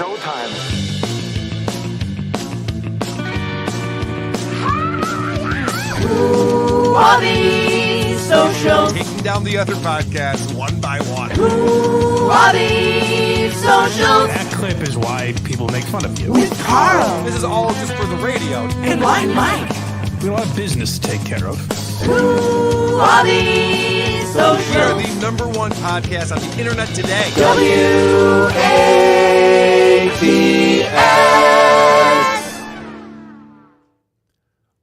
showtime. Who are these socials? Taking down the other podcasts one by one. Who are these socials? That clip is why people make fun of you. With Carl This is all just for the radio. and Blind Mike. We have a lot of business to take care of. Who are these We are socials? the number one podcast on the internet today. WATS.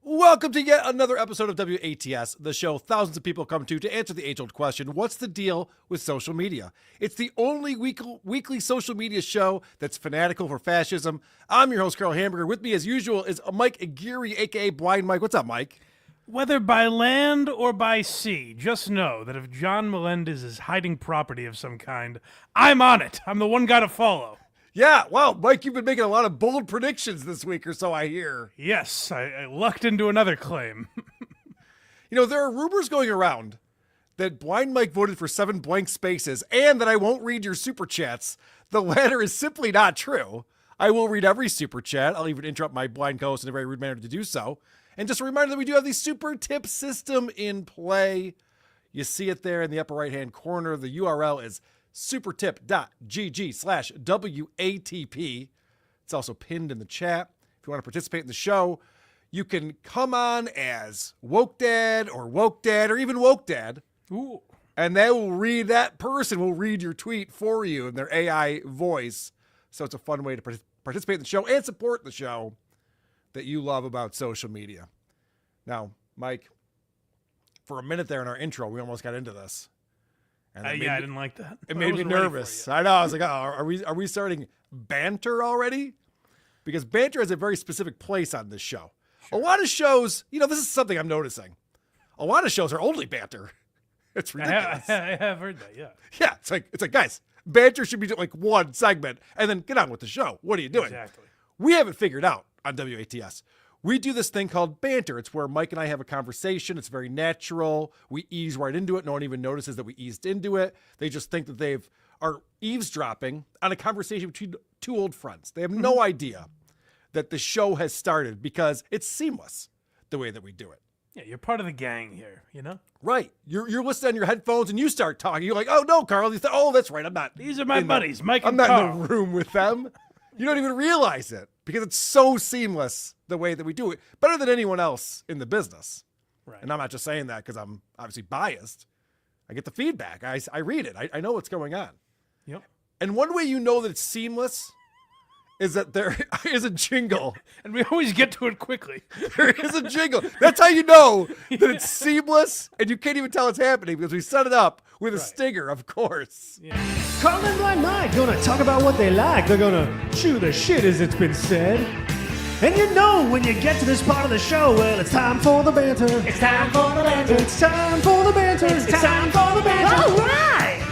Welcome to yet another episode of WATS, the show thousands of people come to answer the age-old question, what's the deal with social media? It's the only weekly social media show that's fanatical for fascism. I'm your host, Carl Hamburger. With me, as usual, is Mike Aguirre, a.k.a. Blind Mike. What's up, Mike? Whether by land or by sea, just know that if John Melendez is hiding property of some kind, I'm on it. I'm the one guy to follow. Yeah, wow, Mike, you've been making a lot of bold predictions this week or so, I hear. Yes, I lucked into another claim. You know, there are rumors going around that Blind Mike voted for 7 blank spaces and that I won't read your super chats. The latter is simply not true. I will read every super chat. I'll even interrupt my blind co-host in a very rude manner to do so. And just a reminder that we do have the super tip system in play. You see it there in the upper right-hand corner. The URL is supertip.gg/WATP. It's also pinned in the chat. If you want to participate in the show, you can come on as Woke Dad or Woke Dad or even Woke Dad. Ooh. And that person will read your tweet for you in their AI voice. So it's a fun way to participate in the show and support the show that you love about social media. Now, Mike, for a minute there in our intro, we almost got into this. And I didn't like that. it made me nervous. I know. I was like, oh, are we starting banter already? Because banter has a very specific place on this show. Sure. A lot of shows, this is something I'm noticing. A lot of shows are only banter. It's ridiculous. I have heard that, yeah. Yeah, it's like, guys, banter should be like one segment and then get on with the show. What are you doing? Exactly. We haven't figured out on WATS. We do this thing called banter. It's where Mike and I have a conversation. It's very natural. We ease right into it. No one even notices that we eased into it. They just think that they are eavesdropping on a conversation between two old friends. They have no idea that the show has started because it's seamless the way that we do it. Yeah, you're part of the gang here, you know? Right. You're listening on your headphones and you start talking. You're like, oh, no, Carl. You say, oh, that's right. I'm not. These are my buddies, Mike I'm and not Carl. in the room with them. You don't even realize it because it's so seamless the way that we do it. Better than anyone else in the business. Right. And I'm not just saying that because I'm obviously biased. I get the feedback. I read it. I know what's going on. Yep. And one way you know that it's seamless is that there is a jingle. And we always get to it quickly. There is a jingle. That's how you know that it's seamless and you can't even tell it's happening because we set it up with a stinger, of course. Yeah. Carl and Blind Mike gonna talk about what they like. They're gonna chew the shit, as it's been said. And you know when you get to this part of the show, well, it's time for the banter. It's time for the banter. It's time for the banter. It's time for the banter. All right.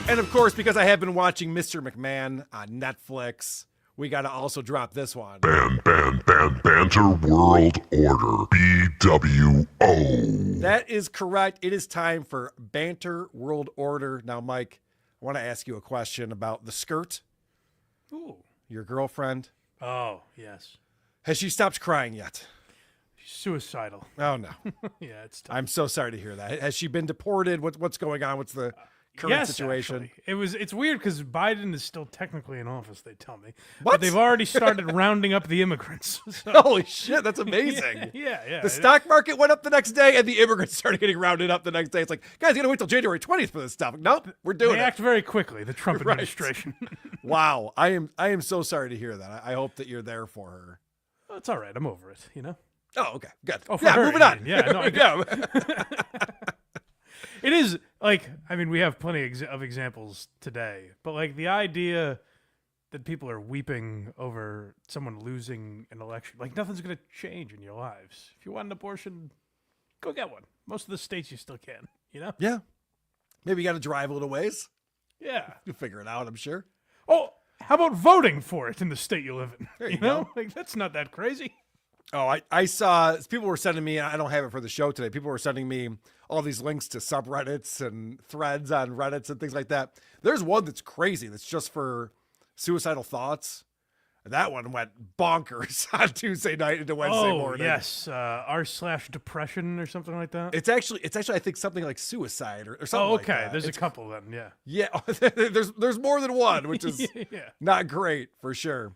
And of course, because I have been watching Mr. McMahon on Netflix, we got to also drop this one. Banter World Order. BWO. That is correct. It is time for Banter World Order. Now, Mike, I want to ask you a question about the skirt. Ooh. Your girlfriend. Oh, yes. Has she stopped crying yet? Suicidal. Oh, no. Yeah, it's tough. I'm so sorry to hear that. Has she been deported? What's going on? What's the current situation? Actually. It's weird because Biden is still technically in office, they tell me. What? But they've already started rounding up the immigrants. So. Holy shit, that's amazing. Yeah. The stock market went up the next day and the immigrants started getting rounded up the next day. It's like, guys, you got to wait till January 20th for this stuff. Nope, we're doing They it. act very quickly, the Trump Right. administration. Wow. I am so sorry to hear that. I hope that you're there for her. It's all right. I'm over it, you know? Oh, okay. Good. Oh, for yeah, her, moving you on. mean. Yeah, no, I yeah. It is, we have plenty of examples today, but, the idea that people are weeping over someone losing an election, nothing's going to change in your lives. If you want an abortion, go get one. Most of the states you still can, you know? Yeah. Maybe you got to drive a little ways. Yeah. You'll figure it out, I'm sure. Oh, how about voting for it in the state you live in? There you know? go. That's not that crazy. Oh, I saw people were sending me, I don't have it for the show today. People were sending me all these links to subreddits and threads on Reddits and things like that. There's one that's crazy. That's just for suicidal thoughts. That one went bonkers on Tuesday night into Wednesday morning. Yes, r/depression or something like that. It's actually I think something like suicide or something. Oh, okay. Like that. There's It's- a couple then. Yeah. Yeah, there's more than one, which is Yeah. not great for sure.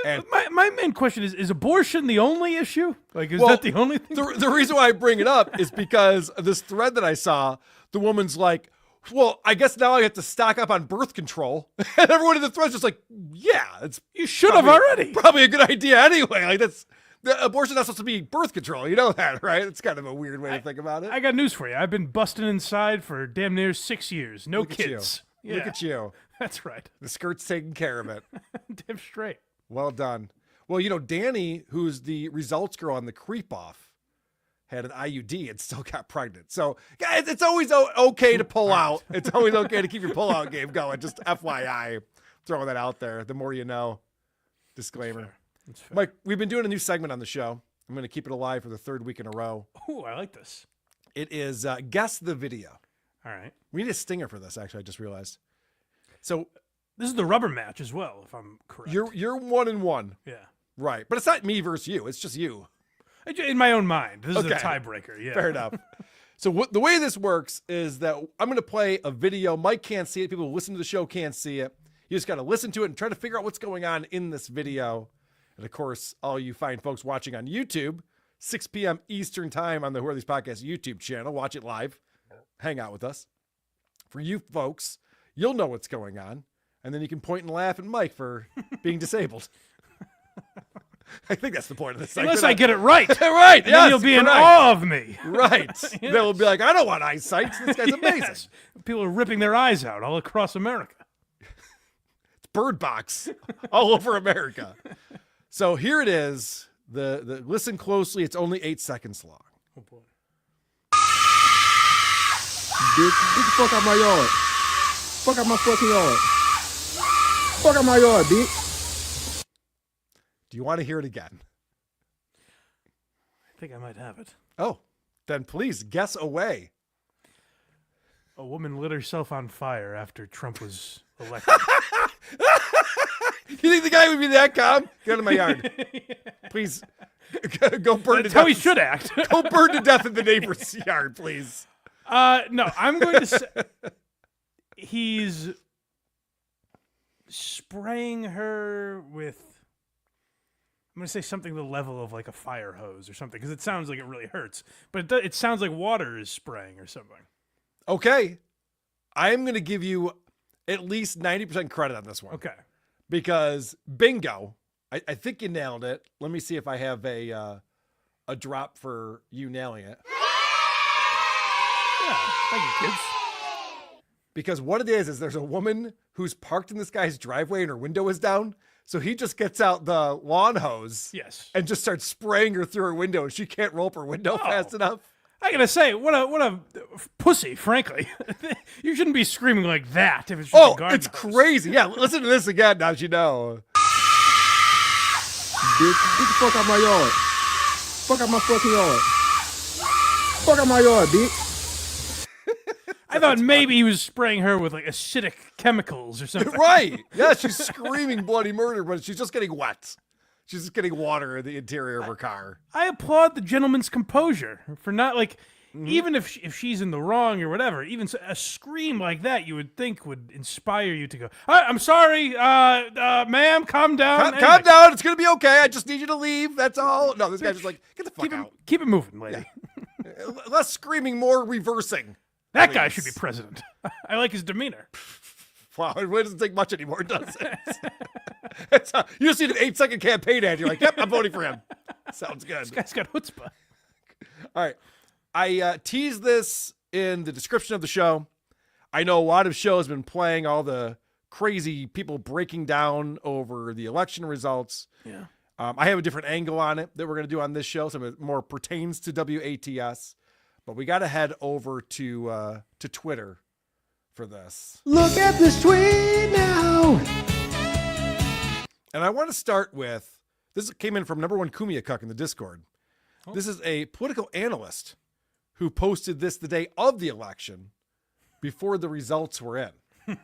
And My main question is abortion the only issue? Like, is Well, that the only thing? the reason why I bring it up is because this thread that I saw, the woman's like, well, I guess now I have to stock up on birth control. And everyone in the thread's just like, yeah, it's You should have already. probably a good idea anyway. Like the abortion's not supposed to be birth control. You know that, right? It's kind of a weird way to think about it. I got news for you. I've been busting inside for damn near 6 years. No Look at you. kids. Yeah, Look at you. That's right. The skirt's taking care of it. Damn straight. Well done. Well, Danny, who's the results girl on the Creep Off, had an IUD and still got pregnant. So, guys, it's always okay to pull out. It's always okay to keep your pull-out game going. Just FYI, throwing that out there. The more you know. Disclaimer. That's fair. Mike, we've been doing a new segment on the show. I'm going to keep it alive for the third week in a row. Ooh, I like this. It is Guess the Video. All right. We need a stinger for this, actually, I just realized. So, This is the rubber match as well, if I'm correct. you're 1-1. Yeah. Right. But it's not me versus you. It's just you. In my own mind. This is a Okay. tiebreaker. Yeah. Fair enough. So the way this works is that I'm going to play a video. Mike can't see it. People who listen to the show can't see it. You just got to listen to it and try to figure out what's going on in this video. And of course, all you fine folks watching on YouTube, 6 p.m. Eastern time on the Who Are These Podcasts YouTube channel, watch it live. Hang out with us. For you folks, you'll know what's going on. And then you can point and laugh at Mike for being disabled. I think that's the point of this segment. Unless I get it right. Right. And then you'll be in awe of me. Right. They'll be like, I don't want eyesight. This guy's amazing. Yes. People are ripping their eyes out all across America. It's Bird Box all over America. So here it is. The listen closely. It's only 8 seconds long. Oh, boy. Bitch, get the fuck out my yard. Fuck out my fucking yard. Fuck out my yard, bitch. Do you want to hear it again? I think I might have it. Oh, then please guess away. A woman lit herself on fire after Trump was elected. You think the guy would be that calm? Get out of my yard. Please go burn to That's how he death. should act. Go burn to death in the neighbor's yard, please. No, I'm going to say he's spraying her with, I'm going to say something the level of like a fire hose or something, because it sounds like it really hurts. But it sounds like water is spraying or something. Okay. I am going to give you at least 90% credit on this one. Okay. Because bingo. I think you nailed it. Let me see if I have a drop for you nailing it. Yeah. Thank you, kids. Because what it is there's a woman who's parked in this guy's driveway and her window is down. So he just gets out the lawn hose Yes. and just starts spraying her through her window. And she can't roll up her window fast enough. I gotta say, what a pussy, frankly. You shouldn't be screaming like that if it's just a Oh, garden it's hose. crazy. Yeah, listen to this again now that you know. Bitch, get the fuck out my yard. Fuck out my fucking yard. Fuck out my yard, bitch. I thought maybe he was spraying her with like acidic chemicals or something. Right. Yeah, she's screaming bloody murder, but she's just getting wet. She's just getting water in the interior of her car. I applaud the gentleman's composure for not like, even if she's in the wrong or whatever, even a scream like that you would think would inspire you to go, I'm sorry, ma'am, calm down. Calm down. It's going to be okay. I just need you to leave. That's all. No, this guy's just like, get the fuck out. Keep it moving, lady. Less screaming, more reversing. That guy Please. should be president. I like his demeanor. Wow, it doesn't take much anymore, does it? You just need an 8-second campaign ad. You're like, yep, I'm voting for him. Sounds good. This guy's got chutzpah. All right. I teased this in the description of the show. I know a lot of shows have been playing all the crazy people breaking down over the election results. Yeah. I have a different angle on it that we're going to do on this show. Some of it more pertains to WATS. But we got to head over to Twitter for this. Look at this tweet now. And I want to start with, this came in from #1 Kumia Cuck in the Discord. Oh. This is a political analyst who posted this the day of the election before the results were in.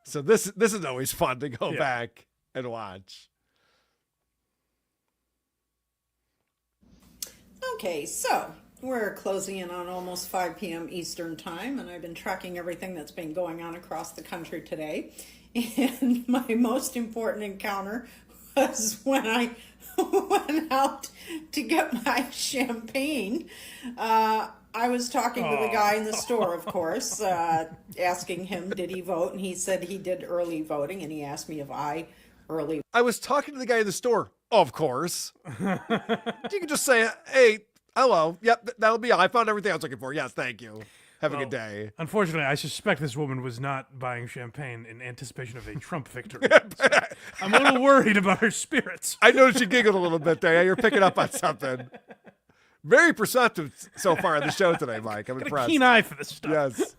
So this is always fun to go back and watch. Okay, so we're closing in on almost 5 p.m. Eastern Time, and I've been tracking everything that's been going on across the country today. And my most important encounter was when I went out to get my champagne. I was talking to the guy in the store, of course, asking him, did he vote? And he said he did early voting, and he asked me if I early. I was talking to the guy in the store, of course. You can just say, hey, hello. Yep, that'll be all. I found everything I was looking for. Yes, thank you. Have a good day. Unfortunately, I suspect this woman was not buying champagne in anticipation of a Trump victory. So I'm a little worried about her spirits. I noticed you giggled a little bit there. Yeah, you're picking up on something. Very perceptive so far on the show today, Mike. I'm Got impressed. a keen eye for this stuff. Yes.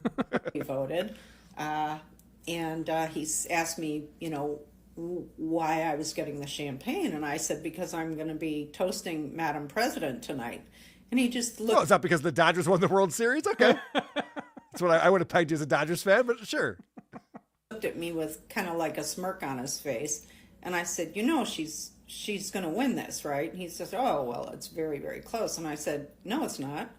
He voted, and he asked me, why I was getting the champagne, and I said because I'm going to be toasting Madam President tonight, and he just looked. Oh, is that because the Dodgers won the World Series? Okay, that's what I would have pegged you as a Dodgers fan, but sure. Looked at me with kind of like a smirk on his face, and I said, she's going to win this, right? And he says, oh well, it's very, very close, and I said, no, it's not.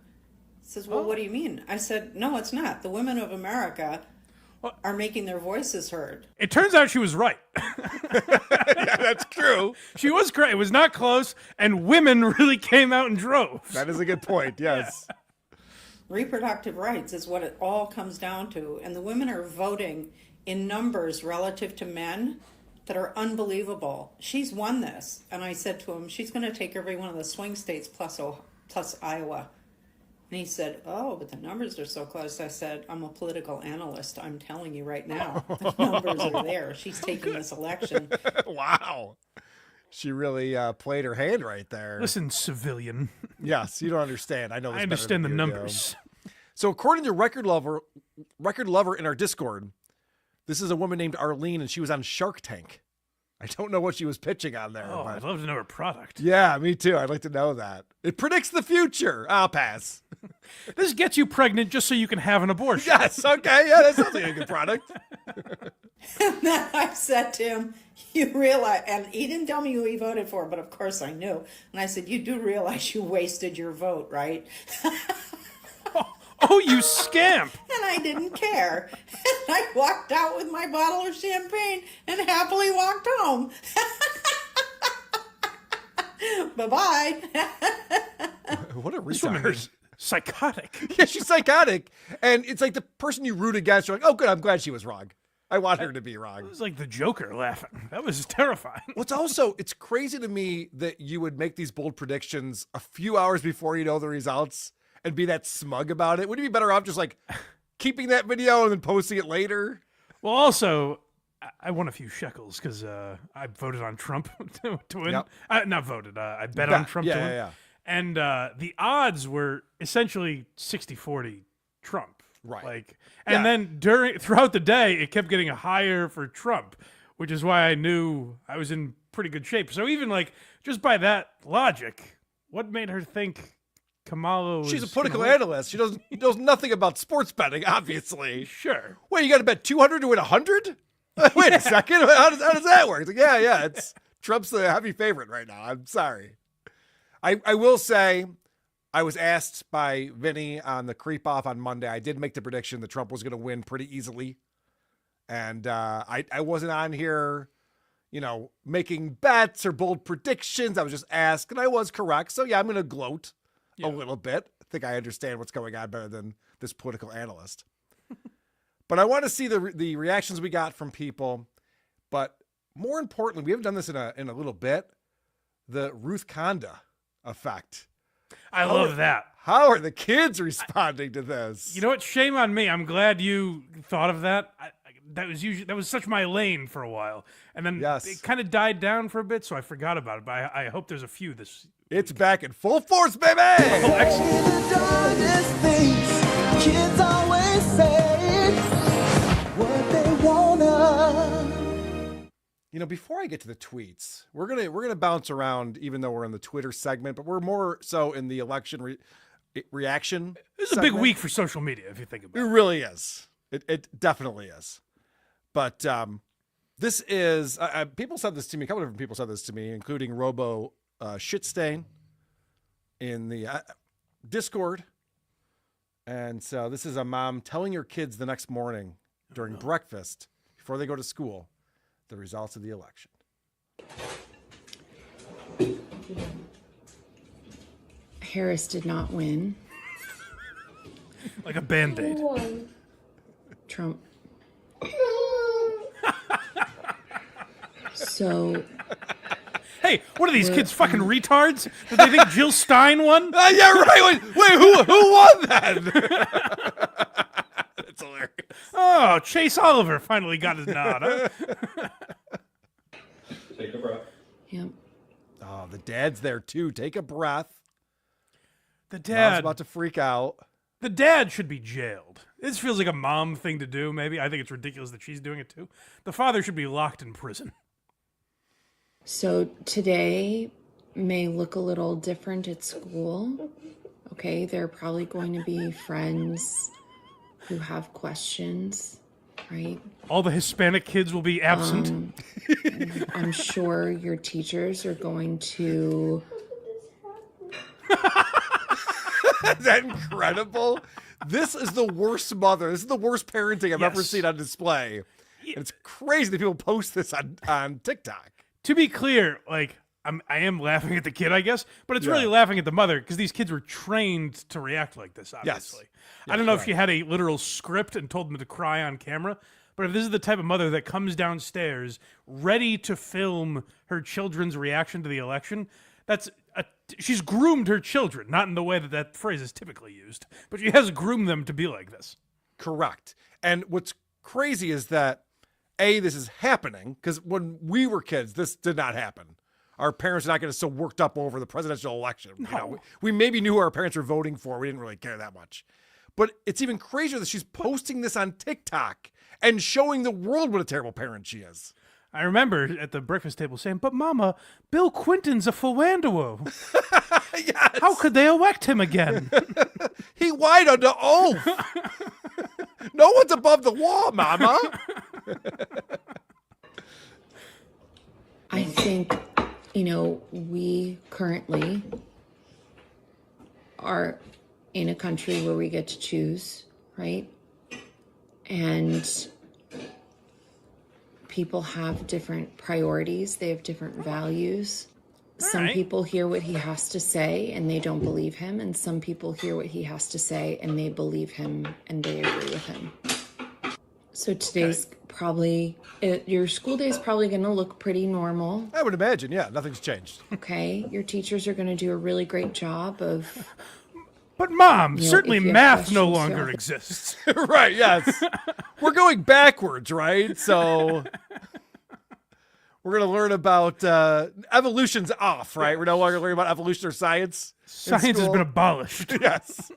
He says, well, what do you mean? I said, no, it's not. The women of America are making their voices heard. It turns out she was right. Yeah, that's true. She was correct. It was not close, and women really came out and drove. That is a good point. Yes. Reproductive rights is what it all comes down to, and the women are voting in numbers relative to men that are unbelievable. She's won this, and I said to him, she's going to take every one of the swing states plus Iowa. And he said, oh, but the numbers are so close. I said, I'm a political analyst. I'm telling you right now, the numbers are there. She's taking this election. Wow. She really played her hand right there. Listen, civilian. Yes, you don't understand. I know this I better understand the than you do. numbers. So according to Record Lover in our Discord, this is a woman named Arlene, and she was on Shark Tank. I don't know what she was pitching on there. Oh, but I'd love to know her product. yeah, me too. I'd like to know that. It predicts the future. I'll pass. This gets you pregnant just so you can have an abortion. Yes, okay. Yeah, that sounds like a good product. And then I said to him, you realize, and he didn't tell me who he voted for, but of course I knew. And I said, you do realize you wasted your vote, right? Oh, you scamp. And I didn't care. And I walked out with my bottle of champagne and happily walked home. Bye-bye. What a This woman retard. is psychotic. Yeah, she's psychotic. And it's like the person you root against, you're like, oh, good, I'm glad she was wrong. I want her to be wrong. It was like the Joker laughing. That was terrifying. It's crazy to me that you would make these bold predictions a few hours before you know the results and be that smug about it. Would you be better off just like keeping that video and then posting it later? Well, also, I won a few shekels because I voted on Trump to win. Yep. Not voted. I bet on Trump to win. Yeah. And the odds were essentially 60-40 Trump. Right. And then throughout the day, it kept getting higher for Trump, which is why I knew I was in pretty good shape. So even just by that logic, what made her think Kamala was... She's a political analyst. She knows nothing about sports betting, obviously. Sure. Wait, you got to bet 200 to win 100? Wait a second. How does that work? It's like, yeah. It's Trump's the heavy favorite right now. I'm sorry. I will say, I was asked by Vinny on the Creep Off on Monday. I did make the prediction that Trump was going to win pretty easily. And I wasn't on here, making bets or bold predictions. I was just asked, and I was correct. So, yeah, I'm going to gloat a little bit. I think I understand what's going on better than this political analyst. But I want to see the reactions we got from people. But more importantly, we haven't done this in a little bit, the Ruth Conda effect. I love that. How are the kids responding to this? You know what? Shame on me. I'm glad you thought of that. That was such my lane for a while, and then it kind of died down for a bit, so I forgot about it. But I hope there's a few this. It's back in full force, baby! Oh, excellent. Kids always say what they wanna. Before I get to the tweets, we're gonna bounce around, even though we're in the Twitter segment, but we're more so in the election reaction. This is a big week for social media, if you think about it. It really is. It definitely is. But This is people said this to me. A couple of different people said this to me, including Robo Shitstain in the Discord. And so this is a mom telling her kids the next morning during breakfast before they go to school the results of the election. Harris did not win. Like a Band-Aid. Trump. So. Hey, what are these kids, fucking retards? Did they think Jill Stein won? Yeah, right. Wait, who won then? That's hilarious. Oh, Chase Oliver finally got his nod. Huh? Take a breath. Yep. Oh, the dad's there too. Take a breath. The Mom's dad. about to freak out. The dad should be jailed. This feels like a mom thing to do, maybe. I think it's ridiculous that she's doing it too. The father should be locked in prison. So today may look a little different at school. Okay, there are probably going to be friends who have questions, right? All the Hispanic kids will be absent. I'm sure your teachers are going to. Is that incredible? This is the worst mother. This is the worst parenting I've ever seen on display. And it's crazy that people post this on TikTok. To be clear, like I am laughing at the kid, I guess, but it's really laughing at the mother because these kids were trained to react like this, obviously. I don't know if she had a literal script and told them to cry on camera, but if this is the type of mother that comes downstairs ready to film her children's reaction to the election, she's groomed her children, not in the way that phrase is typically used, but she has groomed them to be like this. Correct. And what's crazy is that this is happening because when we were kids, this did not happen. Our parents are not getting so worked up over the presidential election. No. You know, we maybe knew who our parents were voting for. We didn't really care that much. But it's even crazier that she's posting this on TikTok and showing the world what a terrible parent she is. I remember at the breakfast table saying, "But Mama, Bill Clinton's a philanderer. Yes. How could they elect him again?" He lied under oath. No one's above the law, Mama. I think, we currently are in a country where we get to choose, right? And people have different priorities. They have different values. Some people hear what he has to say and they don't believe him. And some people hear what he has to say and they believe him and they agree with him. So today's your school day is probably going to look pretty normal. I would imagine, yeah, nothing's changed. Okay, your teachers are going to do a really great job of. But Mom, You know, certainly if you have math no questions longer throughout the- exists. Right, yes. We're going backwards, right? So we're going to learn about evolution's off, right? We're no longer learning about evolution or science. Science has been abolished. Yes.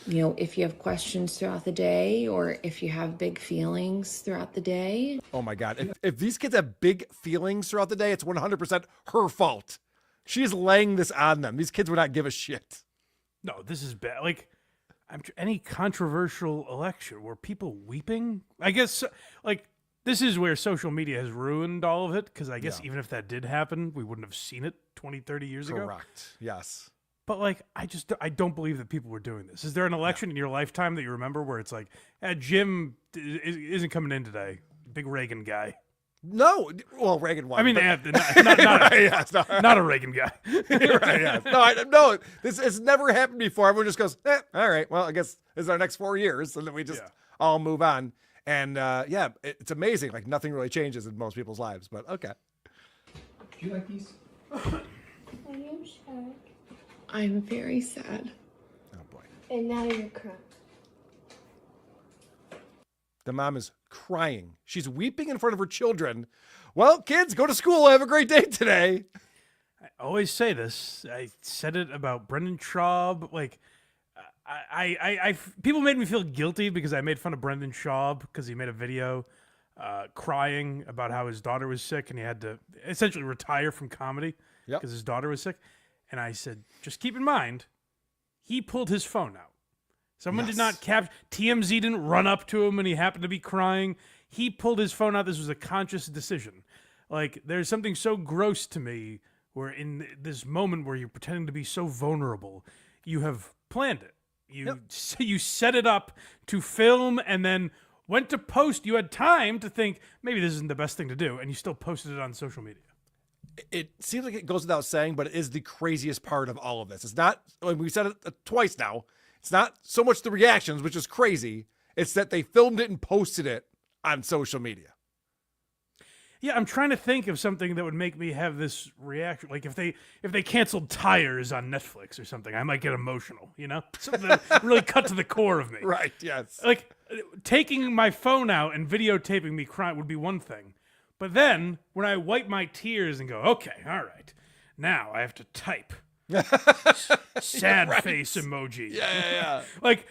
If you have questions throughout the day or if you have big feelings throughout the day. Oh my God. If these kids have big feelings throughout the day, it's 100% her fault. She's laying this on them. These kids would not give a shit. No, this is bad. Like, any controversial election where people weeping, I guess, like, this is where social media has ruined all of it, because I guess even if that did happen, we wouldn't have seen it 20, 30 years ago. Correct. Yes. But, like, I don't believe that people were doing this. Is there an election in your lifetime that you remember where it's like, Jim isn't coming in today? Big Reagan guy. No. Well, Reagan won. I mean, but- not a Reagan guy. Right, yes. No, this has never happened before. Everyone just goes, all right, well, I guess this is our next 4 years. And then we just all move on. And it's amazing. Like nothing really changes in most people's lives, but okay. Do you like these? Are you sad? I'm very sad. Oh boy. And now you're crying. The mom is crying. She's weeping in front of her children. Well, kids, go to school. Have a great day today. I always say this. I said it about Brendan Schaub. Like, people made me feel guilty because I made fun of Brendan Schaub because he made a video crying about how his daughter was sick and he had to essentially retire from comedy because his daughter was sick. And I said, just keep in mind, he pulled his phone out. Someone did not capture. TMZ didn't run up to him and he happened to be crying. he pulled his phone out. This was a conscious decision. Like, there's something so gross to me where in this moment where you're pretending to be so vulnerable, you have planned it. You set it up to film and then went to post. You had time to think, maybe this isn't the best thing to do, and you still posted it on social media. It seems like it goes without saying, but it is the craziest part of all of this. It's not, we said it twice now, it's not so much the reactions, which is crazy. It's that they filmed it and posted it on social media. Yeah, I'm trying to think of something that would make me have this reaction. Like if they canceled Tires on Netflix or something, I might get emotional, you know? Something that really cut to the core of me. Right, yes. Like taking my phone out and videotaping me crying would be one thing. But then when I wipe my tears and go, okay, all right, now I have to type. Sad right. face emoji. Yeah. Like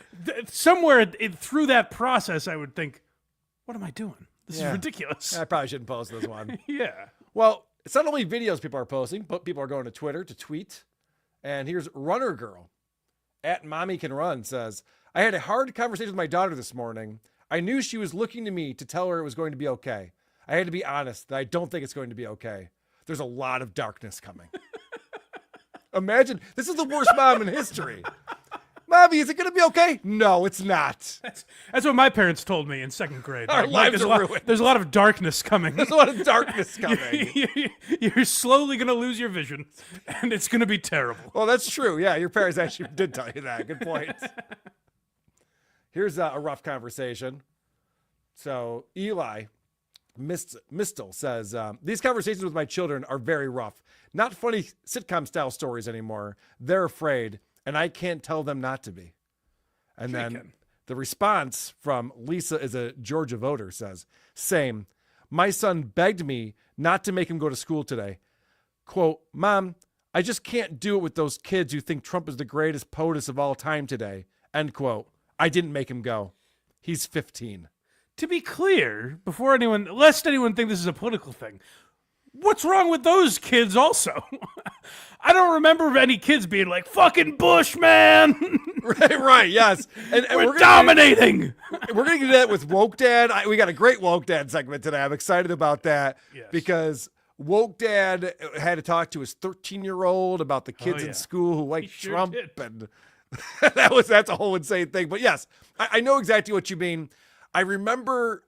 somewhere through that process, I would think, what am I doing? This is ridiculous. I probably shouldn't post this one. Yeah. Well, it's not only videos people are posting, but people are going to Twitter to tweet. And here's Runner Girl at Mommy Can Run says, I had a hard conversation with my daughter this morning. I knew she was looking to me to tell her it was going to be okay. I had to be honest that I don't think it's going to be okay. There's a lot of darkness coming. Imagine, this is the worst mom in history. Mommy, is it going to be okay? No, it's not. That's what my parents told me in second grade. Our lives are ruined. There's a lot of darkness coming. There's a lot of darkness coming. You're slowly going to lose your vision, and it's going to be terrible. Well, that's true. Yeah, your parents actually did tell you that. Good point. Here's a rough conversation. So Eli Mistel says, these conversations with my children are very rough. Not funny sitcom-style stories anymore. They're afraid, and I can't tell them not to be. And then the response from Lisa is a Georgia voter says, same. My son begged me not to make him go to school today. Quote, Mom, I just can't do it with those kids who think Trump is the greatest POTUS of all time today. End quote. I didn't make him go. He's 15. To be clear, lest anyone think this is a political thing, what's wrong with those kids also? I don't remember any kids being like, fucking Bush, man. right, yes. And we're dominating. We're going to do that with Woke Dad. We got a great Woke Dad segment today. I'm excited about that because Woke Dad had to talk to his 13-year-old about the kids in school who like Trump. And that's a whole insane thing. But yes, I know exactly what you mean. I remember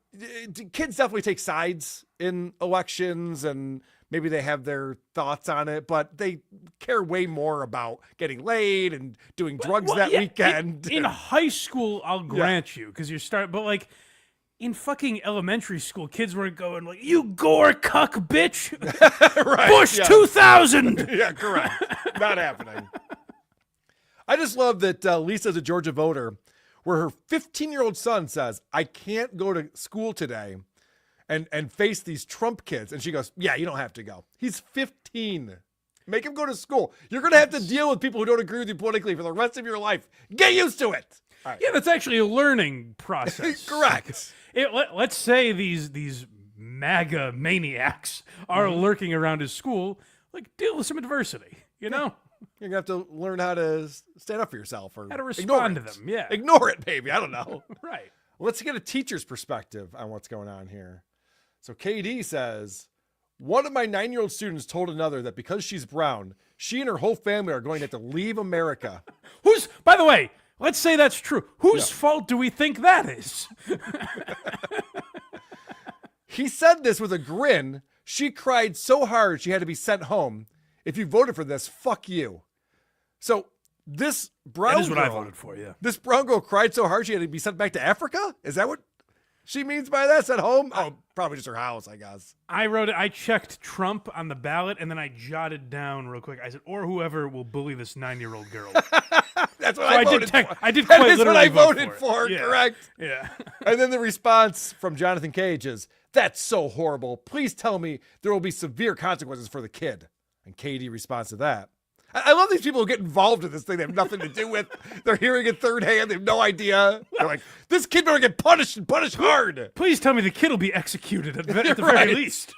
kids definitely take sides in elections and maybe they have their thoughts on it, but they care way more about getting laid and doing drugs that weekend. In high school, I'll grant you because but like in fucking elementary school, kids weren't going like, you gore cuck bitch. Right, Bush 2000. Yeah, correct. Not happening. I just love that Lisa's a Georgia voter where her 15-year-old son says, I can't go to school today and face these Trump kids. And she goes, yeah, you don't have to go. He's 15. Make him go to school. You're going to have to deal with people who don't agree with you politically for the rest of your life. Get used to it. Right. Yeah, that's actually a learning process. Correct. Let's say these MAGA maniacs are lurking around his school. Like, deal with some adversity, you know? You're going to have to learn how to stand up for yourself or how to respond to them. Yeah. Ignore it, maybe. I don't know. Right. Let's get a teacher's perspective on what's going on here. So KD says, one of my 9-year-old students told another that because she's brown, she and her whole family are going to have to leave America. By the way, let's say that's true. Whose fault do we think that is? He said this with a grin. She cried so hard she had to be sent home. If you voted for this, fuck you. So this brown girl. That is what I girl, voted for, yeah. This brown girl cried so hard she had to be sent back to Africa? Is that what she means by that? Sent home? Oh, probably just her house, I guess. I checked Trump on the ballot, and then I jotted down real quick. I said, or whoever will bully this 9-year-old girl. That's what I voted for. I did quite literally what I vote voted for, yeah. Correct. Yeah. And then the response from Jonathan Cage is, that's so horrible. Please tell me there will be severe consequences for the kid. And Katie responds to that. I love these people who get involved in this thing they have nothing to do with. They're hearing it third hand. They have no idea. They're like, this kid better get punished and punished hard. Please tell me the kid will be executed at the Right. very least.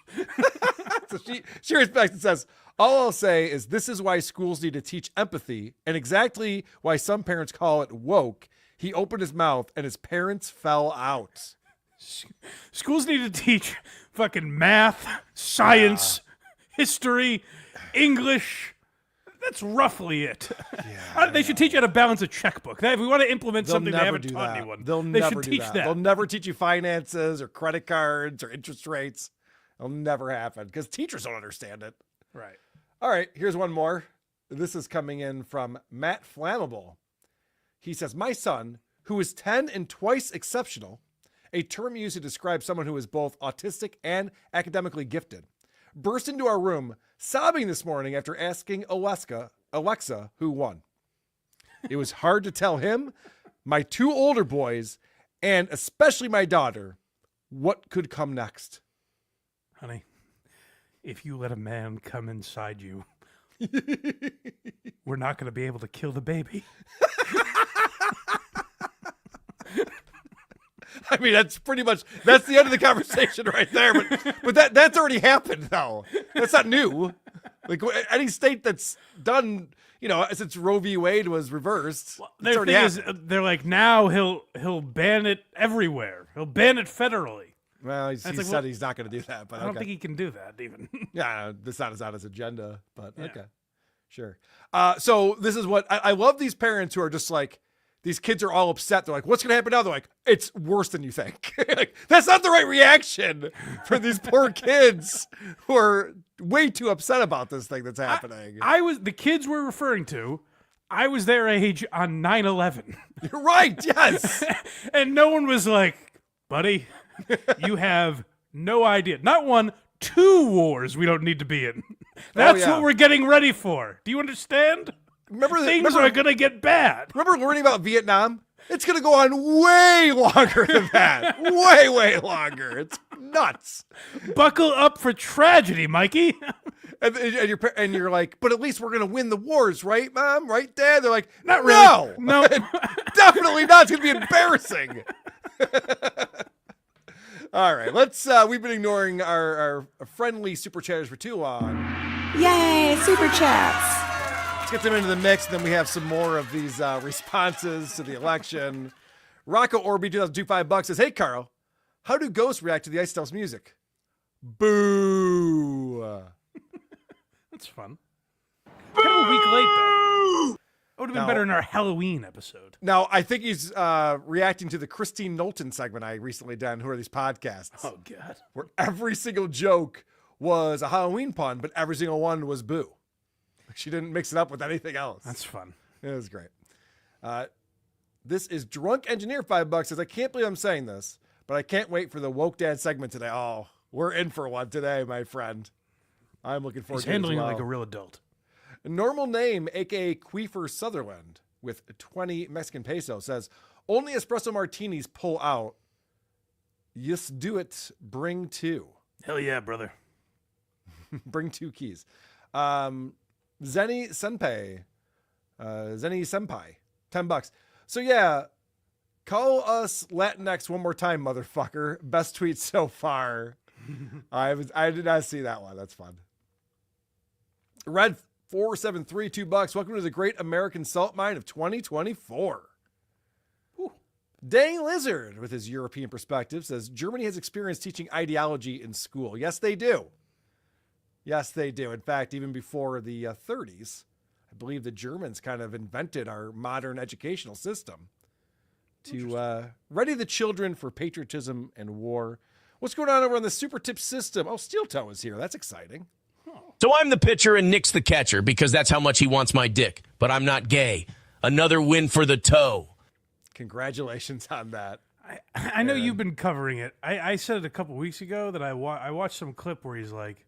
So she respects and says, all I'll say is this is why schools need to teach empathy and exactly why some parents call it woke. He opened his mouth and his parents fell out. Schools need to teach fucking math, science, history, English. That's roughly it. They should teach you how to balance a checkbook. If we want to implement something they haven't taught anyone, they should teach that. They'll never teach you finances or credit cards or interest rates. It'll never happen because teachers don't understand it. Right. All right, here's one more. This is coming in from Matt Flammable. He says, my son, who is 10 and twice exceptional, a term used to describe someone who is both autistic and academically gifted, burst into our room sobbing this morning after asking Alexa who won. It was hard to tell him, my two older boys, and especially my daughter, what could come next. Honey, if you let a man come inside you, we're not going to be able to kill the baby. I mean, that's the end of the conversation right there. But that's already happened, though. That's not new. Like any state that's done, since Roe v. Wade was reversed. Well, their thing is, they're like, now he'll ban it everywhere. He'll ban it federally. Well, he said he's not going to do that. But I don't think he can do that even. Yeah, that's not on his agenda. But okay, sure. So this is what I love. These parents who are just like, these kids are all upset. They're like, what's going to happen now? They're like, it's worse than you think. Like, that's not the right reaction for these poor kids who are way too upset about this thing that's happening. The kids we're referring to, I was their age on 9/11. You're right, yes. And no one was like, buddy, you have no idea. Not one, two wars we don't need to be in. That's what we're getting ready for. Do you understand? Things are going to get bad. Remember learning about Vietnam? It's going to go on way longer than that. way, way longer. It's nuts. Buckle up for tragedy, Mikey. and you're like, but at least we're going to win the wars, right, Mom? Right, Dad? They're like, not really. No. Definitely not. It's going to be embarrassing. All right, we've been ignoring our friendly super chatters for too long. Yay, super chats. Let's get them into the mix, and then we have some more of these responses to the election. Rocco Orby 2025 bucks says, hey, Carl, how do ghosts react to the Ice Stuff's music? Boo. That's fun. Kind of a week late, though. It would have been better in our Halloween episode. Now, I think he's reacting to the Christine Knowlton segment I recently done, Who Are These Podcasts? Oh, God. Where every single joke was a Halloween pun, but every single one was boo. She didn't mix it up with anything else. That's fun. It was great. This is Drunk Engineer $5 says, I can't believe I'm saying this, but I can't wait for the Woke Dad segment today. Oh, we're in for one today, my friend. I'm looking forward to it. He's handling it like a real adult. Normal name, a.k.a. Queefer Sutherland, with 20 Mexican peso, says, only espresso martinis pull out. Yes, do it. Bring two. Hell yeah, brother. Bring two keys. Zenny Senpai, $10. So yeah, call us Latinx one more time, motherfucker. Best tweet so far. I did not see that one. That's fun. Red 473, $2. Welcome to the Great American Salt Mine of 2024. Whew. Dang Lizard, with his European perspective, says Germany has experience teaching ideology in school. Yes, they do. Yes, they do. In fact, even before the 30s, I believe the Germans kind of invented our modern educational system to ready the children for patriotism and war. What's going on over on the Super Tip system? Oh, Steel Toe is here. That's exciting. So I'm the pitcher and Nick's the catcher because that's how much he wants my dick. But I'm not gay. Another win for the toe. Congratulations on that. I know you've been covering it. I said it a couple weeks ago that I watched some clip where he's like,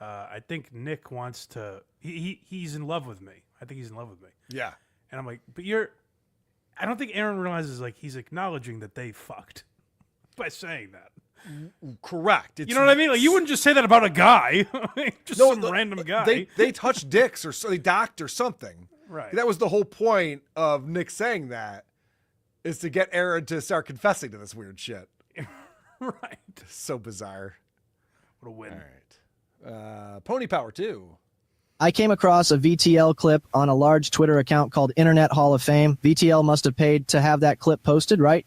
I think Nick wants to. He's in love with me. I think he's in love with me. Yeah. And I'm like, but I don't think Aaron realizes like he's acknowledging that they fucked by saying that. Correct. You know what I mean? Like you wouldn't just say that about a guy, just some random guy. They touched dicks or they docked or something. Right. That was the whole point of Nick saying that, is to get Aaron to start confessing to this weird shit. Right. So bizarre. What a win. All right. Pony Power 2. I came across a VTL clip on a large Twitter account called Internet Hall of Fame. VTL must have paid to have that clip posted, right?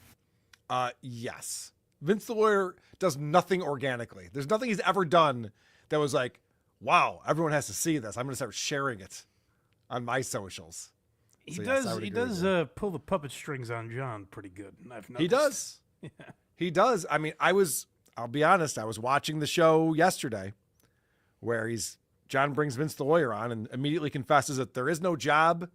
Yes. Vince the lawyer does nothing organically. There's nothing he's ever done that was like, wow, everyone has to see this. I'm going to start sharing it on my socials. He does pull the puppet strings on John pretty good. I've noticed. He does. Yeah. He does. I mean, I'll be honest, I was watching the show yesterday where John brings Vince the lawyer on and immediately confesses that there is no job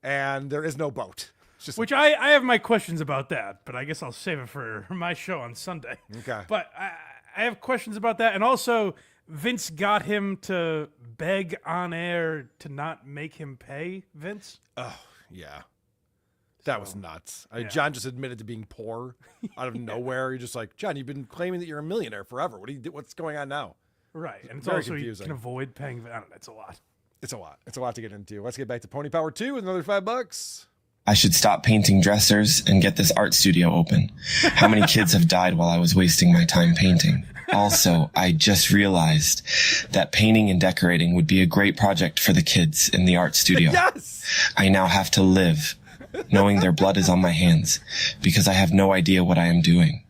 and there is no boat. Which I have my questions about that, but I guess I'll save it for my show on Sunday. Okay. But I have questions about that. And also, Vince got him to beg on air to not make him pay Vince. Oh, yeah. That was nuts. I mean, John just admitted to being poor out of nowhere. You're just like, John, you've been claiming that you're a millionaire forever. What's going on now? Right. And it's very also confusing. You can avoid paying. I don't know. It's a lot. It's a lot. It's a lot to get into. Let's get back to Pony Power 2 with another $5. I should stop painting dressers and get this art studio open. How many kids have died while I was wasting my time painting? Also, I just realized that painting and decorating would be a great project for the kids in the art studio. Yes! I now have to live knowing their blood is on my hands because I have no idea what I am doing.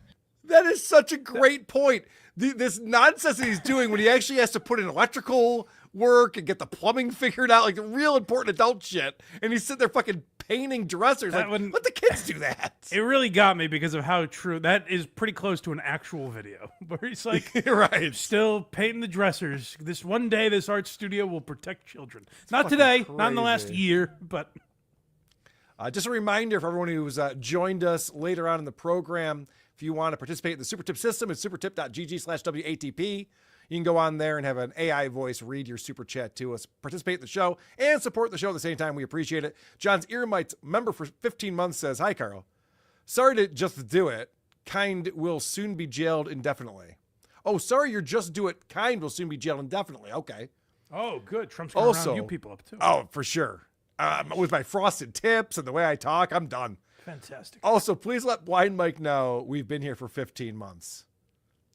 That is such a great point. This nonsense that he's doing when he actually has to put in electrical work and get the plumbing figured out, like the real important adult shit. And he's sitting there fucking painting dressers. Let the kids do that. It really got me because of how true that is. Pretty close to an actual video where he's like, right, still painting the dressers. This one day, this art studio will protect children. Not today, not in the last year, but. Just a reminder for everyone who's joined us later on in the program, if you want to participate in the Super Tip system, it's supertip.gg/WATP. You can go on there and have an AI voice read your super chat to us, participate in the show, and support the show at the same time. We appreciate it. John's Earmites member for 15 months says, hi, Carl. Sorry to just do it. Kind will soon be jailed indefinitely. Oh, sorry, you're just do it. Kind will soon be jailed indefinitely. Okay. Oh, good. Trump's going to round you people up, too. Oh, for sure. With my frosted tips and the way I talk, I'm done. Fantastic. Also, please let Blind Mike know we've been here for 15 months.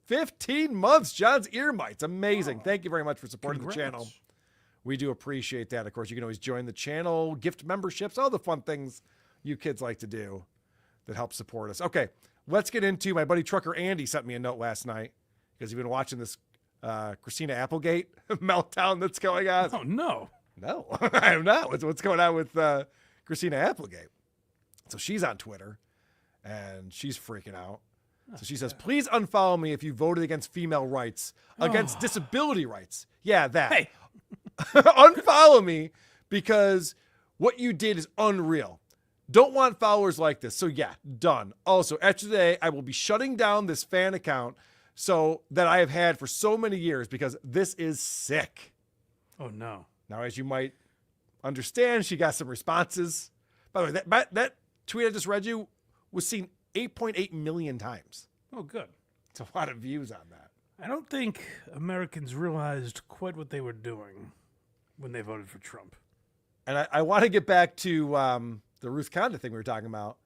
15 months, John's Earmites. Amazing. Oh, thank you very much for supporting the channel. We do appreciate that. Of course, you can always join the channel, gift memberships, all the fun things you kids like to do that help support us. Okay, let's get into my buddy Trucker Andy sent me a note last night because he's been watching this Christina Applegate meltdown that's going on. Oh, no. No, I have not. What's going on with Christina Applegate? So she's on Twitter and she's freaking out. So she says, please unfollow me if you voted against female rights, against disability rights. Yeah, that. Hey. Unfollow me because what you did is unreal. Don't want followers like this. So yeah, done. Also, after today, I will be shutting down this fan account so that I have had for so many years because this is sick. Oh, no. Now, as you might understand, she got some responses. By the way, that tweet I just read you was seen 8.8 million times. Oh, good. It's a lot of views on that. I don't think Americans realized quite what they were doing when they voted for Trump. And I want to get back to the Ruth Conda thing we were talking about.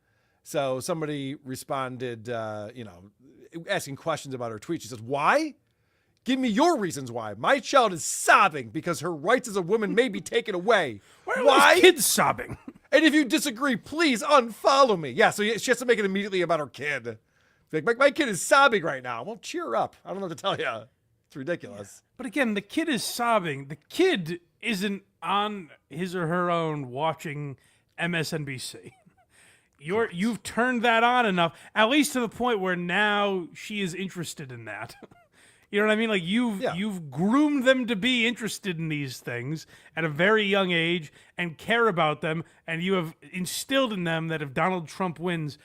So somebody responded, asking questions about her tweet. She says, why? Give me your reasons why. My child is sobbing because her rights as a woman may be taken away. Why are these kids sobbing? And if you disagree, please unfollow me. Yeah, so she has to make it immediately about her kid. Like, my kid is sobbing right now. Well, cheer up. I don't know what to tell you. It's ridiculous. Yeah. But again, the kid is sobbing. The kid isn't on his or her own watching MSNBC. You've turned that on enough, at least to the point where now she is interested in that. You know what I mean? Like you've groomed them to be interested in these things at a very young age and care about them, and you have instilled in them that if Donald Trump wins,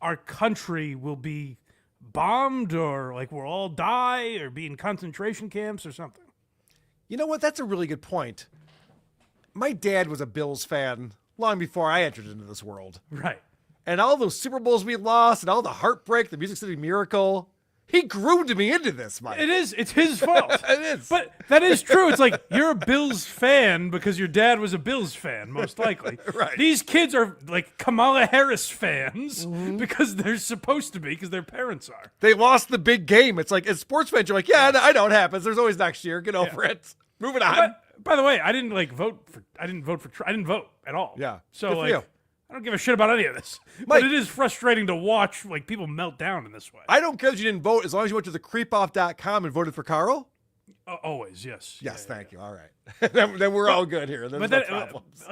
our country will be bombed or like we'll all die or be in concentration camps or something. You know what? That's a really good point. My dad was a Bills fan long before I entered into this world. Right. And all those Super Bowls we lost and all the heartbreak, the Music City Miracle, he groomed me into this, Mike. It is. It's his fault. It is. But that is true. It's like you're a Bills fan because your dad was a Bills fan, most likely. Right. These kids are like Kamala Harris fans because they're supposed to be because their parents are. They lost the big game. It's like, as sports fans, you're like, yeah, I know it happens. There's always next year. Get over it. Moving on. But, by the way, I didn't vote at all. Yeah. So Good for you. I don't give a shit about any of this. Mike, but it is frustrating to watch like people melt down in this way. I don't care that you didn't vote as long as you went to the creepoff.com and voted for Carl. Always, yes. Yes, thank you. All right. then we're all good here. There's but no then, problems.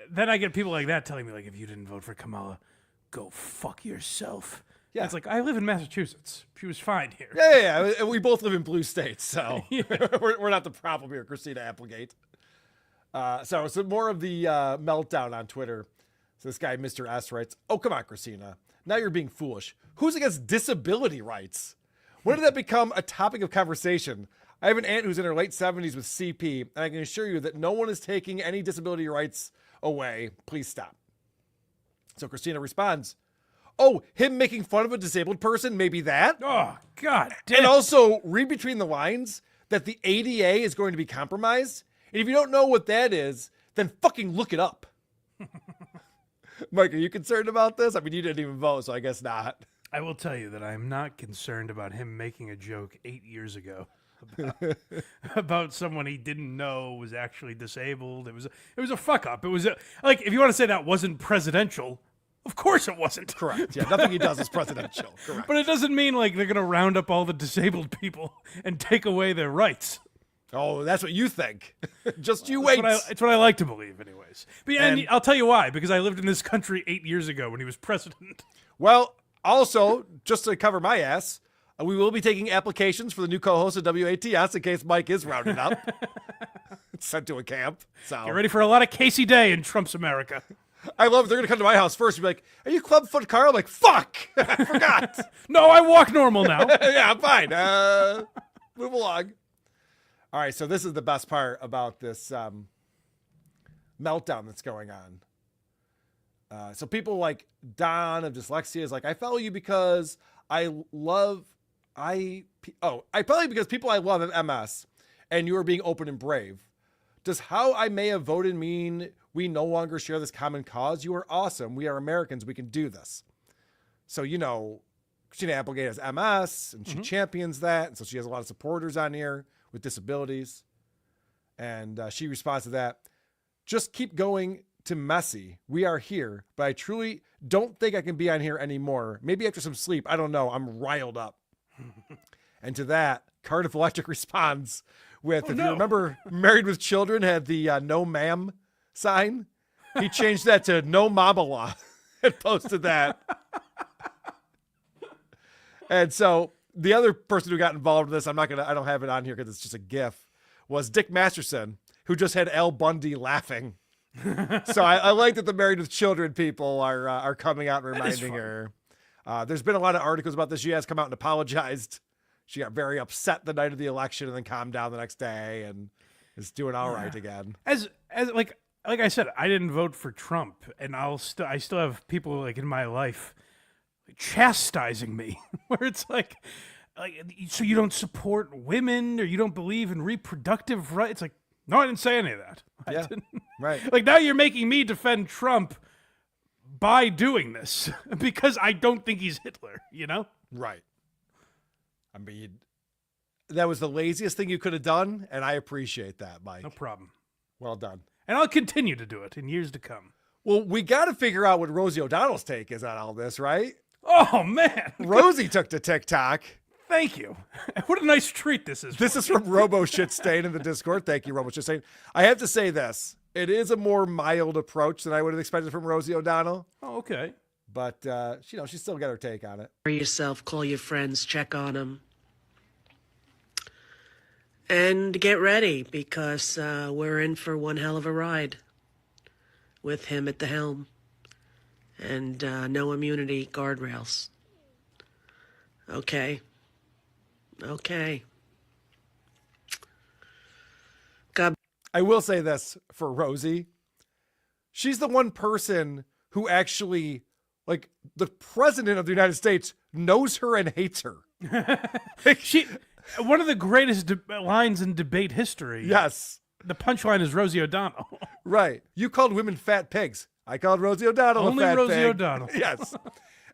then I get people like that telling me, like, if you didn't vote for Kamala, go fuck yourself. Yeah. It's like, I live in Massachusetts. She was fine here. Yeah. We both live in blue states, so we're not the problem here, Christina Applegate. So more of the meltdown on Twitter. So this guy, Mr. S, writes, "Oh, come on, Christina. Now you're being foolish. Who's against disability rights? When did that become a topic of conversation? I have an aunt who's in her late 70s with CP, and I can assure you that no one is taking any disability rights away. Please stop." So Christina responds, "Oh, him making fun of a disabled person, maybe that?" Oh, God damn. And also, read between the lines that the ADA is going to be compromised. And if you don't know what that is, then fucking look it up. Mike, are you concerned about this? I mean, you didn't even vote, so I guess not. I will tell you that I'm not concerned about him making a joke 8 years ago about someone he didn't know was actually disabled. It was a fuck up. It was like, if you want to say that wasn't presidential, of course it wasn't. Correct. Yeah, nothing he does is presidential. Correct. But it doesn't mean like they're going to round up all the disabled people and take away their rights. Oh, that's what you think. Just you wait. It's what I like to believe, anyways. But and I'll tell you why. Because I lived in this country 8 years ago when he was president. Well, also, just to cover my ass, we will be taking applications for the new co-host of WATS in case Mike is rounded up. Sent to a camp. So get ready for a lot of Casey Day in Trump's America. I love it. They're going to come to my house first and be like, "Are you Clubfoot Carl?" I'm like, "Fuck! I forgot." No, I walk normal now. Yeah, I'm fine. Move along. All right, so this is the best part about this meltdown that's going on. So people like Don of Dyslexia is like, "I follow you because I follow you because people I love have MS, and you are being open and brave. Does how I may have voted mean we no longer share this common cause? You are awesome. We are Americans. We can do this." So, Christina Applegate has MS, and she champions that, and so she has a lot of supporters on here with disabilities. And she responds to that, "Just keep going to messy. We are here, but I truly don't think I can be on here anymore. Maybe after some sleep. I don't know. I'm riled up." And to that, Cardiff Electric responds with, you remember Married with Children had the no ma'am sign? He changed that to no mama law and posted that. And so the other person who got involved in this, I don't have it on here because it's just a GIF, was Dick Masterson, who just had Al Bundy laughing. So I like that the Married with Children people are coming out and reminding her. There's been a lot of articles about this. She has come out and apologized. She got very upset the night of the election and then calmed down the next day and is doing all right again. As like I said, I didn't vote for Trump, and I still have people like in my life chastising me, where it's like, so you don't support women or you don't believe in reproductive rights? It's like, no, I didn't say any of that. Yeah, right. Like, now you're making me defend Trump by doing this because I don't think he's Hitler, Right. I mean, that was the laziest thing you could have done, and I appreciate that, Mike. No problem. Well done. And I'll continue to do it in years to come. Well, we got to figure out what Rosie O'Donnell's take is on all this, right? Oh, man. Rosie took to TikTok. Thank you. What a nice treat this is. This is from Robo Shitstain in the Discord. Thank you, Robo Shitstain. I have to say this. It is a more mild approach than I would have expected from Rosie O'Donnell. Oh, okay. But, she's still got her take on it. Yourself, call your friends, check on them. And get ready, because we're in for one hell of a ride with him at the helm. And no immunity guardrails. Okay. God. I will say this for Rosie. She's the one person who actually, like, the president of the United States knows her and hates her. One of the greatest lines in debate history. Yes. The punchline is Rosie O'Donnell. Right. You called women fat pigs. I called Rosie O'Donnell Only a fat Rosie pig. O'Donnell. Yes.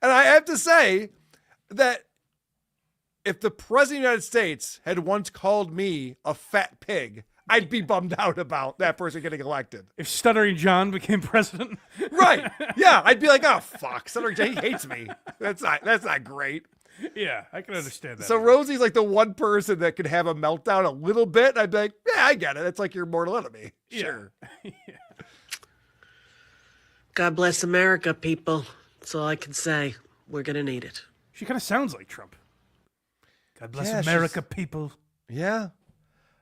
And I have to say that if the president of the United States had once called me a fat pig, I'd be bummed out about that person getting elected. If Stuttering John became president. Right. Yeah. I'd be like, oh, fuck. Stuttering John, he hates me. That's not great. Yeah, I can understand that. So Rosie's like the one person that could have a meltdown a little bit. I'd be like, yeah, I get it. It's like your mortal enemy. Sure. Yeah. God bless America, people. That's all I can say. We're going to need it. She kind of sounds like Trump. God bless Yeah, America, people. Yeah.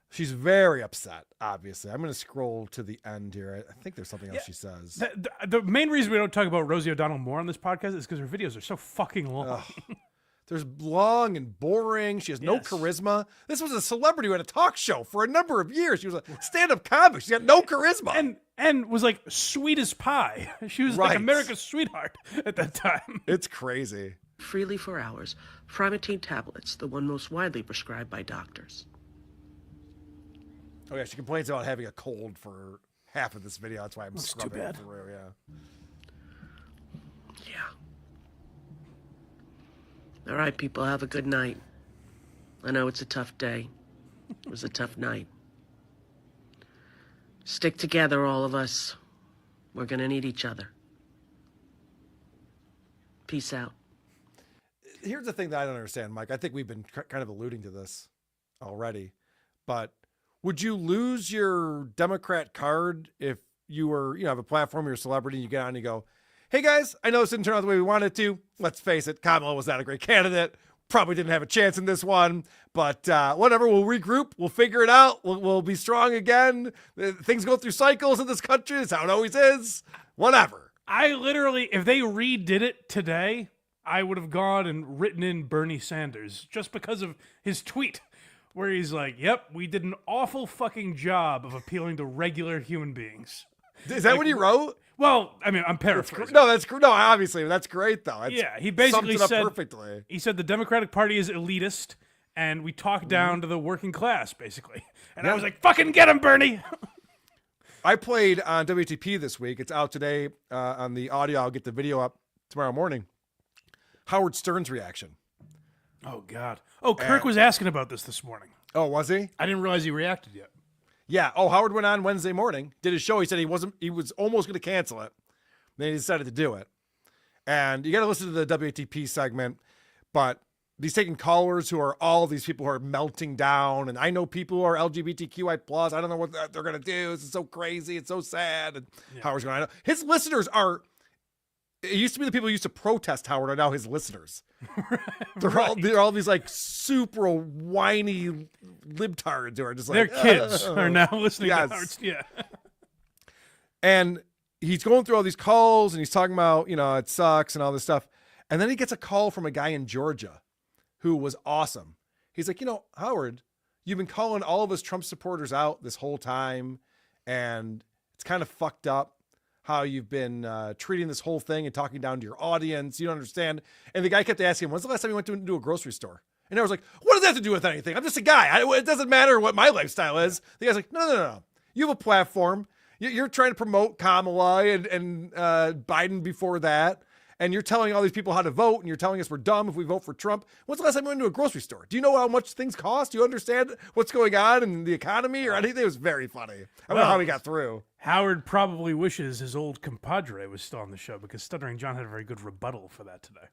She's very upset, obviously. I'm going to scroll to the end here. I think there's something else she says. The main reason we don't talk about Rosie O'Donnell more on this podcast is because her videos are so fucking long. There's long and boring. She has no charisma. This was a celebrity who had a talk show for a number of years. She was a stand-up comic. She's got no charisma. And was like sweet as pie. She was like America's sweetheart at that time. It's crazy. Freely for hours. Primatine tablets, the one most widely prescribed by doctors. Oh, yeah, she complains about having a cold for half of this video. That's why I'm That's too scrubbing bad. it through, yeah. All right, people, have a good night. I know it's a tough day. It was a tough night. Stick together, all of us. We're going to need each other. Peace out. Here's the thing that I don't understand, Mike. I think we've been kind of alluding to this already, but would you lose your Democrat card if you were, have a platform, you're a celebrity, and you get on and you go, hey guys, I know this didn't turn out the way we wanted it to. Let's face it, Kamala was not a great candidate. Probably didn't have a chance in this one, but whatever, we'll regroup. We'll figure it out. We'll be strong again. Things go through cycles in this country. That's how it always is. Whatever. I literally, if they redid it today, I would have gone and written in Bernie Sanders just because of his tweet where he's like, yep, we did an awful fucking job of appealing to regular human beings. Is that what he wrote? Well, I mean, I'm paraphrasing. No, obviously that's great though. He basically sums it said up perfectly. He said the Democratic Party is elitist, and we talk down to the working class, basically. And I was like, "Fucking get him, Bernie!" I played on WTP this week. It's out today on the audio. I'll get the video up tomorrow morning. Howard Stern's reaction. Oh God! Oh, Kirk was asking about this morning. Oh, was he? I didn't realize he reacted yet. Yeah. Oh, Howard went on Wednesday morning, did his show. He said he was almost going to cancel it. Then he decided to do it. And you got to listen to the WATP segment, but he's taking callers who are all these people who are melting down. And I know people who are LGBTQI+. I don't know what they're going to do. This is so crazy. It's so sad. And Howard's going, I know. His listeners are, it used to be the people who used to protest Howard are now his listeners. They're all these like super whiny libtards who are just like their kids are now listening to Howard. Yeah. And he's going through all these calls and he's talking about, it sucks and all this stuff. And then he gets a call from a guy in Georgia who was awesome. He's like, Howard, you've been calling all of us Trump supporters out this whole time. And it's kind of fucked up how you've been treating this whole thing and talking down to your audience. You don't understand. And the guy kept asking him, when's the last time you went to a grocery store? And I was like, what does that have to do with anything? I'm just a guy. It doesn't matter what my lifestyle is. The guy's like, no. You have a platform. You're trying to promote Kamala and Biden before that. And you're telling all these people how to vote. And you're telling us we're dumb if we vote for Trump. When's the last time you went to a grocery store? Do you know how much things cost? Do you understand what's going on in the economy or anything? It was very funny. I don't know how he got through. Howard probably wishes his old compadre was still on the show because Stuttering John had a very good rebuttal for that today.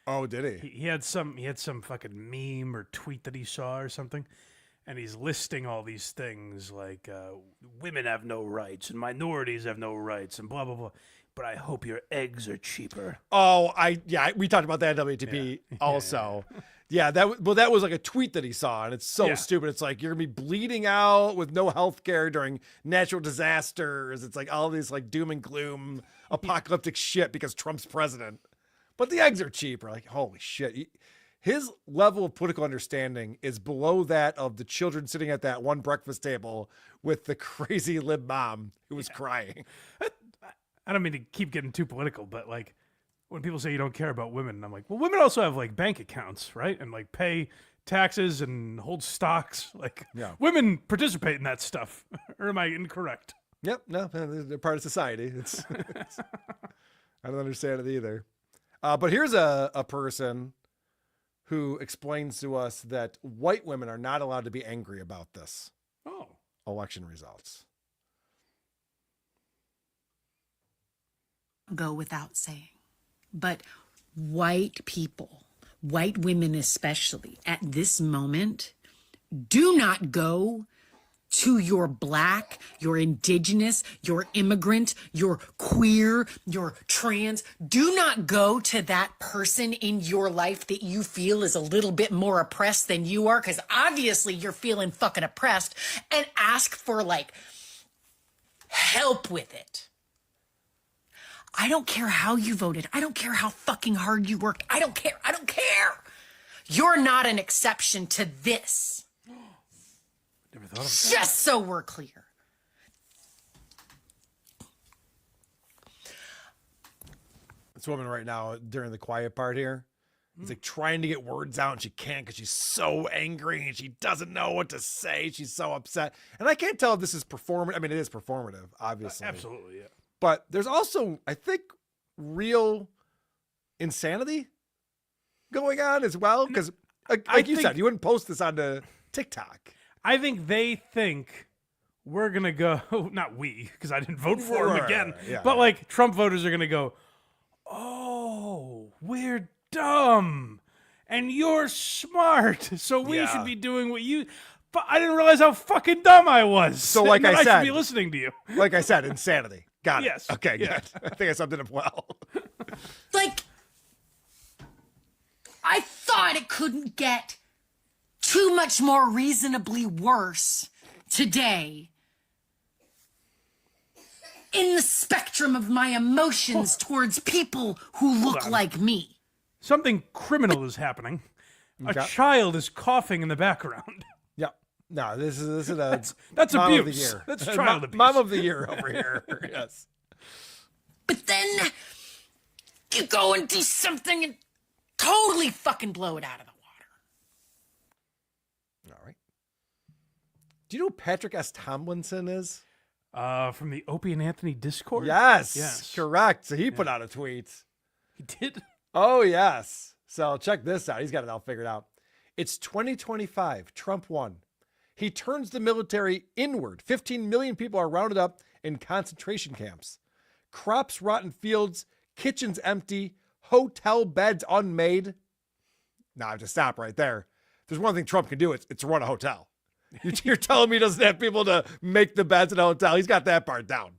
Oh, did he? He had some fucking meme or tweet that he saw or something, and he's listing all these things like women have no rights and minorities have no rights and blah blah blah. But I hope your eggs are cheaper. Oh, we talked about that at WTP also. Yeah, that was like a tweet that he saw, and it's so stupid. It's like you're gonna be bleeding out with no health care during natural disasters. It's like all these like doom and gloom apocalyptic shit because Trump's president. But the eggs are cheap. We're like, holy shit. His level of political understanding is below that of the children sitting at that one breakfast table with the crazy lib mom who was crying. I don't mean to keep getting too political, but like when people say you don't care about women, I'm like, well, women also have like bank accounts, right? And like pay taxes and hold stocks. Like women participate in that stuff. Or am I incorrect? Yep. No, they're part of society. I don't understand it either. But here's a person who explains to us that white women are not allowed to be angry about this. Oh. election results. Go without saying. But white people, white women especially, at this moment, do not go to your black, your indigenous, your immigrant, your queer, your trans. Do not go to that person in your life that you feel is a little bit more oppressed than you are, because obviously you're feeling fucking oppressed, and ask for like help with it. I don't care how you voted. I don't care how fucking hard you worked. I don't care. I don't care. You're not an exception to this. Never thought of that. Just so we're clear. This woman right now during the quiet part here is like trying to get words out and she can't because she's so angry and she doesn't know what to say. She's so upset. And I can't tell if this is performative. I mean, it is performative, obviously. Absolutely, yeah. But there's also, I think, real insanity going on as well. Because, like you said, you wouldn't post this onto TikTok. I think they think we're going to go, not we, because I didn't vote for him again, but like Trump voters are going to go, oh, we're dumb and you're smart. So we should be doing what you, but I didn't realize how fucking dumb I was. So like I said, I should be listening to you. Like I said, insanity. Got it. Yes. Okay, Yeah. good. I think I summed it up well. Like, I thought it couldn't get too much more reasonably worse today in the spectrum of my emotions towards people who look like me. Something criminal is happening. Okay. A child is coughing in the background. Yeah. No, this is a that's mom abuse. Of the year. That's child abuse. Mom of the year over here. Yes. But then you go and do something and totally fucking blow it out of the All right. Do you know who Patrick S. Tomlinson is? From the Opie and Anthony Discord? Yes. Correct. So he put out a tweet. He did? Oh, yes. So check this out. He's got it all figured out. It's 2025. Trump won. He turns the military inward. 15 million people are rounded up in concentration camps. Crops rot in fields. Kitchens empty. Hotel beds unmade. Now I have to stop right there. There's one thing Trump can do, it's run a hotel. You're telling me he doesn't have people to make the beds in a hotel. He's got that part down.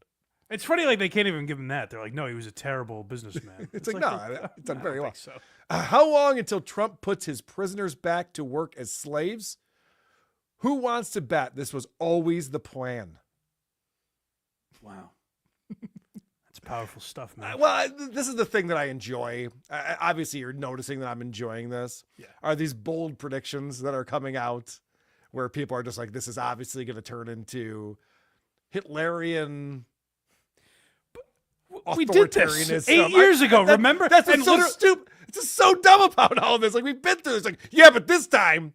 It's funny, like, they can't even give him that. They're like, no, he was a terrible businessman. It's like, no, it's done very well. So. How long until Trump puts his prisoners back to work as slaves? Who wants to bet this was always the plan? Wow. That's powerful stuff, man. Well, this is the thing that I enjoy. Obviously, you're noticing that I'm enjoying this. Yeah. Are these bold predictions that are coming out where people are just like, this is obviously going to turn into Hitlerian we did this authoritarianism. 8 years ago, remember? That's what's so stupid. It's just so dumb about all this. Like, we've been through this. Like, yeah, but this time.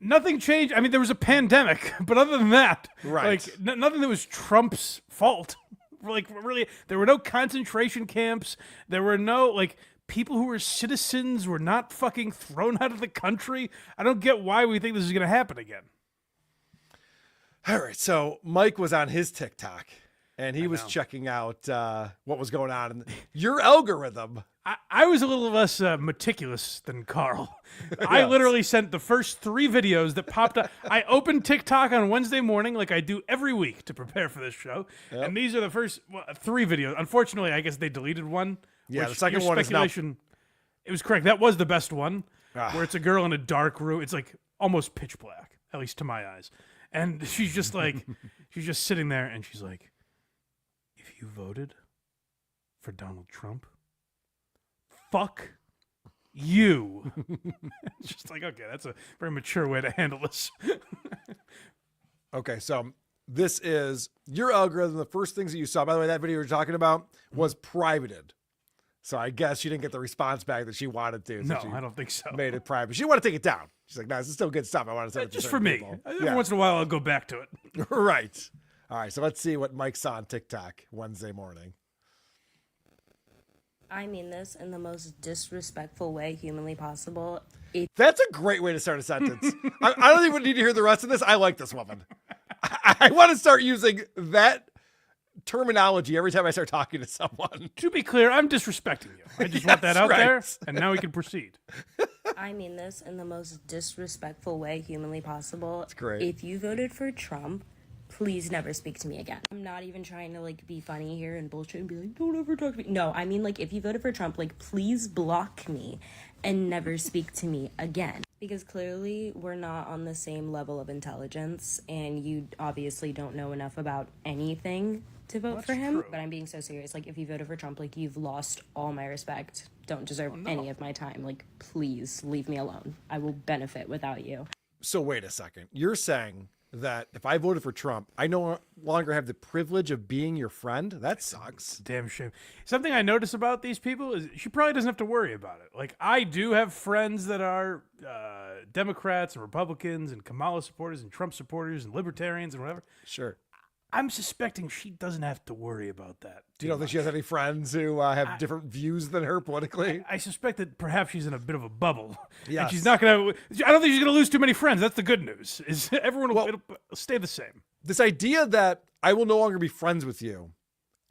Nothing changed. I mean, there was a pandemic, but other than that, right. like, nothing that was Trump's fault. Like, really, there were no concentration camps. There were no, like, people who were citizens were not fucking thrown out of the country. I don't get why we think this is going to happen again. All right, so Mike was on his TikTok, and he was checking out what was going on in your algorithm. I was a little less meticulous than Carl. I literally sent the first 3 videos that popped up. I opened TikTok on Wednesday morning like I do every week to prepare for this show. Yep. And these are the first 3 videos. Unfortunately, I guess they deleted one. Yeah, the second one is now... It was correct. That was the best one, where it's a girl in a dark room. It's like almost pitch black, at least to my eyes. And she's just like, she's just sitting there and she's like, if you voted for Donald Trump, fuck you. It's just like, okay, that's a very mature way to handle this. Okay, so this is your algorithm. The first things that you saw, by the way, that video you're talking about was privated. So I guess she didn't get the response back that she wanted to. No, I don't think so. Made it private. She didn't want to take it down. She's like, no, this is still good stuff. I want to send it to just for me. people. Every once in a while, I'll go back to it. Right. All right, so let's see what Mike saw on TikTok Wednesday morning. I mean this in the most disrespectful way humanly possible. That's a great way to start a sentence. I don't even need to hear the rest of this. I like this woman. I want to start using that terminology every time I start talking to someone. To be clear, I'm disrespecting you. I just want that out there, and now we can proceed. I mean this in the most disrespectful way humanly possible. That's great. If you voted for Trump, please never speak to me again. I'm not even trying to like be funny here and bullshit and be like, don't ever talk to me. No, I mean like if you voted for Trump, like please block me and never speak to me again. Because clearly we're not on the same level of intelligence and you obviously don't know enough about anything to vote for him. True. But I'm being so serious. Like if you voted for Trump, like you've lost all my respect. Don't deserve any of my time. Like please leave me alone. I will benefit without you. So wait a second. You're saying that if I voted for Trump, I no longer have the privilege of being your friend? That sucks. Damn shame. Something I notice about these people is she probably doesn't have to worry about it. Like, I do have friends that are Democrats and Republicans and Kamala supporters and Trump supporters and libertarians and whatever. Sure. I'm suspecting she doesn't have to worry about that. Do you don't think she has any friends who have different views than her politically? I suspect that perhaps she's in a bit of a bubble. Yes. And she's not going to... I don't think she's going to lose too many friends. That's the good news, is everyone will it'll stay the same. This idea that I will no longer be friends with you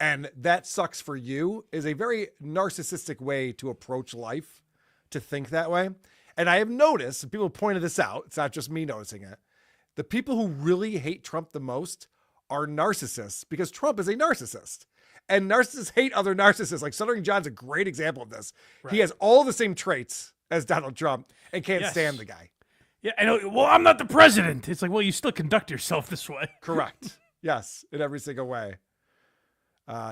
and that sucks for you is a very narcissistic way to approach life, to think that way. And I have noticed, and people have pointed this out, it's not just me noticing it, the people who really hate Trump the most are narcissists because Trump is a narcissist. And narcissists hate other narcissists. Like Stuttering John's a great example of this. Right. He has all the same traits as Donald Trump and can't stand the guy. Yeah, I know. Well, I'm not the president. It's like, well, you still conduct yourself this way. Correct. Yes, in every single way.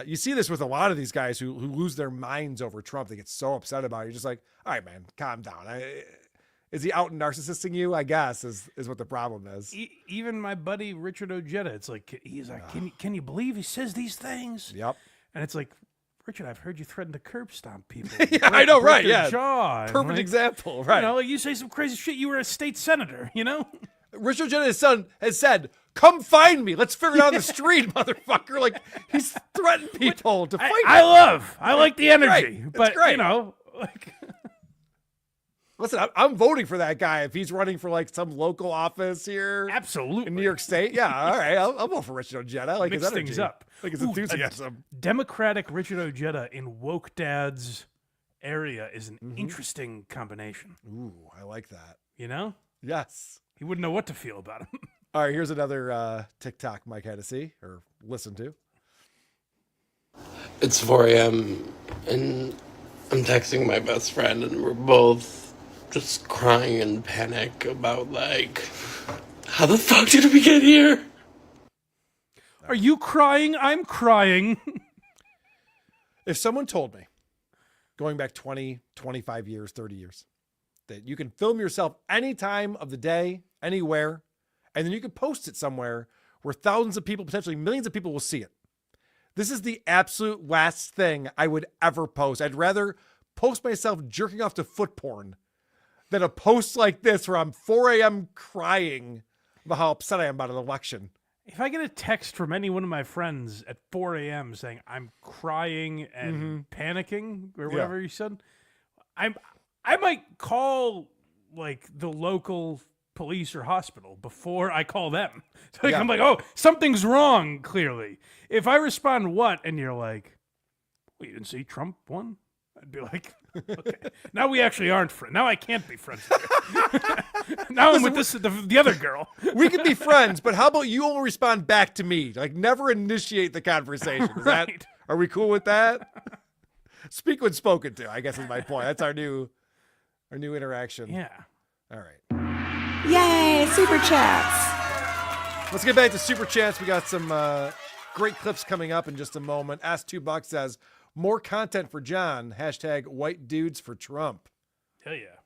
You see this with a lot of these guys who lose their minds over Trump. They get so upset about it. You're just like, all right, man, calm down. Is he out narcissisting you? I guess is what the problem is. Even my buddy Richard Ojeda, it's like he's like, can you believe he says these things? Yep. And it's like, Richard, I've heard you threaten to curb stomp people. Yeah, I know, right? Yeah, jaw. Perfect example, right? You know, like you say some crazy shit. You were a state senator, you know. Richard Ojeda's son has said, "Come find me. Let's figure it out on the street, motherfucker." Like he's threatened people to fight. I like the energy, right. but great. You know, like. Listen, I'm voting for that guy if he's running for like some local office here. Absolutely. In New York State. Yeah, all right. I'll vote for Richard Ojeda. I like Mix his energy. things up. I like his enthusiasm. Democratic Richard Ojeda in woke dad's area is an interesting combination. Ooh, I like that. You know? Yes. He wouldn't know what to feel about him. All right, here's another TikTok Mike had to see or listen to. It's 4 a.m. and I'm texting my best friend and we're both just crying in panic about, like, how the fuck did we get here? Are you crying? I'm crying. If someone told me, going back 20, 25 years, 30 years, that you can film yourself any time of the day, anywhere, and then you can post it somewhere where thousands of people, potentially millions of people will see it. This is the absolute last thing I would ever post. I'd rather post myself jerking off to foot porn than a post like this where I'm 4 a.m. crying about how upset I am about an election. If I get a text from any one of my friends at 4 a.m. saying I'm crying and panicking or whatever you said, I might call like the local police or hospital before I call them. So I'm like, oh, something's wrong, clearly. If I respond, what? And you're like, well, you didn't see Trump won? I'd be like, okay. Now we actually aren't friends. Now I can't be friends with you. Now I'm with the other girl. We can be friends, but how about you only respond back to me? Like, never initiate the conversation. Are we cool with that? Speak when spoken to, I guess is my point. That's our new interaction. Yeah. All right. Yay, super chats. Let's get back to super chats. We got some great clips coming up in just a moment. Ask2Buck says, more content for John. # white dudes for Trump. Hell yeah.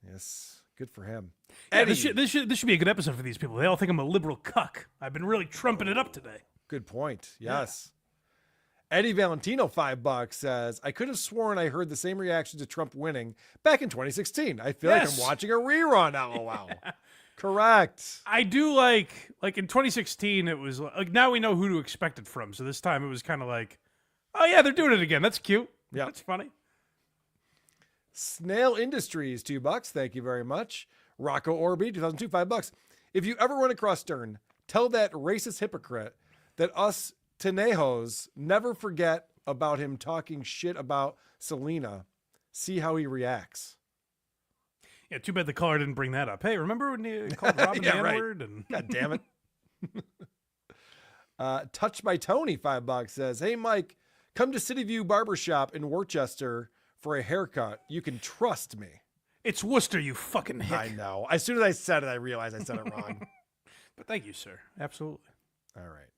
Yes. Good for him. Yeah, this should be a good episode for these people. They all think I'm a liberal cuck. I've been really trumping it up today. Good point. Yes. Yeah. Eddie Valentino, $5 says, I could have sworn I heard the same reaction to Trump winning back in 2016. I feel like I'm watching a rerun, LOL. Yeah. Correct. I do like in 2016, it was like, now we know who to expect it from. So this time it was kind of like, oh yeah, they're doing it again. That's cute. Yeah. That's funny. Snail Industries, $2. Thank you very much. Rocco Orby, 2002, $5. If you ever run across Stern, Tell that racist hypocrite that us Tenejos never forget about him talking shit about Selena. See how he reacts. Yeah, too bad the caller didn't bring that up. Hey, remember when you called Robin the N-word? And... God damn it. Touched by Tony, $5 says, hey, Mike, come to City View Barbershop in Worcester for a haircut. You can trust me. It's Worcester, you fucking hick. I know. As soon as I said it, I realized I said it wrong. But thank you, sir. Absolutely. All right.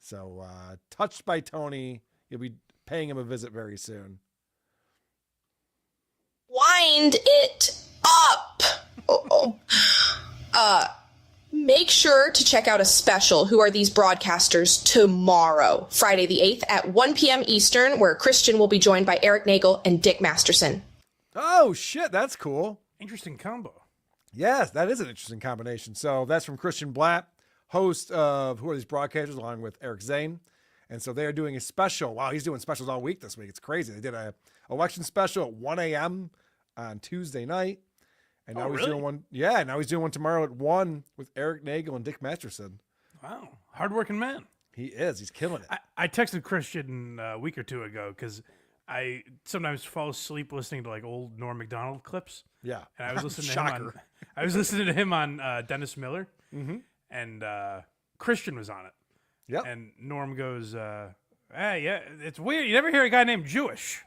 So, touched by Tony. You'll be paying him a visit very soon. Wind it up. Make sure to check out a special, Who Are These Broadcasters, tomorrow, Friday the 8th at 1 p.m. Eastern, where Christian will be joined by Eric Nagel and Dick Masterson. Oh, shit. That's cool. Interesting combo. Yes, that is an interesting combination. So that's from Christian Blatt, host of Who Are These Broadcasters, along with Eric Zane. And so they are doing a special. Wow, he's doing specials all week this week. It's crazy. They did a election special at 1 a.m. on Tuesday night. And now he's doing one. Yeah, now he's doing one tomorrow at 1 with Eric Nagel and Dick Masterson. Wow. Hardworking man. He is. He's killing it. I texted Christian a week or two ago because I sometimes fall asleep listening to like old Norm Macdonald clips. Yeah. And I was listening to him on I was listening to him on Dennis Miller. Mm-hmm. And Christian was on it. Yep. And Norm goes, hey, yeah, it's weird. You never hear a guy named Jewish.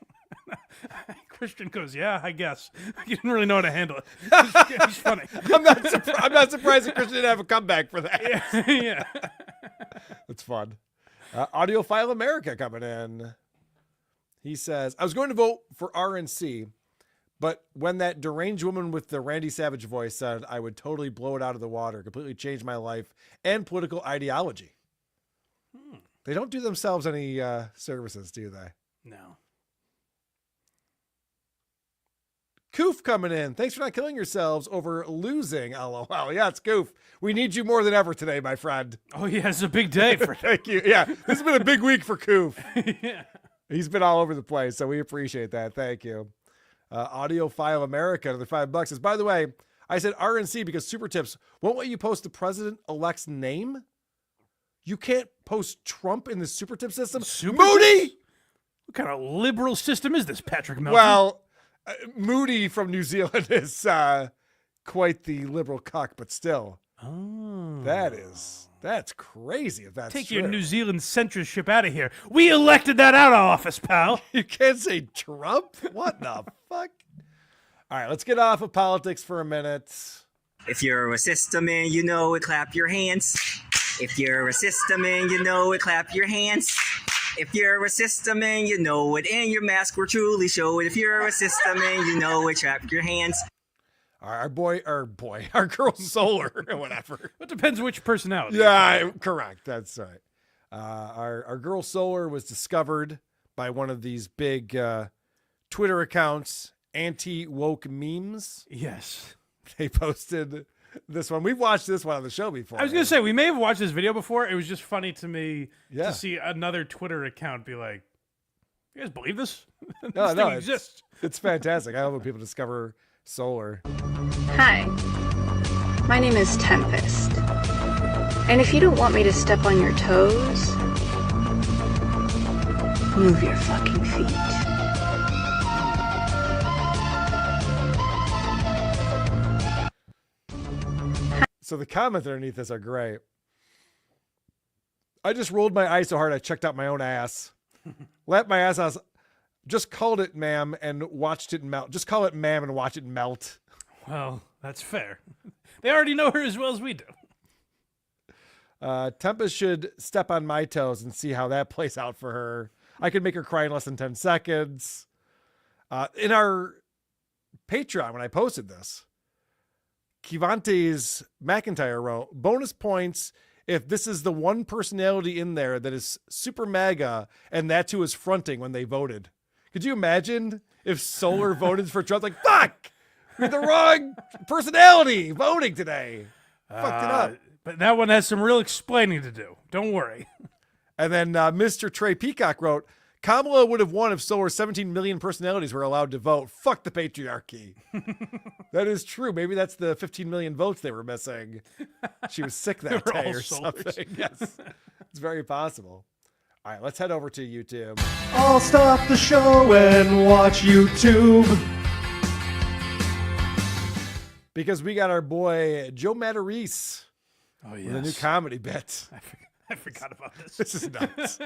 Christian goes, yeah, I guess. You didn't really know how to handle it. It was funny. I'm not surprised that Christian didn't have a comeback for that. Yeah. That's fun. Audiophile America coming in. He says, I was going to vote for RNC, but when that deranged woman with the Randy Savage voice said I would totally blow it out of the water, completely change my life and political ideology. They don't do themselves any services, do they? No. Koof coming in. Thanks for not killing yourselves over losing. LOL. Yeah, it's Koof. We need you more than ever today, my friend. Oh, yeah, it's a big day for Thank you. Yeah, this has been a big week for Koof. Yeah. He's been all over the place, so we appreciate that. Thank you. Audiophile America, another $5 says, by the way, I said RNC because Super Tips won't let you post the president-elect's name. You can't post Trump in the Super Tip system. Moody! What kind of liberal system is this, Patrick Melton? Well, Moody from New Zealand is quite the liberal cuck, but still. Oh. That's crazy if that's Take true. your New Zealand censorship out of here. We elected that out of office, pal. You can't say Trump? What the fuck? All right, let's get off of politics for a minute. If you're a system man, you know it, clap your hands. If you're a system man, you know it, clap your hands. If you're a system man, you know it, and your mask will truly show it. If you're a system man, you know it, clap your hands. Our girl Solar or whatever. It depends which personality. Yeah, correct. That's right. Our girl Solar was discovered by one of these big Twitter accounts, anti-woke memes. Yes. They posted this one. We've watched this one on the show before. I was going to say, we may have watched this video before. It was just funny to me Yeah. to see another Twitter account be like, you guys believe this? This No, thing it's, exists. it's fantastic. I love when people discover Solar. Hi, my name is Tempest. And if you don't want me to step on your toes, move your fucking feet. So the comments underneath this are great. I just rolled my eyes so hard I checked out my own ass. Lapped my ass out. Just called it ma'am and watched it melt. Just call it ma'am and watch it melt. Well, that's fair. They already know her as well as we do. Tempest should step on my toes and see how that plays out for her. I could make her cry in less than 10 seconds. In our Patreon, when I posted this, Kivantes McIntyre wrote, bonus points if this is the one personality in there that is super mega and that's who was fronting when they voted. Could you imagine if Solar voted for Trump? Like, fuck! We're the wrong personality voting today. Fucked it up. But that one has some real explaining to do. Don't worry. And then Mr. Trey Peacock wrote, Kamala would have won if so were 17 million personalities were allowed to vote. Fuck the patriarchy. That is true. Maybe that's the 15 million votes they were missing. She was sick that They were day all or soldiers. something. Yes. It's very possible. All right, let's head over to YouTube. I'll stop the show and watch YouTube. Because we got our boy Joe Matarese Oh, with a new comedy bit. I forgot about this. This is nuts.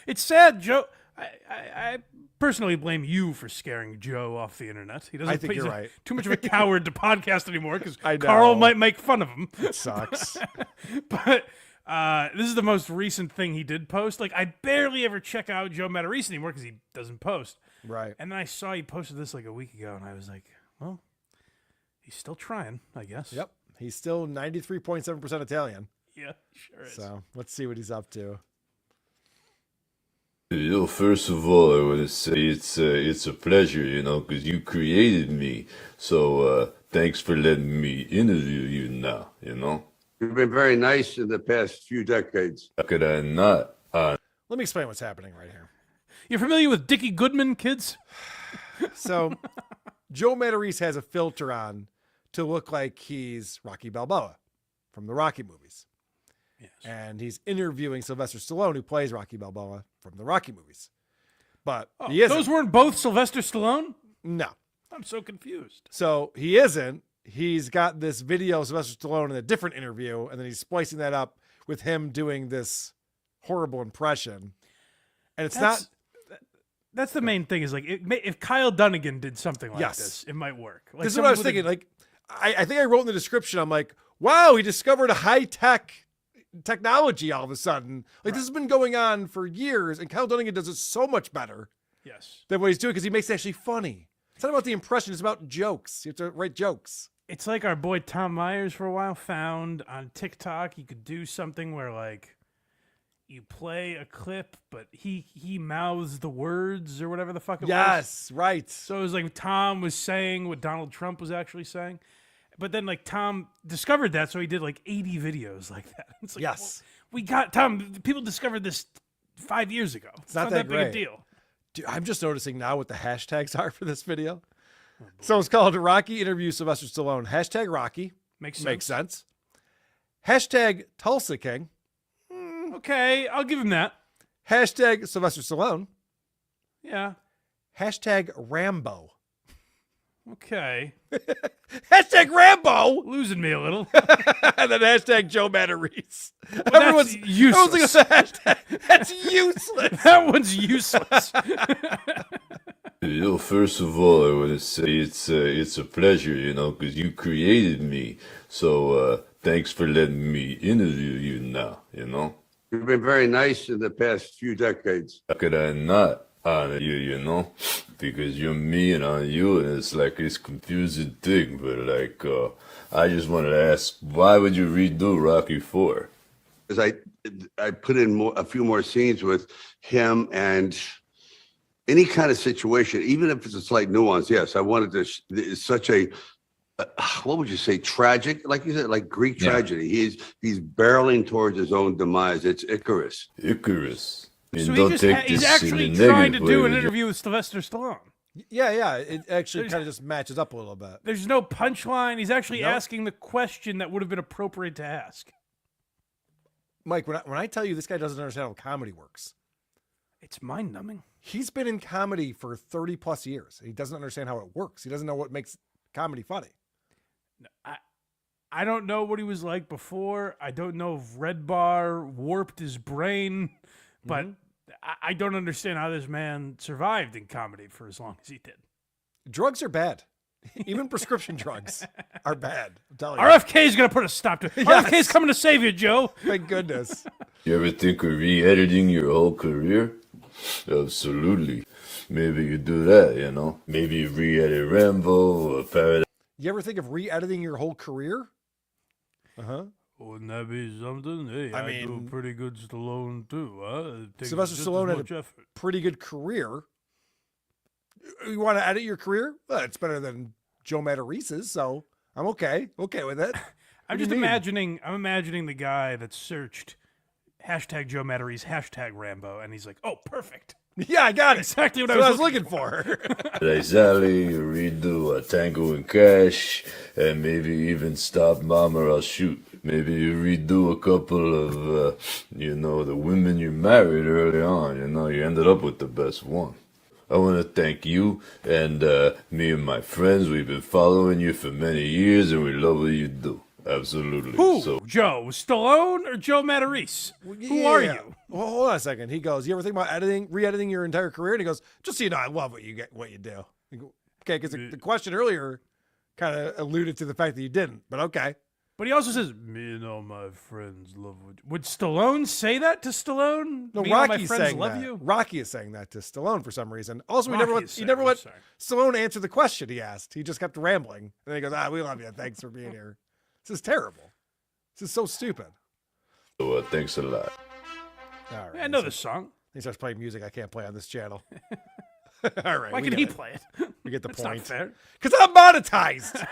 It's sad, Joe. I personally blame you for scaring Joe off the internet. He doesn't. I think he's you're right. Too much of a coward to podcast anymore because I know. Carl might make fun of him. It sucks. But this is the most recent thing he did post. Like, I barely ever check out Joe Matarese anymore because he doesn't post. Right. And then I saw he posted this like a week ago, and I was like, well, he's still trying, I guess. Yep. He's still 93.7% Italian. Yeah, sure is. So let's see what he's up to. First of all, I want to say it's a pleasure, because you created me. So thanks for letting me interview you now, You've been very nice in the past few decades. How could I not? Let me explain what's happening right here. You familiar with Dickie Goodman, kids? So Joe Matarese has a filter on to look like he's Rocky Balboa from the Rocky movies. Yes. And he's interviewing Sylvester Stallone, who plays Rocky Balboa from the Rocky movies. But he isn't. Those weren't both Sylvester Stallone? No. I'm so confused. So he isn't. He's got this video of Sylvester Stallone in a different interview, and then he's splicing that up with him doing this horrible impression. And That's the main thing is like if Kyle Dunnigan did something like Yes. this, it might work. Like this is what I was thinking. Like, I think I wrote in the description, I'm like, wow, he discovered a high-tech technology all of a sudden. Like, this has been going on for years, and Kyle Dunnigan does it so much better Yes. than what he's doing because he makes it actually funny. It's not about the impression, it's about jokes. You have to write jokes. It's like our boy Tom Myers for a while found on TikTok you could do something where like you play a clip, but he mouths the words or whatever the fuck it was. Yes, right. So it was like Tom was saying what Donald Trump was actually saying. But then like Tom discovered that, so he did like 80 videos like that. It's like, Yes. well, we got Tom. People discovered this 5 years ago. It's not that that big a great. deal. Dude, I'm just noticing now what the hashtags are for this video. So it's called Rocky Interview Sylvester Stallone. Hashtag Rocky. Makes sense. Hashtag Tulsa King. Okay, I'll give him that. Hashtag Sylvester Stallone. Yeah. Hashtag Rambo. Okay. Hashtag Rambo. Losing me a little. And then hashtag Joe Matarese. Well, Everyone's that's useless. Everyone's like, hashtag. That's useless. That one's useless. First of all, I want to say it's a pleasure, because you created me. So thanks for letting me interview you now, You've been very nice in the past few decades. How could I not honor you, because you're me and I'm you, and it's like this confusing thing. But like, I just wanted to ask, why would you redo Rocky 4? Because I put in a few more scenes with him and any kind of situation, even if it's a slight nuance. Yes, I wanted to. It's such a what would you say? Tragic, like you said, like Greek tragedy. He's barreling towards his own demise. It's Icarus. Icarus. So don't he's take this actually in a trying to negative do way, an would you? interview with Sylvester Stallone. Yeah. It actually kind of just matches up a little bit. There's no punchline. He's actually Nope. asking the question that would have been appropriate to ask. Mike, when I tell you this guy doesn't understand how comedy works, it's mind-numbing. He's been in comedy for 30 plus years. He doesn't understand how it works. He doesn't know what makes comedy funny. I don't know what he was like before. I don't know if Red Bar warped his brain, but I don't understand how this man survived in comedy for as long as he did. Drugs are bad. Even prescription drugs are bad. I'm telling you. RFK is going to put a stop to it. Yes. RFK is coming to save you, Joe. Thank goodness. You ever think of re-editing your whole career? Absolutely. Maybe you do that, Maybe you re-edit Rambo or Paradise. You ever think of re-editing your whole career? Uh-huh. Wouldn't that be something? Hey, I do mean, a pretty good Stallone, too. Huh? It takes Sylvester just as Stallone had much a effort. pretty good career. You want to edit your career? Well, it's better than Joe Matarese's, so I'm okay with it. I'm imagining the guy that searched hashtag Joe Matarese, hashtag Rambo, and he's like, oh, perfect. Yeah, I got it. Exactly what That's I was looking for. Like Sally, redo a Tango and Cash, and maybe even Stop Mom or I'll Shoot. Maybe you redo a couple of, the women you married early on. You ended up with the best one. I want to thank you and me and my friends. We've been following you for many years, and we love what you do. Absolutely. Who? So, Joe Stallone or Joe Matarese? Who are you? Well, hold on a second. He goes, you ever think about re-editing your entire career? And he goes, just so you know, I love what you do. You go, okay, because the question earlier kind of alluded to the fact that you didn't, but okay. But he also says, me and all my friends love what... Would Stallone say that to Stallone? No, me and all my Rocky's friends saying love that. you? Rocky is saying that to Stallone for some reason. Also, he Rocky never let is saying- Stallone answer the question he asked. He just kept rambling. And then he goes, we love you. Thanks for being here. This is terrible. This is so stupid. thanks a lot. All right. Yeah, I know this song. He starts playing music I can't play on this channel. All right. Why can he play it? We get the That's point. not fair. Because I'm monetized.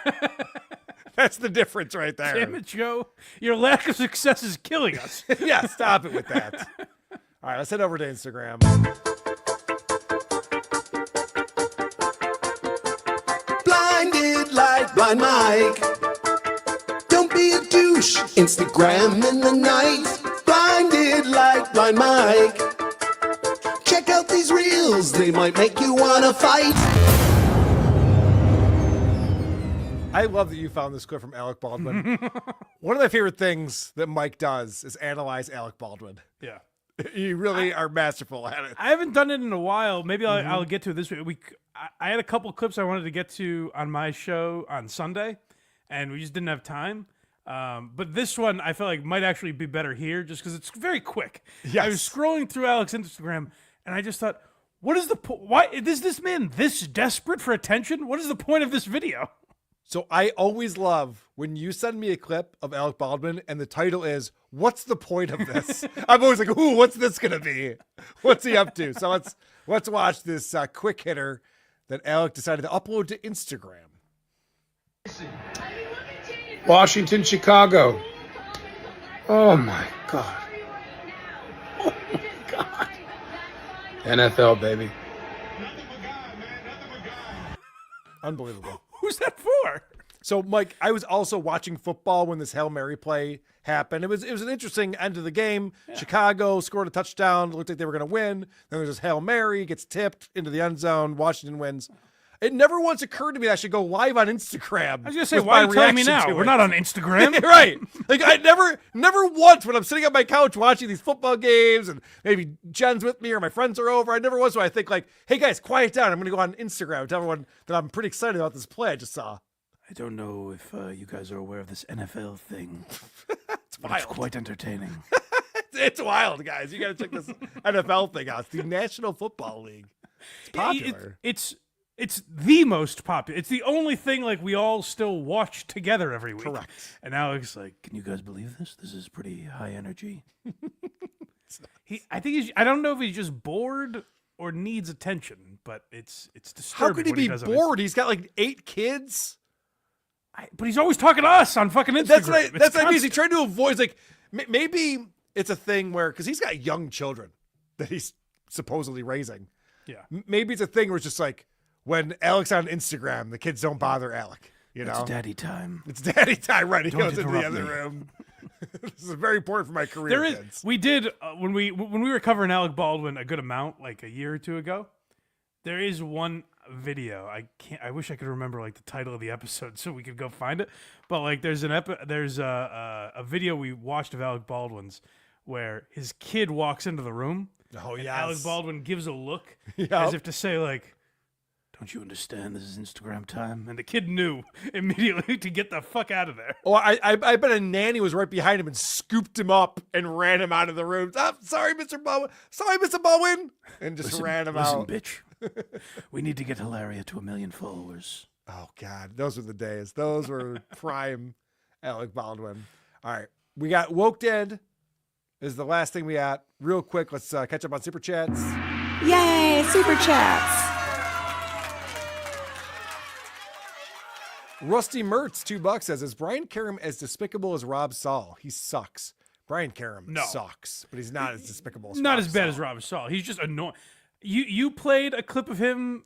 That's the difference right there. Damn it, Joe. Your lack of success is killing us. Yeah, stop it with that. All right, let's head over to Instagram. Blinded like Blind Mike. Don't be a douche. Instagram in the night. Blinded like Blind Mike. Check out these reels. They might make you wanna fight. I love that you found this clip from Alec Baldwin. One of my favorite things that Mike does is analyze Alec Baldwin. Yeah. You really are masterful at it. I haven't done it in a while. Maybe I'll get to it this week. I had a couple clips I wanted to get to on my show on Sunday, and we just didn't have time. But this one I felt like might actually be better here just because it's very quick. Yes. I was scrolling through Alec's Instagram, and I just thought, what is the why is this man this desperate for attention? What is the point of this video? So I always love when you send me a clip of Alec Baldwin and the title is, what's the point of this? I'm always like, ooh, what's this going to be? What's he up to? So let's watch this quick hitter that Alec decided to upload to Instagram. Washington, Chicago. Oh my God. Oh my God. NFL, baby. Unbelievable. Who's that for? So, Mike, I was also watching football when this Hail Mary play happened. It was an interesting end of the game. Yeah. Chicago scored a touchdown. It looked like they were going to win. Then there's this Hail Mary, gets tipped into the end zone. Washington wins. It never once occurred to me that I should go live on Instagram. I was going to say, why are you telling me now? We're not on Instagram. Right. Like, I never once when I'm sitting on my couch watching these football games and maybe Jen's with me or my friends are over, I never once when I think like, hey guys, quiet down. I'm going to go on Instagram and tell everyone that I'm pretty excited about this play I just saw. I don't know if you guys are aware of this NFL thing. It's wild. It's quite entertaining. It's wild, guys. You got to check this NFL thing out. It's the National Football League. It's popular. It's the most popular. It's the only thing like we all still watch together every week. Correct. And Alex like, can you guys believe this? This is pretty high energy. I don't know if he's just bored or needs attention, but it's disturbing. How could he be bored? He's got like 8 kids. But he's always talking to us on fucking Instagram. That's what I mean. He's trying to avoid. Like maybe it's a thing where because he's got young children that he's supposedly raising. Yeah. Maybe it's a thing where it's just like when Alec's on Instagram, the kids don't bother Alec. You know, it's daddy time. It's daddy time. Right. He Don't goes into the interrupt other me. room. This is very important for my career. Kids. We did when we were covering Alec Baldwin a good amount like a year or two ago. There is one video. I wish I could remember like the title of the episode so we could go find it. But like there's a video we watched of Alec Baldwin's where his kid walks into the room. Oh yeah. Alec Baldwin gives a look Yep. as if to say like, don't you understand this is Instagram time? And the kid knew immediately to get the fuck out of there. Oh, I bet a nanny was right behind him and scooped him up and ran him out of the room. Oh, sorry, Mr. Bowen. Sorry, Mr. Bowen. And just ran him out. Bitch. We need to get Hilaria to 1 million followers. Oh, God. Those were the days. Those were prime Alec Baldwin. All right. We got Woke Dead is the last thing we got. Real quick, let's catch up on Super Chats. Yay, Super Chats. Rusty Mertz, $2 says, is Brian Karam as despicable as Rob Saul? He sucks. Brian Karam sucks, but he's not as despicable as Not Rob as bad as Saul. Rob Saul. He's just annoying. You played a clip of him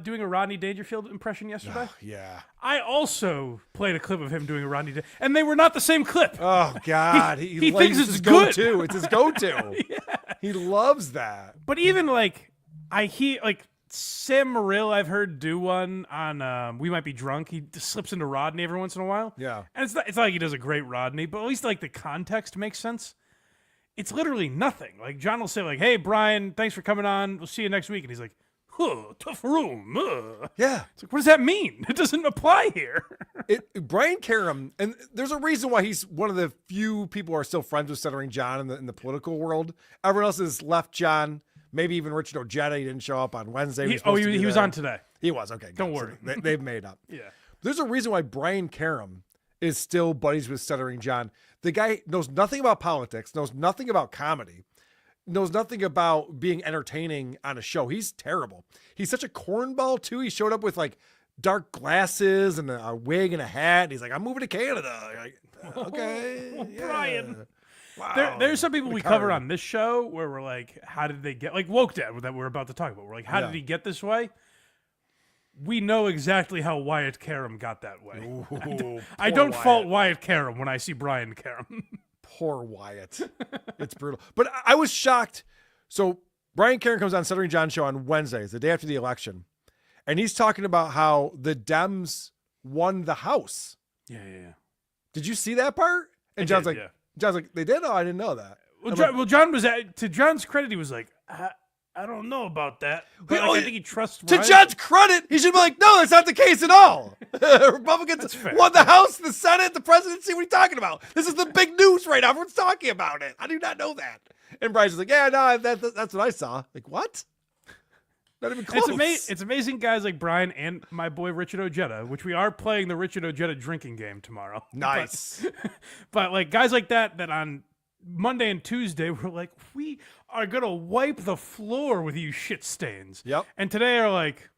doing a Rodney Dangerfield impression yesterday? Yeah. I also played a clip of him doing a Rodney and they were not the same clip. Oh, God. He thinks it's his good. go-to. It's his go-to. He loves that. But even like Sam Morrill, I've heard do one on We Might Be Drunk. He just slips into Rodney every once in a while. Yeah. And it's not like he does a great Rodney, but at least like the context makes sense. It's literally nothing. Like John will say like, "Hey Brian, thanks for coming on. We'll see you next week." And he's like, "Huh, tough room." Yeah. It's like, what does that mean? It doesn't apply here. Brian Karam, and there's a reason why he's one of the few people who are still friends with Stuttering John in the political world. Everyone else has left John. Maybe even Richard Ojeda. He didn't show up on Wednesday. He was on today. He was. Okay. Don't good. worry. So they've made up. Yeah. There's a reason why Brian Karam is still buddies with Stuttering John. The guy knows nothing about politics, knows nothing about comedy, knows nothing about being entertaining on a show. He's terrible. He's such a cornball too. He showed up with like dark glasses and a wig and a hat. And he's like, "I'm moving to Canada." Like, okay. Yeah. Brian. Wow. There's some people we cover on this show where we're like, how did they get, like Woke Dad that we're about to talk about. We're like, how did he get this way? We know exactly how Wyatt Karam got that way. Ooh, I don't fault Wyatt Karam when I see Brian Karam. Poor Wyatt. It's brutal. But I was shocked. So Brian Karam comes on Stuttering John show on Wednesdays, the day after the election. And he's talking about how the Dems won the House. Yeah. Did you see that part? And John's like, they did? Oh, I didn't know that. John was to John's credit, he was like, I don't know about that. But I think he trusts To Ryan. John's credit, he should be like, no, that's not the case at all. Republicans won the House, the Senate, the presidency. What are you talking about? This is the big news right now. Everyone's talking about it. I do not know that. And Brian's like, yeah, no, that's what I saw. Like, what? Not even close. It's amazing guys like Brian and my boy Richard Ojeda, which we are playing the Richard Ojeda drinking game tomorrow. Nice. But like guys like that on Monday and Tuesday were like, we are going to wipe the floor with you shit stains. Yep. And today are like,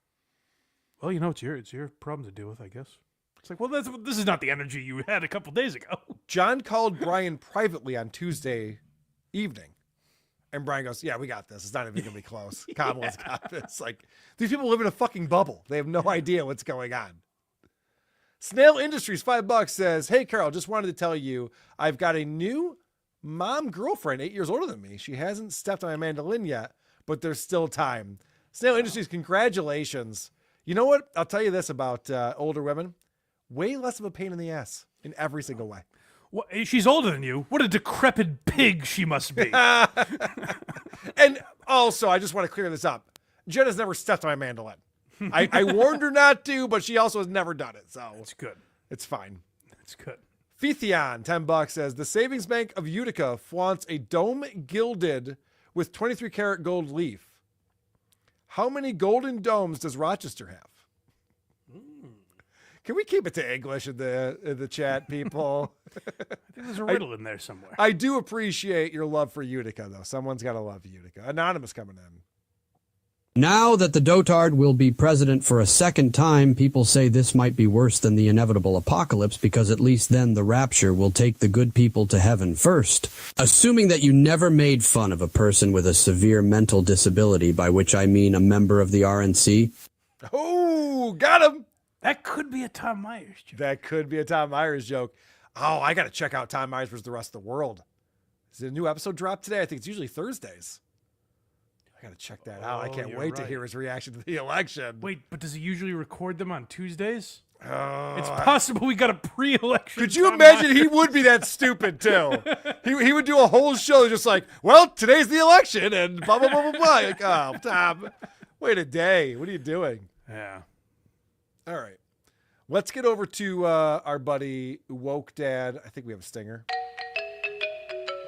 well, it's your problem to deal with, I guess. It's like, well, this is not the energy you had a couple days ago. John called Brian privately on Tuesday evening. And Brian goes, yeah, we got this. It's not even going to be close. Kamala's got this. Like, these people live in a fucking bubble. They have no idea what's going on. Snail Industries, $5 says, hey, Carol, just wanted to tell you I've got a new mom girlfriend 8 years older than me. She hasn't stepped on my mandolin yet, but there's still time. Snail Industries, congratulations. You know what? I'll tell you this about older women. Way less of a pain in the ass in every single way. Well, she's older than you. What a decrepit pig she must be. And also, I just want to clear this up. Jenna's never stepped on my mandolin. I warned her not to, but she also has never done it. So it's good. It's fine. It's good. Fitheon, $10 says, the Savings Bank of Utica flaunts a dome gilded with 23 karat gold leaf. How many golden domes does Rochester have? Can we keep it to English in the chat, people? I think there's a riddle in there somewhere. I do appreciate your love for Utica, though. Someone's got to love Utica. Anonymous coming in. Now that the dotard will be president for a second time, people say this might be worse than the inevitable apocalypse because at least then the rapture will take the good people to heaven first. Assuming that you never made fun of a person with a severe mental disability, by which I mean a member of the RNC. Oh, got him. That could be a Tom Myers joke. That could be a Tom Myers joke. Oh, I got to check out Tom Myers versus the Rest of the World. Is a new episode drop today? I think it's usually Thursdays. I got to check that out. I can't wait to hear his reaction to the election. Wait, but does he usually record them on Tuesdays? Oh, it's possible we got a pre-election. Could you imagine he would be that stupid too? He would do a whole show just like, well, today's the election and blah, blah, blah, blah, blah. Like, oh, Tom, wait a day. What are you doing? Yeah. All right. Let's get over to our buddy Woke Dad. I think we have a stinger.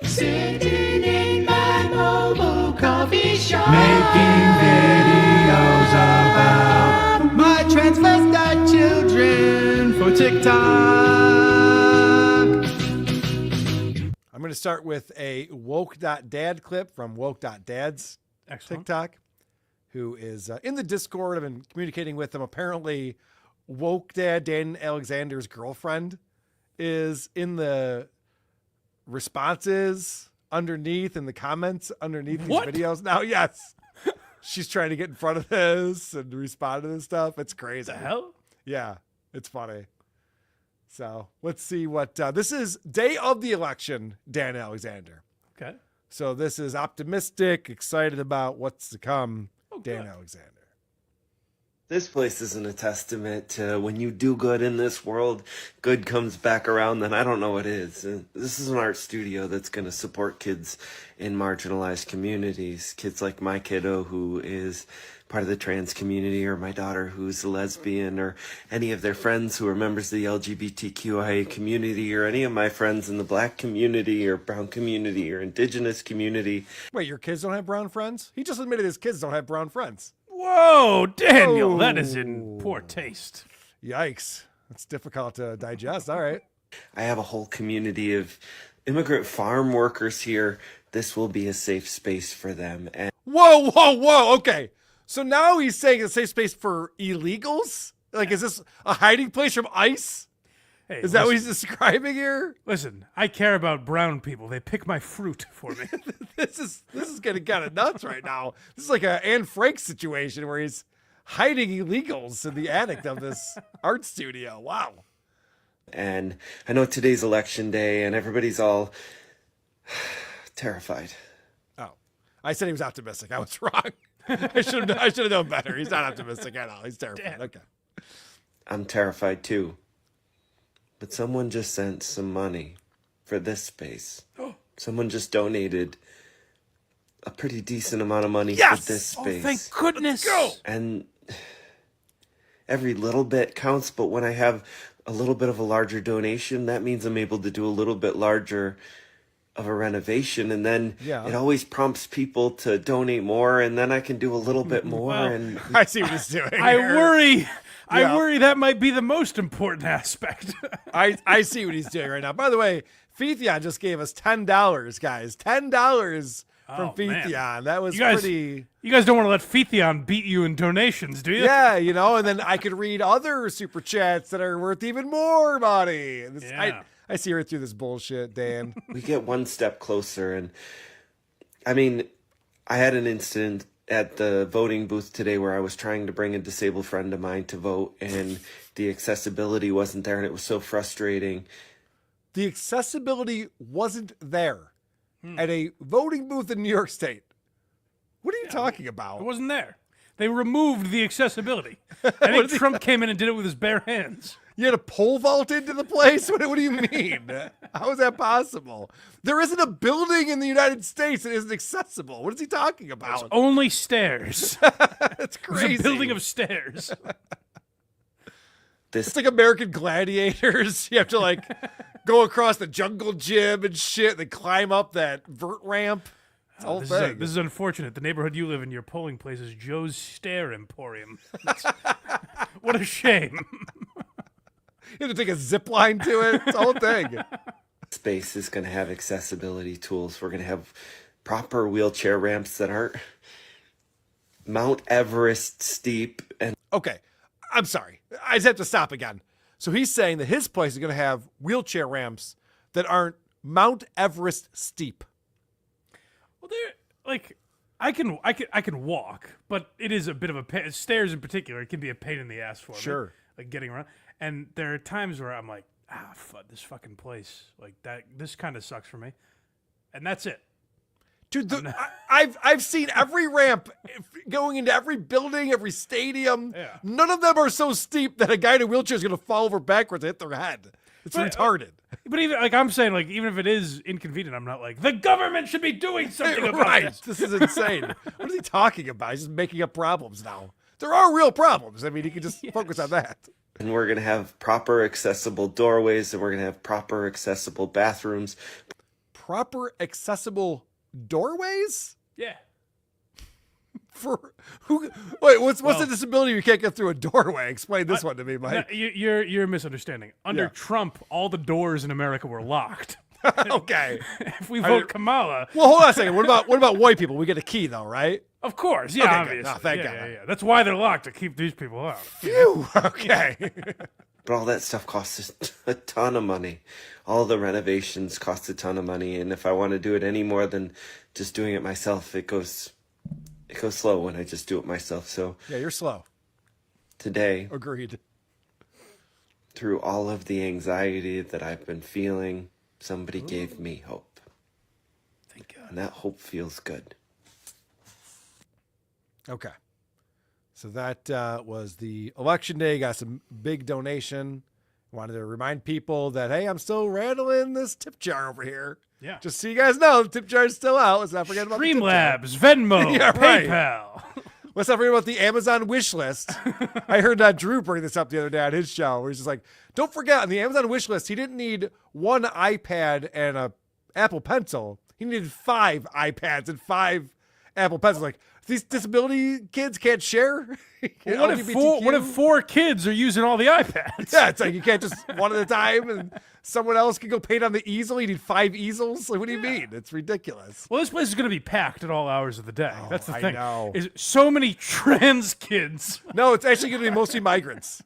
Sitting in my mobile coffee shop, making videos about my transvestite children for TikTok. I'm going to start with a woke.dad clip from woke.dad's TikTok, who is in the Discord. I've been communicating with him. Apparently, woke dad Dan Alexander's girlfriend is in the responses underneath in the comments underneath these videos now. Yes. She's trying to get in front of this and respond to this stuff. It's crazy. The hell? Yeah, it's funny. So let's see what this is. Day of the election, Dan Alexander. Okay. So this is optimistic, excited about what's to come, Dan Alexander. This place isn't a testament to when you do good in this world, good comes back around, then I don't know what is. This is an art studio that's going to support kids in marginalized communities. Kids like my kiddo who is part of the trans community, or my daughter who's a lesbian, or any of their friends who are members of the LGBTQIA community, or any of my friends in the black community or brown community or indigenous community. Wait, your kids don't have brown friends? He just admitted his kids don't have brown friends. Whoa, Daniel, that is in poor taste. Yikes. That's difficult to digest. All right. I have a whole community of immigrant farm workers here. This will be a safe space for them. And Whoa. Okay. So now he's saying it's a safe space for illegals? Like, is this a hiding place from ICE? Hey, is that what he's describing here? Listen, I care about brown people. They pick my fruit for me. This is getting kind of nuts right now. This is like a Anne Frank situation where he's hiding illegals in the attic of this art studio. Wow. And I know today's election day and everybody's all terrified. Oh, I said he was optimistic. I was wrong. I should have known better. He's not optimistic at all. He's terrified. Okay. I'm terrified too. But someone just sent some money for this space. Someone just donated a pretty decent amount of money for this space. Oh, thank goodness. Let's go. And every little bit counts, but when I have a little bit of a larger donation, that means I'm able to do a little bit larger of a renovation, and then it always prompts people to donate more, and then I can do a little bit more. Well, and I see what he's doing. I worry that might be the most important aspect. I see what he's doing right now. By the way, Fithian just gave us $10, guys. $10 from Fithian. Man. That was You guys don't want to let Fithian beat you in donations, do you? Yeah, and then I could read other super chats that are worth even more money. I see right through this bullshit, Dan. We get one step closer, and I mean, I had an incident at the voting booth today where I was trying to bring a disabled friend of mine to vote, and the accessibility wasn't there, and it was so frustrating. The accessibility wasn't there at a voting booth in New York State. What are you talking about? It wasn't there. They removed the accessibility. I think Trump came in and did it with his bare hands. You had to pole vault into the place? What do you mean? How is that possible? There isn't a building in the United States that isn't accessible. What is he talking about? It's only stairs. That's crazy. It's a building of stairs. It's like American Gladiators. You have to go across the jungle gym and shit, then climb up that vert ramp. It's all thing. This is unfortunate. The neighborhood you live in, your polling place is Joe's Stair Emporium. What a shame. You have to take a zip line to it. It's the whole thing. Space is going to have accessibility tools. We're going to have proper wheelchair ramps that aren't Mount Everest steep. And okay, I'm sorry. I just have to stop again. So he's saying that his place is going to have wheelchair ramps that aren't Mount Everest steep. Well, I can walk, but it is a bit of a pain. Stairs in particular, it can be a pain in the ass for me. Sure. Like getting around. And there are times where I'm like, this fucking place, this kind of sucks for me. And that's it. Dude, I've seen every ramp going into every building, every stadium. Yeah. None of them are so steep that a guy in a wheelchair is going to fall over backwards and hit their head. It's retarded. But even I'm saying, even if it is inconvenient, I'm not like, the government should be doing something about this. This is insane. What is he talking about? He's just making up problems now. There are real problems. I mean, he can just focus on that. And we're going to have proper accessible doorways, and we're going to have proper accessible bathrooms. Proper accessible doorways? Yeah. For who? Wait, what's the disability you can't get through a doorway? Explain this one to me, Mike. No, you're misunderstanding. Under Trump, all the doors in America were locked. Okay. If we vote Kamala, well, hold on a second. What about white people? We get a key though, right? Of course, yeah, Okay, good. obviously. Oh, thank yeah, God. Yeah. That's why they're locked, to keep these people out. Phew. Okay. But all that stuff costs a ton of money. All the renovations cost a ton of money, and if I want to do it any more than just doing it myself, it goes slow when I just do it myself. So Yeah, you're slow. today, Agreed. through all of the anxiety that I've been feeling, somebody gave me hope. Thank God. And that hope feels good. Okay. So that was the election day. Got some big donation. Wanted to remind people that, hey, I'm still rattling this tip jar over here. Yeah. Just so you guys know, the tip jar is still out. Let's not forget about the tip jar. Streamlabs, Venmo, Yeah, right. PayPal. Let's not forget about the Amazon wish list. I heard Drew bring this up the other day on his show, where he's just like, don't forget, on the Amazon wish list, he didn't need one iPad and a Apple Pencil. He needed 5 iPads and 5 Apple Pencils. Like, these disability kids can't share? Well, what if 4 kids are using all the iPads? Yeah, it's like you can't just one at a time and someone else can go paint on the easel. You need 5 easels? Like, what do you mean? It's ridiculous. Well, this place is going to be packed at all hours of the day. That's the I thing. know. Is so many trans kids. No, it's actually going to be mostly migrants.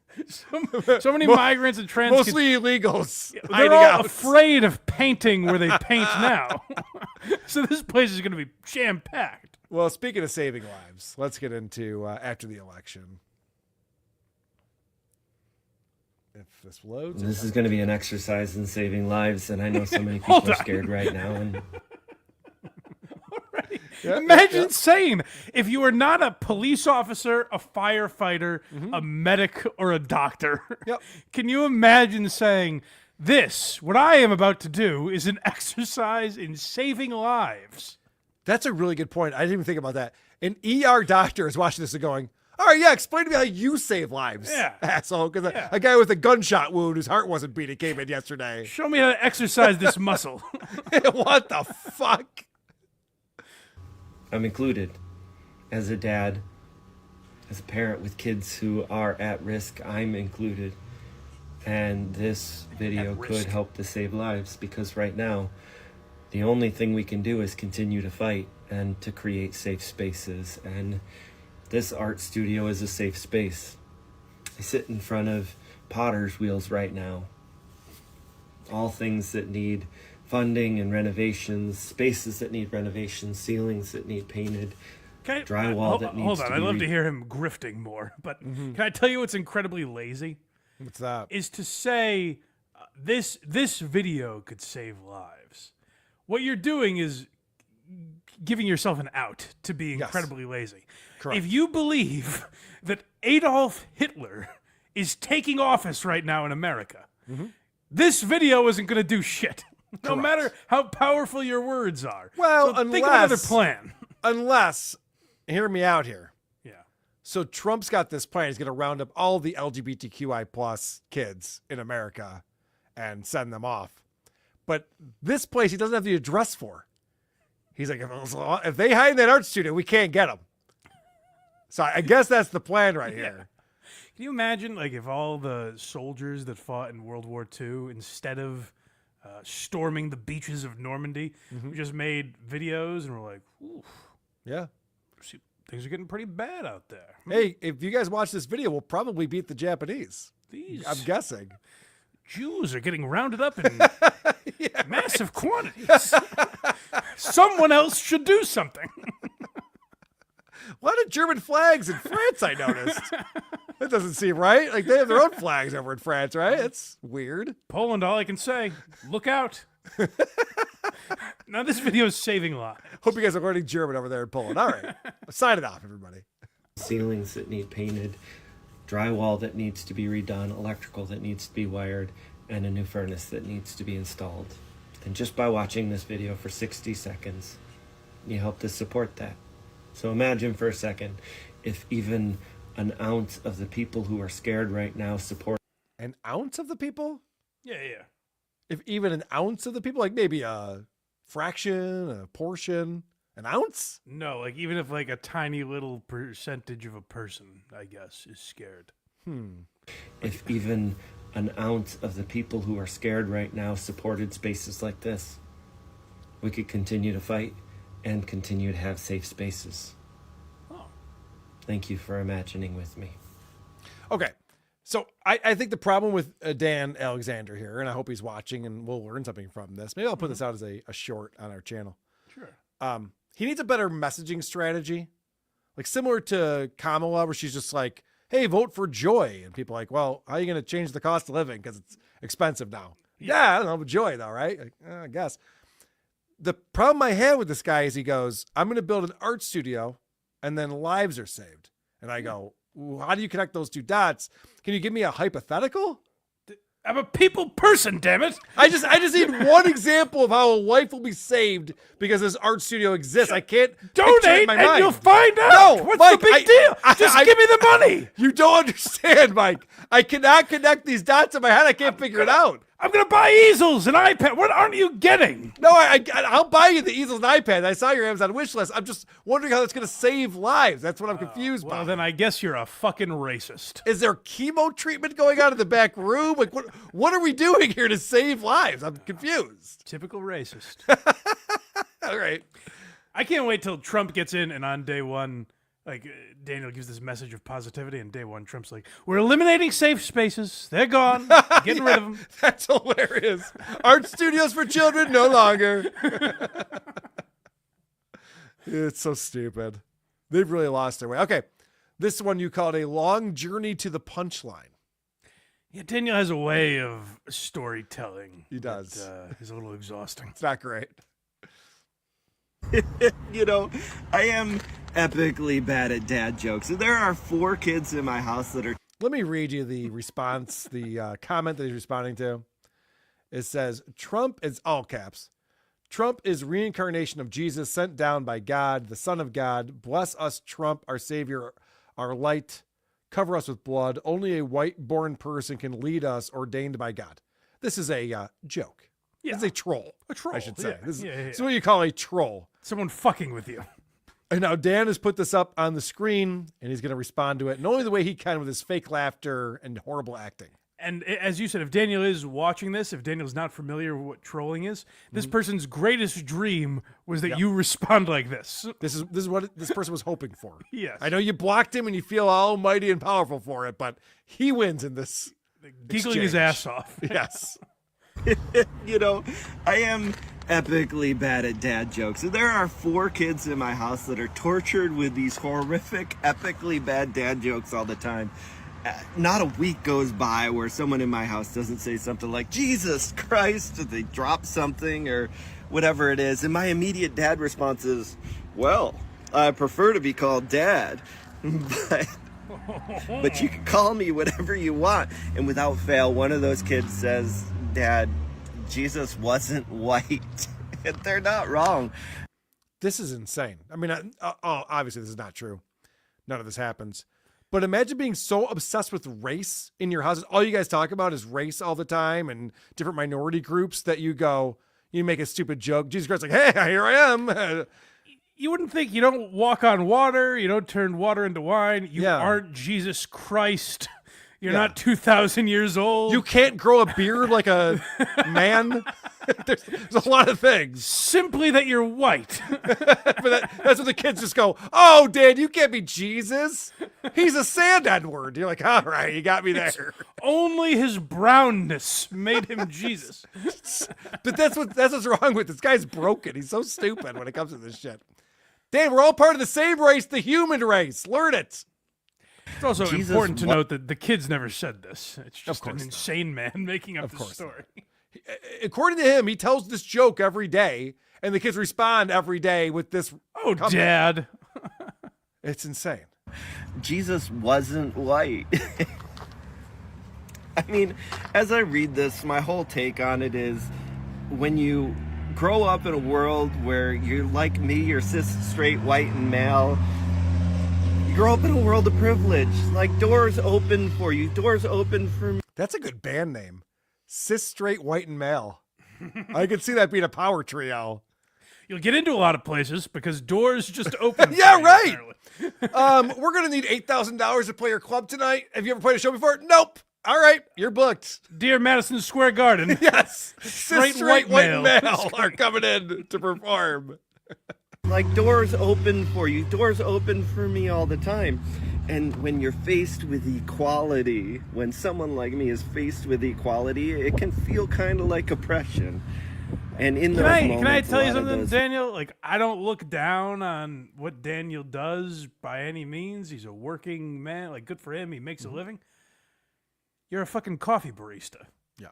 So many migrants and trans kids. Mostly illegals. They're hiding all out. afraid of painting where they paint now. So this place is going to be jam-packed. Well, speaking of saving lives, let's get into after the election. If this loads. This is going to be an exercise in saving lives, and I know so many people are scared right now. And Imagine saying, if you are not a police officer, a firefighter, a medic, or a doctor, can you imagine saying, this, what I am about to do, is an exercise in saving lives? That's a really good point. I didn't even think about that. An ER doctor is watching this and going, all right, yeah, explain to me how you save lives, asshole. Because a guy with a gunshot wound whose heart wasn't beating came in yesterday. Show me how to exercise this muscle. What the fuck? I'm included as a dad, as a parent with kids who are at risk. I'm included. And this video could help to save lives, because right now, the only thing we can do is continue to fight and to create safe spaces. And this art studio is a safe space. I sit in front of potter's wheels right now. All things that need funding and renovations, spaces that need renovations, ceilings that need painted, drywall that needs hold on, to I'd be love to hear him grifting more. But can I tell you what's incredibly lazy? What's that? Is to say this video could save lives. What you're doing is giving yourself an out to be incredibly lazy. Correct. If you believe that Adolf Hitler is taking office right now in America, this video isn't going to do shit. No matter how powerful your words are. Well, so think of another plan. Unless, hear me out here. Yeah. So Trump's got this plan. He's going to round up all the LGBTQI plus kids in America and send them off. But this place, he doesn't have the address for. He's like, if they hide in that art studio, we can't get them. So I guess that's the plan right here. Can you imagine, like, if all the soldiers that fought in World War II, instead of storming the beaches of Normandy, we just made videos and we're like, oof. Yeah. Things are getting pretty bad out there. Hey, if you guys watch this video, we'll probably beat the Japanese. I'm guessing. Jews are getting rounded up in massive quantities. Someone else should do something. A lot of German flags in France, I noticed. That doesn't seem right. Like, they have their own flags over in France, right? It's weird. Poland, all I can say, look out. Now this video is saving lives. Hope you guys are learning German over there in Poland. All right. Sign it off, everybody. Ceilings that need painted, drywall that needs to be redone, electrical that needs to be wired, and a new furnace that needs to be installed. And just by watching this video for 60 seconds, you help to support that. So imagine for a second if even an ounce of the people who are scared right now support. An ounce of the people? Yeah. If even an ounce of the people, like maybe a fraction, a portion, an ounce? No, like even if like a tiny little percentage of a person, I guess, is scared. If even an ounce of the people who are scared right now supported spaces like this, we could continue to fight and continue to have safe spaces. Thank you for imagining with me. Okay. So I think the problem with Dan Alexander here, and I hope he's watching and we'll learn something from this. Maybe I'll put this out as a short on our channel. Sure. He needs a better messaging strategy. Like similar to Kamala, where she's just like, hey, vote for Joy. And people are like, well, how are you going to change the cost of living? Because it's expensive now. Yeah, I don't know, but Joy though, right? Like, I guess. The problem I had with this guy is he goes, I'm going to build an art studio and then lives are saved. And I go, how do you connect those two dots? Can you give me a hypothetical? I'm a people person, damn it. I just need one example of how a life will be saved because this art studio exists. I can't picture it in Donate my and mind. you'll find out. No, What's Mike, the big deal? Just give me the money. You don't understand, Mike. I cannot connect these dots in my head. I can't figure it out. I'm going to buy easels and iPad. What aren't you getting? No, I'll buy you the easels and iPads. I saw your Amazon wish list. I'm just wondering how that's going to save lives. That's what I'm confused by. Well, then I guess you're a fucking racist. Is there chemo treatment going on in the back room? Like, what are we doing here to save lives? I'm confused. Typical racist. All right. I can't wait till Trump gets in and on day one, like Daniel gives this message of positivity, and day one Trump's like, we're eliminating safe spaces. They're gone. Getting rid of them. That's hilarious. Art studios for children, no longer. It's so stupid. They've really lost their way. Okay. This one you called a long journey to the punchline. Yeah, Daniel has a way of storytelling. He does. That, is a little exhausting. It's not great. You know, I am epically bad at dad jokes. There are 4 kids in my house that are... Let me read you the response, the comment that he's responding to. It says, Trump is all caps. Trump is reincarnation of Jesus sent down by God, the Son of God. Bless us, Trump, our Savior, our light. Cover us with blood. Only a white-born person can lead us, ordained by God. This is a joke. Yeah. This is a troll. A troll, I should say. yeah. This Yeah. is what you call a troll. Someone fucking with you. And now Dan has put this up on the screen, and he's going to respond to it. And only the way he can with his fake laughter and horrible acting. And as you said, if Daniel is watching this, if Daniel's not familiar with what trolling is, this person's greatest dream was that you respond like this. This is what this person was hoping for. Yes. I know you blocked him and you feel almighty and powerful for it, but he wins in this. Giggling his ass off. Yes. You know, I am epically bad at dad jokes. There are 4 kids in my house that are tortured with these horrific, epically bad dad jokes all the time. Not a week goes by where someone in my house doesn't say something like, Jesus Christ, or they drop something or whatever it is. And my immediate dad response is, well, I prefer to be called Dad, but you can call me whatever you want. And without fail, one of those kids says, Dad, Jesus wasn't white. And they're not wrong. This is insane. I mean, obviously this is not true. None of this happens. But imagine being so obsessed with race in your house. All you guys talk about is race all the time and different minority groups that you make a stupid joke. Jesus Christ, like, hey, here I am. You wouldn't think you don't walk on water. You don't turn water into wine. You aren't Jesus Christ. You're not 2,000 years old. You can't grow a beard like a man. There's a lot of things. Simply that you're white. But that's what the kids just go, oh, Dad, you can't be Jesus. He's a sand Edward. You're like, all right, you got me there. Only his brownness made him Jesus. But that's what's wrong with this guy's broken. He's so stupid when it comes to this shit. Dan, we're all part of the same race, the human race. Learn it. It's also important to note that the kids never said this. It's just an insane man making up this story. According to him, he tells this joke every day, and the kids respond every day with this. Oh, Dad. It's insane. Jesus wasn't white. I mean, as I read this, my whole take on it is when you grow up in a world where you're like me, you're cis, straight, white, and male, you grow up in a world of privilege. Like, doors open for you. Doors open for me. That's a good band name. Cis, straight, white, and male. I could see that being a power trio. You'll get into a lot of places because doors just open. Yeah, right. We're going to need $8,000 to play your club tonight. Have you ever played a show before? Nope. All right, you're booked. Dear Madison Square Garden. Yes. Straight white male male are coming in to perform. Like, doors open for you. Doors open for me all the time. And when you're faced with equality, when someone like me is faced with equality, it can feel kind of like oppression. And in those moments, can I tell you a lot of something, those- Daniel? Like, I don't look down on what Daniel does by any means. He's a working man. Like, good for him. He makes a living. You're a fucking coffee barista. Yeah.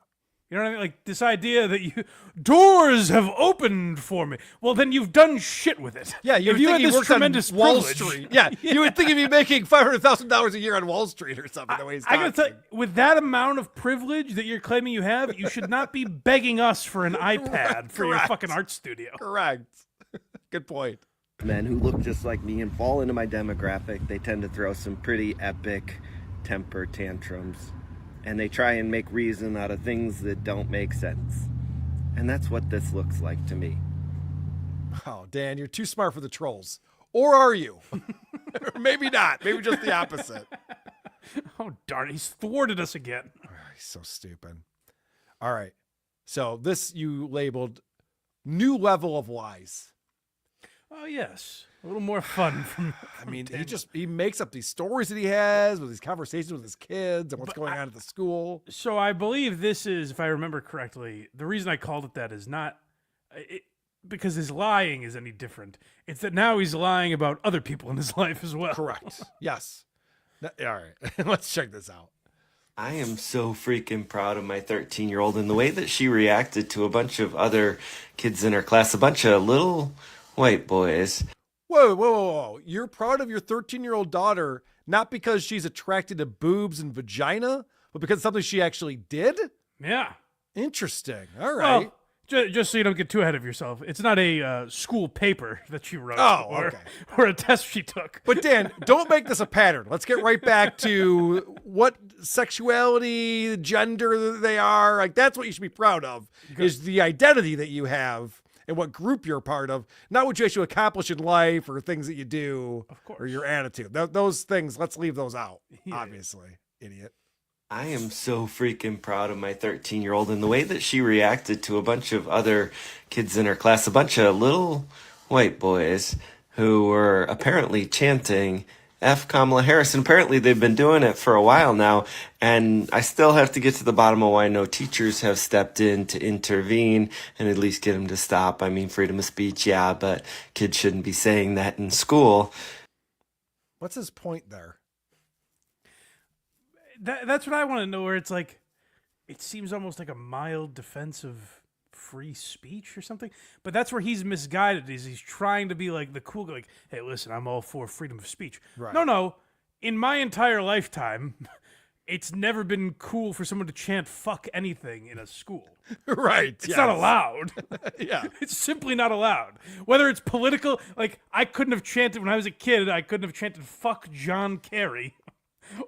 You know what I mean? Like, this idea that doors have opened for me. Well, then you've done shit with it. Yeah, you if would you think had he this works on tremendous Wall privilege- Street. Yeah, you would think he'd be making $500,000 a year on Wall Street or something. The way he's I gotta talking. tell you, with that amount of privilege that you're claiming you have, you should not be begging us for an iPad for your correct. fucking art studio. Correct. Good point. men who look just like me and fall into my demographic, they tend to throw some pretty epic temper tantrums. And they try and make reason out of things that don't make sense. And that's what this looks like to me. Oh, Dan, you're too smart for the trolls. Or are you? Or maybe not. Maybe just the opposite. Oh, darn, he's thwarted us again. He's so stupid. All right. So this you labeled new level of lies. Oh, yes. A little more fun from I mean, he makes up these stories that he has with these conversations with his kids and what's going on at the school. So I believe this is, if I remember correctly, the reason I called it that is not because his lying is any different. It's that now he's lying about other people in his life as well. Correct. Yes. All right. Let's check this out. I am so freaking proud of my 13-year-old and the way that she reacted to a bunch of other kids in her class, a bunch of little white boys. Whoa. You're proud of your 13-year-old daughter, not because she's attracted to boobs and vagina, but because of something she actually did? Yeah. Interesting. All right. Well, just so you don't get too ahead of yourself, it's not a school paper that she wrote okay. or a test she took. But Dan, don't make this a pattern. Let's get right back to what sexuality, gender they are. Like, that's what you should be proud of, is the identity that you have and what group you're a part of, not what you actually accomplish in life or things that you do, of course, or your attitude. Those things, let's leave those out, obviously. Idiot. I am so freaking proud of my 13-year-old and the way that she reacted to a bunch of other kids in her class, a bunch of little white boys who were apparently chanting F Kamala Harris. And apparently they've been doing it for a while now. And I still have to get to the bottom of why no teachers have stepped in to intervene and at least get them to stop. I mean, freedom of speech, yeah, but kids shouldn't be saying that in school. What's his point there? That's what I want to know, where it's like, it seems almost like a mild defense of free speech or something. But that's where he's misguided, is he's trying to be like the cool guy, like, hey, listen, I'm all for freedom of speech. Right. No. In my entire lifetime, it's never been cool for someone to chant fuck anything in a school. Right. It's not allowed. Yeah. It's simply not allowed. Whether it's political, like, I couldn't have chanted when I was a kid, I couldn't have chanted fuck John Kerry.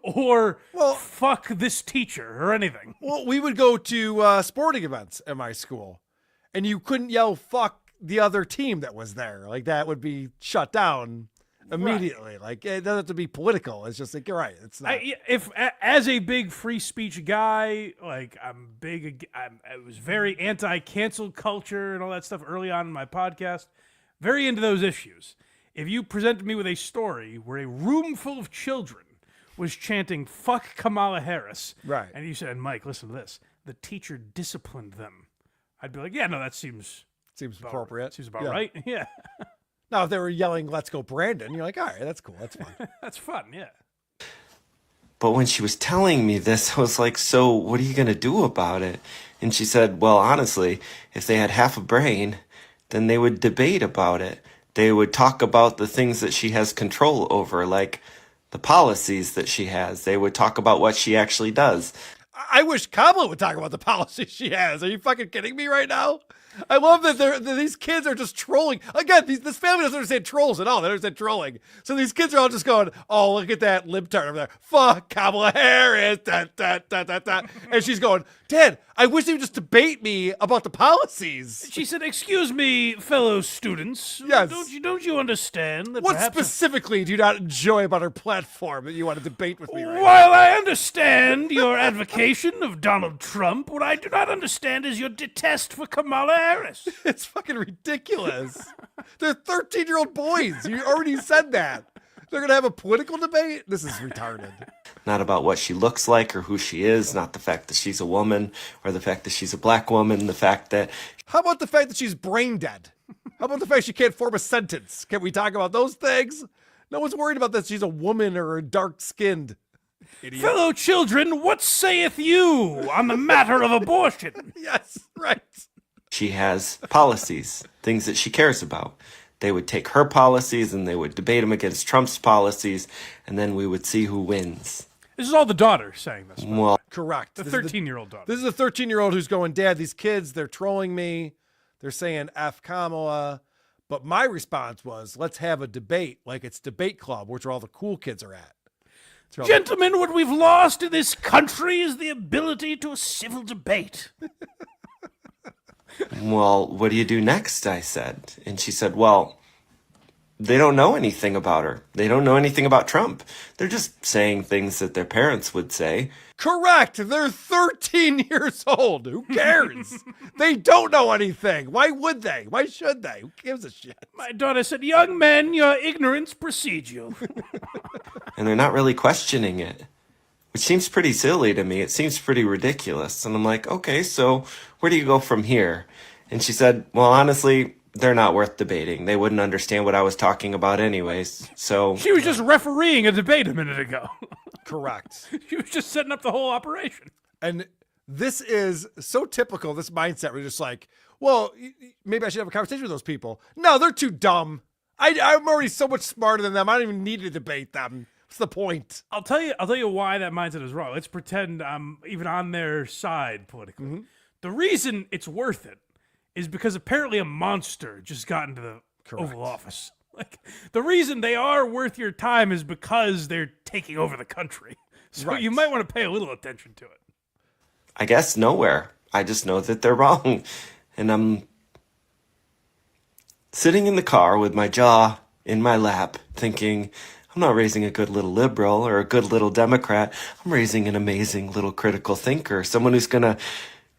Or fuck this teacher or anything. Well, we would go to sporting events at my school, and you couldn't yell fuck the other team that was there. Like, that would be shut down immediately. Right. Like, it doesn't have to be political. It's just like, you're right. It's not. As a big free speech guy, like, I was very anti-cancel culture and all that stuff early on in my podcast. Very into those issues. If you presented me with a story where a room full of children was chanting fuck Kamala Harris. Right. And you said, Mike, listen to this. The teacher disciplined them. I'd be like, yeah, no, that seems appropriate. Right. Seems about right. Yeah. Now, if they were yelling, let's go Brandon, you're like, all right, that's cool. That's fun. That's fun. Yeah. But when she was telling me this, I was like, so what are you going to do about it? And she said, well, honestly, if they had half a brain, then they would debate about it. They would talk about the things that she has control over, like the policies that she has. They would talk about what she actually does. I wish Kamala would talk about the policies she has. Are you fucking kidding me right now? I love that these kids are just trolling. Again, this family doesn't understand trolls at all. They understand trolling. So these kids are all just going, oh, look at that libtard over there. Fuck Kamala Harris. Da, da, da, da, da. And she's going, Dad, I wish they would just debate me about the policies. She said, excuse me, fellow students. Yes. Don't you understand that what specifically do you not enjoy about her platform that you want to debate with me right While now? I understand your advocation of Donald Trump, what I do not understand is your detest for Kamala Harris. It's fucking ridiculous. They're 13-year-old boys. You already said that. They're going to have a political debate? This is retarded. Not about what she looks like or who she is, not the fact that she's a woman or the fact that she's a black woman, the fact that... How about the fact that she's brain dead? How about the fact she can't form a sentence? Can we talk about those things? No one's worried about that she's a woman or dark-skinned. Idiot. Fellow children, what saith you on the matter of abortion? Yes, right. She has policies, things that she cares about. They would take her policies and they would debate them against Trump's policies, and then we would see who wins. This is all the daughter saying this. Well, correct. The 13-year-old daughter. This is the 13-year-old who's going, Dad, these kids, they're trolling me. They're saying F Kamala. But my response was, let's have a debate like it's Debate Club, which are all the cool kids are at. Gentlemen, what we've lost in this country is the ability to a civil debate. Well, what do you do next? I said. And she said, well, they don't know anything about her. They don't know anything about Trump. They're just saying things that their parents would say. Correct. They're 13 years old. Who cares? They don't know anything. Why would they? Why should they? Who gives a shit? My daughter said, young men, your ignorance precedes you. And they're not really questioning it, which seems pretty silly to me. It seems pretty ridiculous. And I'm like, okay, so where do you go from here? And she said, well, honestly, they're not worth debating. They wouldn't understand what I was talking about anyways. So she was just refereeing a debate a minute ago. Correct. She was just setting up the whole operation. And this is so typical, this mindset. We're just like, well, maybe I should have a conversation with those people. No, they're too dumb. I'm already so much smarter than them. I don't even need to debate them. What's the point? I'll tell you why that mindset is wrong. Let's pretend I'm even on their side politically. Mm-hmm. The reason it's worth it is because apparently a monster just got into the Oval Office. Like, the reason they are worth your time is because they're taking over the country. So you might want to pay a little attention to it. I guess nowhere. I just know that they're wrong. And I'm sitting in the car with my jaw in my lap thinking, I'm not raising a good little liberal or a good little Democrat. I'm raising an amazing little critical thinker, someone who's going to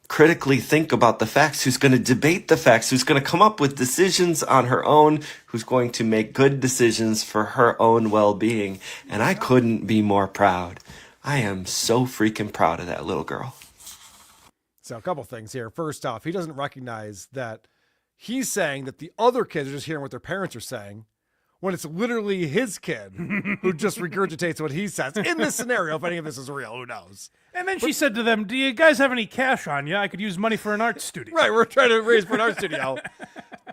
critically think about the facts, who's going to debate the facts, who's going to come up with decisions on her own, who's going to make good decisions for her own well-being. And I couldn't be more proud. I am so freaking proud of that little girl. So a couple things here. First off, he doesn't recognize that he's saying that the other kids are just hearing what their parents are saying, when it's literally his kid who just regurgitates what he says. In this scenario, if any of this is real, who knows? And then she said to them, do you guys have any cash on you? I could use money for an art studio. Right, we're trying to raise for an art studio.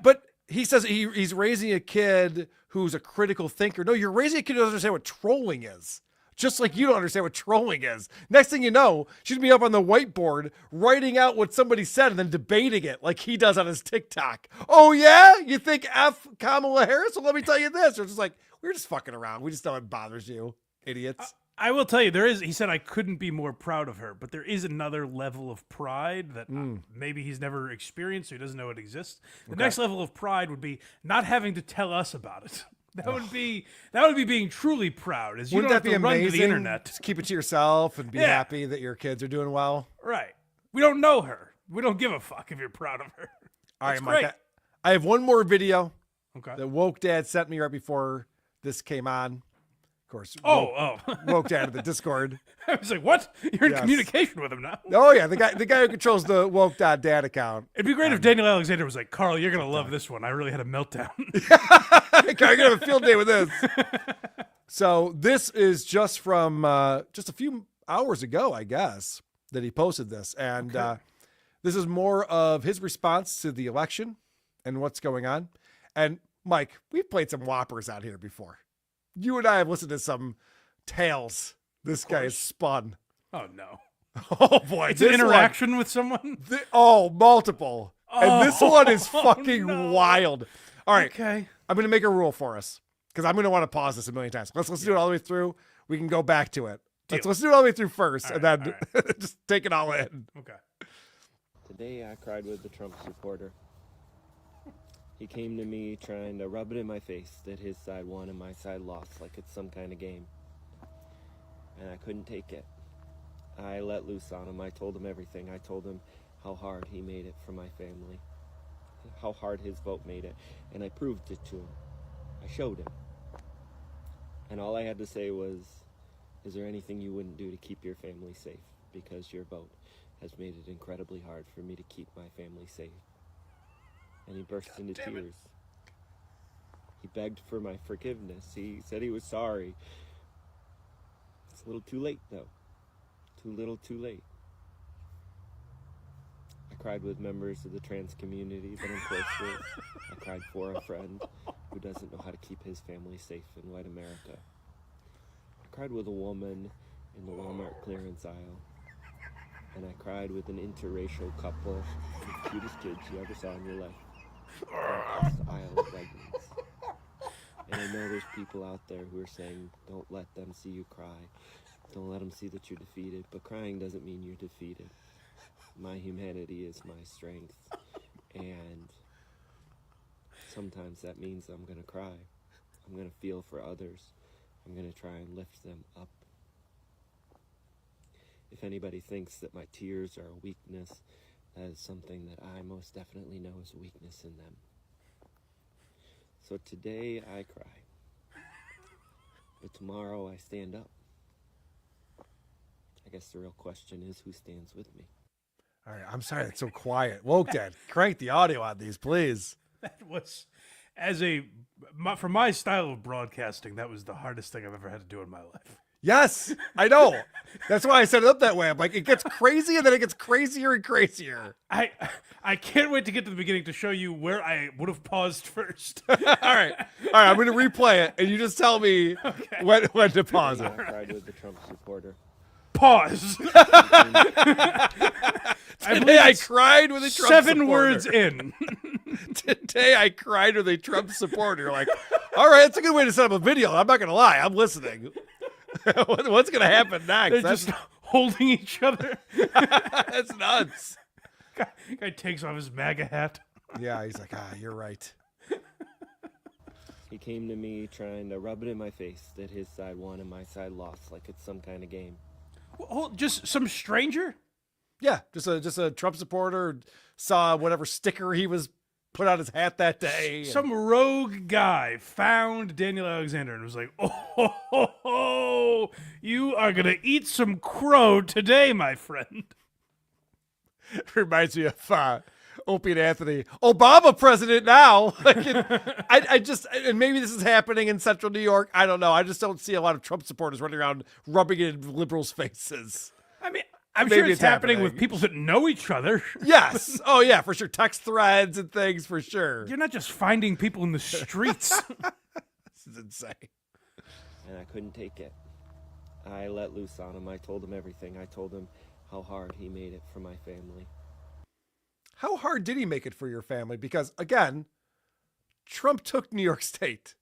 But he says he's raising a kid who's a critical thinker. No, you're raising a kid who doesn't understand what trolling is. Just like you don't understand what trolling is. Next thing you know, she's going to be up on the whiteboard writing out what somebody said and then debating it like he does on his TikTok. Oh, yeah? You think F Kamala Harris? Well, let me tell you this. Or just like, we're just fucking around. We just know it bothers you, idiots. I will tell you, he said I couldn't be more proud of her, but there is another level of pride that maybe he's never experienced, so he doesn't know it exists. The next level of pride would be not having to tell us about it. That would be being truly proud. Is you Wouldn't don't that have be to run amazing? to the internet. Just keep it to yourself and be happy that your kids are doing well. Right. We don't know her. We don't give a fuck if you're proud of her. All right, Mike. I have one more video that Woke Dad sent me right before this came on. Of course. Woke Dad of the Discord. I was like, what? You're in communication with him now. Oh, yeah. The guy who controls the Woke.dad account. It'd be great if Daniel Alexander was like, Carl, you're going to love this one. I really had a meltdown. I'm going to have a field day with this. So this is just from just a few hours ago, I guess, that he posted this. And this is more of his response to the election and what's going on. And, Mike, we've played some whoppers out here before. You and I have listened to some tales this guy has spun. Oh, no. Oh, boy. It's an interaction with someone? Multiple. And this one is fucking wild. All right. Okay. I'm going to make a rule for us because I'm going to want to pause this a million times. Let's do it all the way through. We can go back to it. Let's do it all the way through first and then just take it all in. Okay. Today I cried with the Trump supporter. He came to me trying to rub it in my face that his side won and my side lost like it's some kind of game. And I couldn't take it. I let loose on him. I told him everything. I told him how hard he made it for my family. how hard his vote made it, and I proved it to him. I showed him. And all I had to say was, is there anything you wouldn't do to keep your family safe? Because your vote has made it incredibly hard for me to keep my family safe. And he burst into tears. He begged for my forgiveness. He said he was sorry. It's a little too late, though. Too little, too late. I cried with members of the trans community that I'm close with. I cried for a friend who doesn't know how to keep his family safe in white America. I cried with a woman in the Walmart clearance aisle. And I cried with an interracial couple, the cutest kids you ever saw in your life. Across the aisle of Wegmans. And I know there's people out there who are saying, don't let them see you cry. Don't let them see that you're defeated. But crying doesn't mean you're defeated. My humanity is my strength. And sometimes that means I'm going to cry. I'm going to feel for others. I'm going to try and lift them up. If anybody thinks that my tears are a weakness, that is something that I most definitely know is a weakness in them. So today I cry. But tomorrow I stand up. I guess the real question is, who stands with me? All right, I'm sorry it's so quiet. Woke Dad, crank the audio on these, please. That was, for my style of broadcasting, that was the hardest thing I've ever had to do in my life. Yes, I know. That's why I set it up that way. I'm like, it gets crazy, and then it gets crazier and crazier. I can't wait to get to the beginning to show you where I would have paused first. All right. I'm going to replay it, and you just tell me when to pause it. I cried with the Trump supporter. Pause. Today I cried with a Trump 7 supporter. words in. Today I cried with a Trump supporter. Like, all right, that's a good way to set up a video. I'm not going to lie. I'm listening. What's going to happen next? They're just holding each other. That's nuts. Guy takes off his MAGA hat. Yeah, he's like, you're right. He came to me trying to rub it in my face that his side won and my side lost, like it's some kind of game. Well, just some stranger? Yeah, just a Trump supporter saw whatever sticker he was put on his hat that day. Some rogue guy found Daniel Alexander and was like, oh, you are going to eat some crow today, my friend. Reminds me of Opie and Anthony. Obama president now. I just, and maybe this is happening in central New York. I don't know. I just don't see a lot of Trump supporters running around rubbing it in liberals' faces. I mean, I'm Maybe sure it's happening with people that know each other. Yes. Oh, yeah, for sure. Text threads and things, for sure. You're not just finding people in the streets. This is insane. And I couldn't take it. I let loose on him. I told him everything. I told him how hard he made it for my family. How hard did he make it for your family? Because, again, Trump took New York State.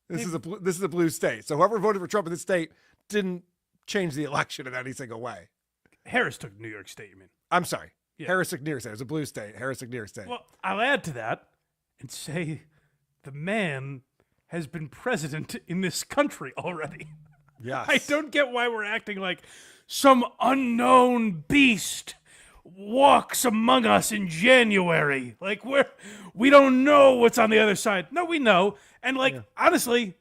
This is a blue state. So whoever voted for Trump in this state didn't change the election in any single way. Harris took New York State, you mean? I'm sorry. Yeah. Harris took New York State. It was a blue state. Harris took New York State. Well, I'll add to that and say the man has been president in this country already. Yes. I don't get why we're acting like some unknown beast walks among us in January. Like we don't know what's on the other side. No, we know. And honestly,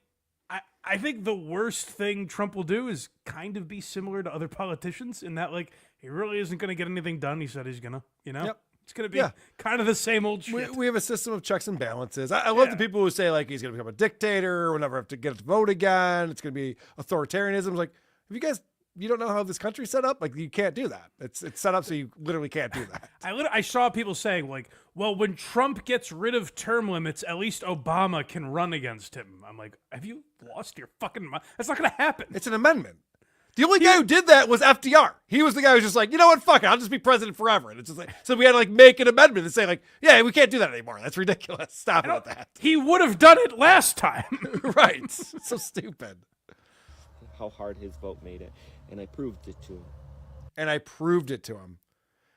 I think the worst thing Trump will do is kind of be similar to other politicians in that, he really isn't going to get anything done. He said he's going to, Yep. It's going to be kind of the same old shit. We have a system of checks and balances. I love the people who say, he's going to become a dictator. We'll never have to get to vote again. It's going to be authoritarianism. It's like, you don't know how this country's set up? You can't do that. It's set up so you literally can't do that. I saw people saying, well, when Trump gets rid of term limits, at least Obama can run against him. I'm like, have you lost your fucking mind? That's not going to happen. It's an amendment. The only guy who did that was FDR. He was the guy who was just like, you know what, fuck it, I'll just be president forever. And it's just so we had to make an amendment and say yeah, we can't do that anymore. That's ridiculous. Stop it with that. He would have done it last time. Right. So stupid. How hard his vote made it. And I proved it to him.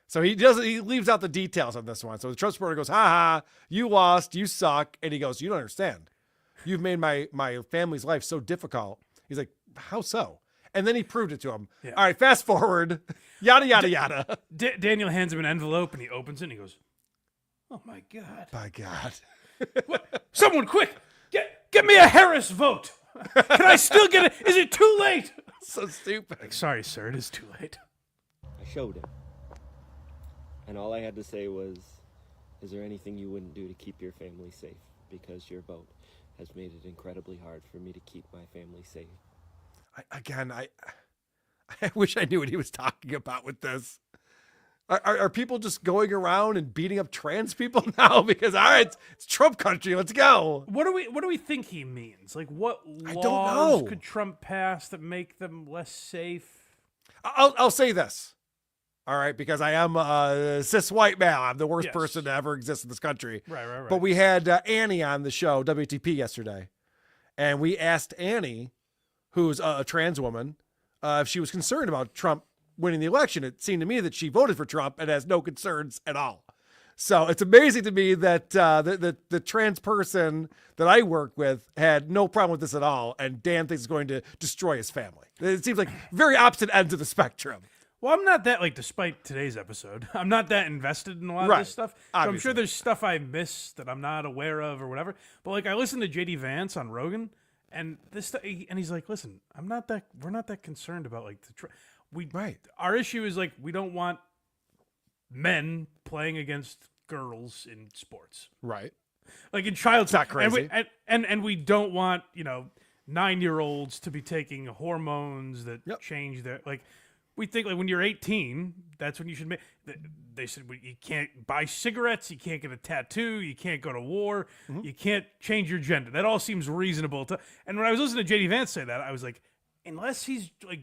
So he leaves out the details on this one. So the Trump supporter goes, ha, you lost, you suck. And he goes, you don't understand. You've made my family's life so difficult. He's like, how so? And then he proved it to him. Yeah. All right, fast forward. Yada, yada, yada. Daniel hands him an envelope and he opens it and he goes, Oh my God. By God. Someone quick, get me a Harris vote. Can I still get it? Is it too late? So stupid. Like, sorry, sir, it is too late. I showed him. And all I had to say was, is there anything you wouldn't do to keep your family safe? Because your vote has made it incredibly hard for me to keep my family safe. I wish I knew what he was talking about with this. Are people just going around and beating up trans people now? Because all right, it's Trump country. Let's go. What do we think he means? Like, what I don't laws know. could Trump pass that make them less safe? I'll say this. All right, because I am a cis white male. I'm the worst Yes. person to ever exist in this country. Right. But we had Annie on the show, WTP, yesterday. And we asked Annie, who's a trans woman, if she was concerned about Trump winning the election. It seemed to me that she voted for Trump and has no concerns at all. So it's amazing to me that the trans person that I work with had no problem with this at all. And Dan thinks it's going to destroy his family. It seems like very opposite ends of the spectrum. Well, I'm not that, like, despite today's episode, I'm not that invested in a lot of this stuff. So I'm sure there's stuff I miss that I'm not aware of or whatever. But, like, I listened to JD Vance on Rogan, and and he's like, listen, we're not that concerned about, like, our issue is, like, we don't want men playing against girls in sports. Right. Like, in child not crazy. And we don't want, 9-year-olds to be taking hormones that change their, like, we think, like, when you're 18, that's when you should make. They said you can't buy cigarettes, you can't get a tattoo, you can't go to war, you can't change your gender. That all seems reasonable to. And when I was listening to JD Vance say that, I was like, unless he's like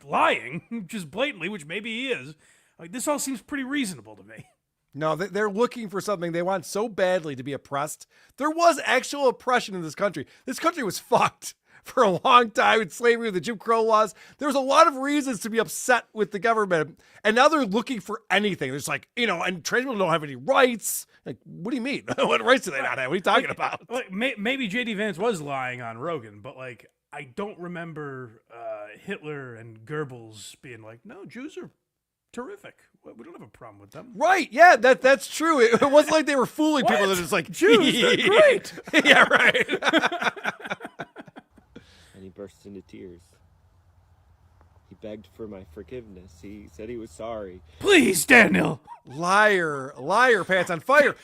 lying, just blatantly, which maybe he is, like, this all seems pretty reasonable to me. No, they're looking for something. They want so badly to be oppressed. There was actual oppression in this country. This country was fucked for a long time with slavery, with the Jim Crow laws. There was a lot of reasons to be upset with the government. And now they're looking for anything. There's like, and trans people don't have any rights. Like, what do you mean? What rights do they not have? What are you talking about? Like, maybe JD Vance was lying on Rogan, but, like, I don't remember Hitler and Goebbels being like, no, Jews are terrific. We don't have a problem with them. Right. Yeah, that's true. It wasn't like they were fooling people. They're just like, Jews, they're great. Yeah, right. And he burst into tears. He begged for my forgiveness. He said he was sorry. Please, Daniel. Liar, pants on fire.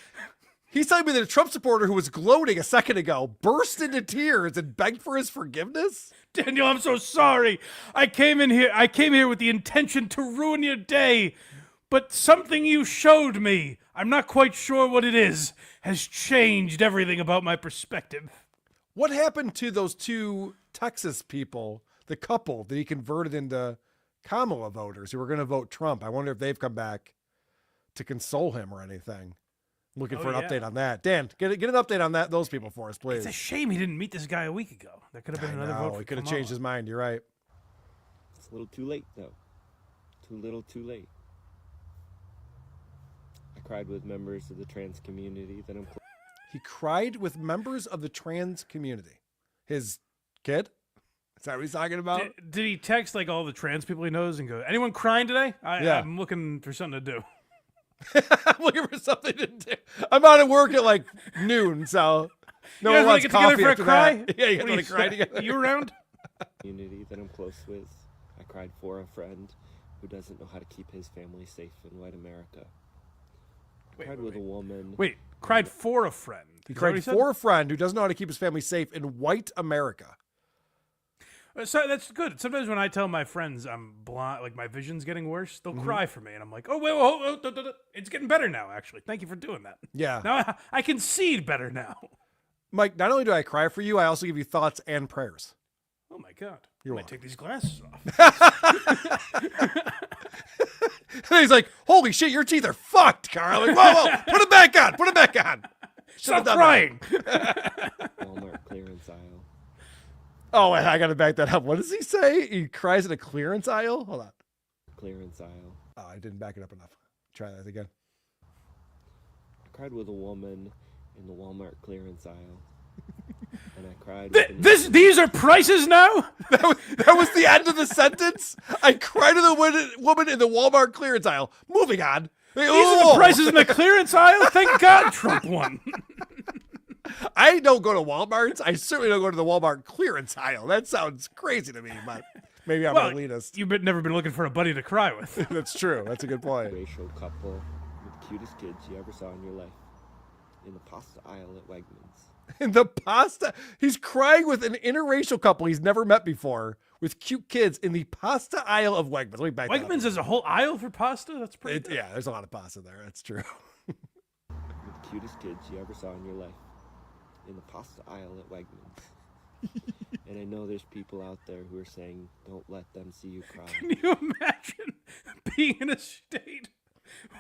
He's telling me that a Trump supporter who was gloating a second ago burst into tears and begged for his forgiveness. Daniel, I'm so sorry. I came here with the intention to ruin your day, but something you showed me, I'm not quite sure what it is, has changed everything about my perspective. What happened to those two Texas people, the couple that he converted into Kamala voters who were going to vote Trump? I wonder if they've come back to console him or anything. Looking for an update on that. Dan, get an update on those people for us, please. It's a shame he didn't meet this guy a week ago. That could have been another vote. He could have changed his mind. You're right. It's a little too late, though. Too little, too late. I cried with members of the trans community that I'm. He cried with members of the trans community. His kid? Is that what he's talking about? Did he text, like, all the trans people he knows and go, anyone crying today? I'm looking for something to do. I'm looking for something to do. I'm out of work at like noon, so no one wants coffee for a after cry? that. Yeah, you guys want to cry together? You around? Community that I'm close with. I cried for a friend who doesn't know how to keep his family safe in white America. I cried with a woman. Wait, cried for a friend. He cried for a friend who doesn't know how to keep his family safe in white America. So that's good. Sometimes when I tell my friends I'm blind, like my vision's getting worse, they'll cry for me, and I'm like, "Oh wait, it's getting better now." Actually, thank you for doing that. Yeah, now I can see better now. Mike, not only do I cry for you, I also give you thoughts and prayers. Oh my God! You're welcome. Take these glasses off. And he's like, "Holy shit, your teeth are fucked, Carl!" Like, whoa, put them back on. Put them back on. Stop crying. Walmart clearance aisle. Oh, wait, I got to back that up. What does he say? He cries in a clearance aisle? Hold on. Clearance aisle. Oh, I didn't back it up enough. Try that again. I cried with a woman in the Walmart clearance aisle. And I cried. These are prices now? That was the end of the sentence? I cried to the woman in the Walmart clearance aisle. Moving on. These are the prices in the clearance aisle. Thank God Trump won. I don't go to Walmart's. I certainly don't go to the Walmart clearance aisle. That sounds crazy to me, but maybe I'm an elitist. You've never been looking for a buddy to cry with. That's true. That's a good point. Racial couple with the cutest kids you ever saw in your life. In the pasta aisle at Wegmans. In the pasta, he's crying with an interracial couple he's never met before with cute kids in the pasta aisle of Wegmans. Let me back that up. Wegmans has a whole aisle for pasta? That's pretty good. Yeah, there's a lot of pasta there. That's true. With the cutest kids you ever saw in your life. In the pasta aisle at Wegmans. And I know there's people out there who are saying, don't let them see you cry. Can you imagine being in a state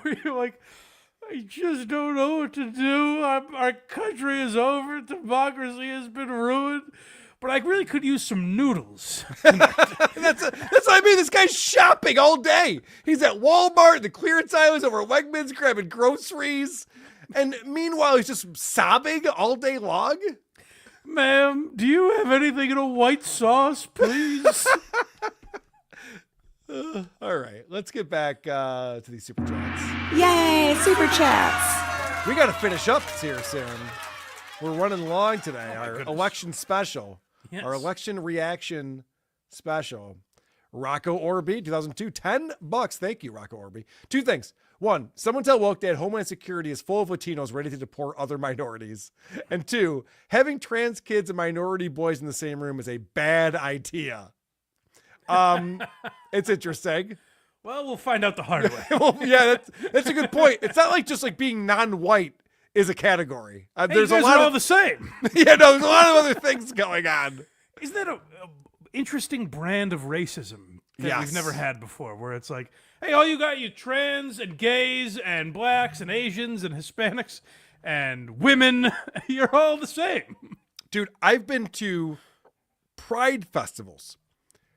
where you're like, I just don't know what to do. Our country is over. Democracy has been ruined. But I really could use some noodles. That's what I mean. This guy's shopping all day. He's at Walmart, the clearance aisle is over at Wegmans, grabbing groceries. And meanwhile, he's just sobbing all day long. Ma'am, do you have anything in a white sauce, please? All right, let's get back to these super chats. Yay, super chats. We got to finish up here soon. We're running long today. Our election special. Yes. Our election reaction special. Rocco Orby, 2002, $10. Thank you, Rocco Orby. Two things. One, someone tell Woke Dad Homeland Security is full of Latinos ready to deport other minorities. And two, having trans kids and minority boys in the same room is a bad idea. It's interesting. Well, we'll find out the hard way. Well, yeah, that's a good point. It's not like just like being non-white is a category. There's you a guys lot are of all the same. Yeah, no, there's a lot of other things going on. Isn't that a interesting brand of racism that Yes. we've never had before, where it's like, hey, all you got, you trans and gays and blacks and Asians and Hispanics and women, you're all the same. Dude, I've been to pride festivals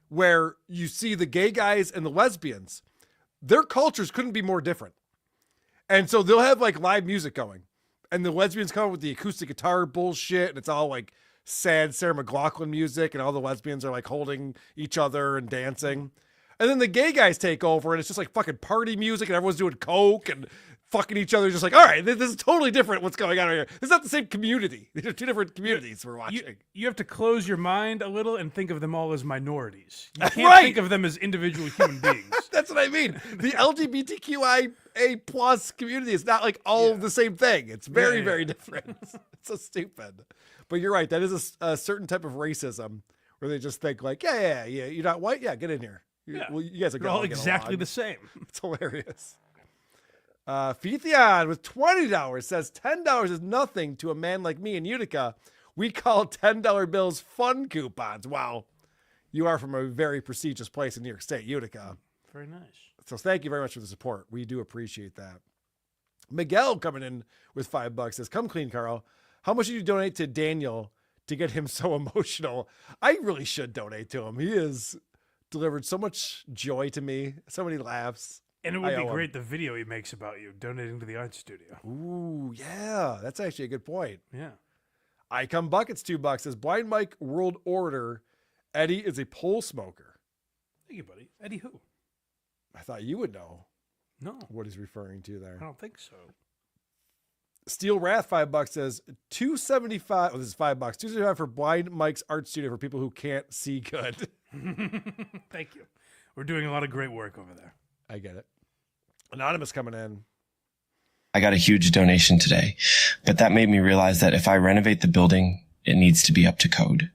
where you see the gay guys and the lesbians. Their cultures couldn't be more different. And so they'll have like live music going. And the lesbians come up with the acoustic guitar bullshit. And it's all like sad Sarah McLachlan music. And all the lesbians are like holding each other and dancing. And then the gay guys take over. And it's just like fucking party music. And everyone's doing coke and fucking each other. Just like, all right, this is totally different what's going on right here. This is not the same community. These are two different communities we're watching. You have to close your mind a little and think of them all as minorities. You can't Right. think of them as individual human beings. That's what I mean. The LGBTQIA plus community is not like all the same thing. It's very, very different. It's so stupid. But you're right. That is a certain type of racism where they just think like, yeah. You're not white? Yeah, get in here. Well, you guys are They're all exactly the same. It's hilarious. Fithian with $20 says $10 is nothing to a man like me in Utica. We call $10 bills fun coupons. Wow. You are from a very prestigious place in New York State, Utica. Very nice. So thank you very much for the support. We do appreciate that. Miguel coming in with $5 says, come clean, Carl. How much did you donate to Daniel to get him so emotional? I really should donate to him. He has delivered so much joy to me, so many laughs. And it would be great, the video he makes about you donating to the art studio. Ooh, yeah. That's actually a good point. Yeah. I Come Buckets, $2 says, Blind Mike World Order. Eddie is a pole smoker. Thank you, buddy. Eddie who? I thought you would know. No. What he's referring to there. I don't think so. Steel Wrath, $5 says, $2.75. Oh, this is $5. $2.75 for Blind Mike's art studio for people who can't see good. Thank you. We're doing a lot of great work over there. I get it. Anonymous coming in. I got a huge donation today, but that made me realize that if I renovate the building, it needs to be up to code.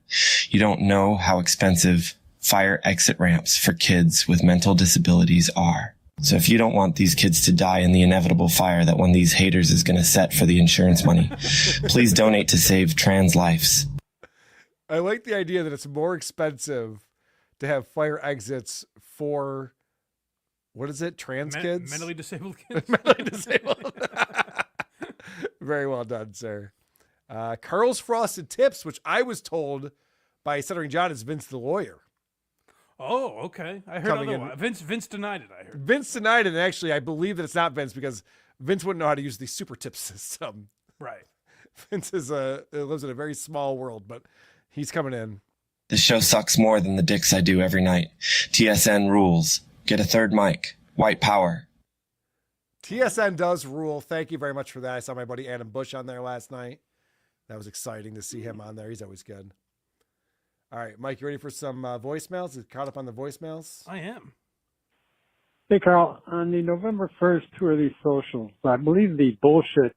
You don't know how expensive fire exit ramps for kids with mental disabilities are. So if you don't want these kids to die in the inevitable fire that one of these haters is going to set for the insurance money, please donate to save trans lives. I like the idea that it's more expensive to have fire exits for, what is it, trans kids? Mentally disabled kids? Mentally disabled. Very well done, sir. Carl's Frosted Tips, which I was told by Stuttering John is Vince the lawyer. Oh, okay. I heard otherwise. Vince denied it, I heard. Vince denied it, and actually I believe that it's not Vince because Vince wouldn't know how to use the super tip system. Right. Vince lives in a very small world, but he's coming in. This show sucks more than the dicks I do every night. TSN rules. Get a third mic. White power. TSN does rule. Thank you very much for that. I saw my buddy Adam Bush on there last night. That was exciting to see him on there. He's always good. All right, Mike, you ready for some voicemails? You caught up on the voicemails? I am. Hey, Carl. On the November 1st tour of these socials, I believe the bullshit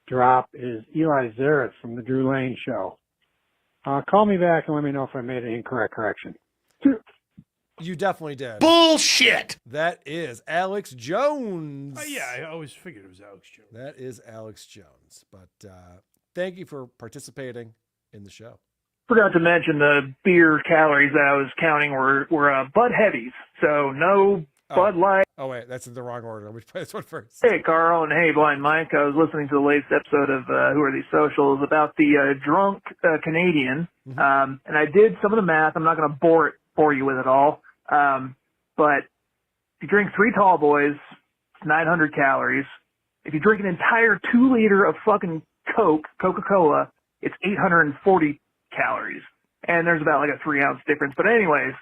drop is Eli Zaret from the Drew Lane show. Call me back and let me know if I made an incorrect correction. You definitely did. Bullshit! That is Alex Jones. Yeah, I always figured it was Alex Jones. That is Alex Jones. But thank you for participating in the show. Forgot to mention the beer calories that I was counting were Bud Heavies. So no Bud Light. Oh, wait, that's in the wrong order. Let me play this one first. Hey, Carl, and hey, Blind Mike. I was listening to the latest episode of Who Are These Socials about the drunk Canadian. And I did some of the math. I'm not going to bore you with it all. But if you drink 3 tall boys, it's 900 calories. If you drink an entire 2 liter of fucking Coca-Cola, it's 840 calories. And there's about like a 3 ounce difference. But anyways,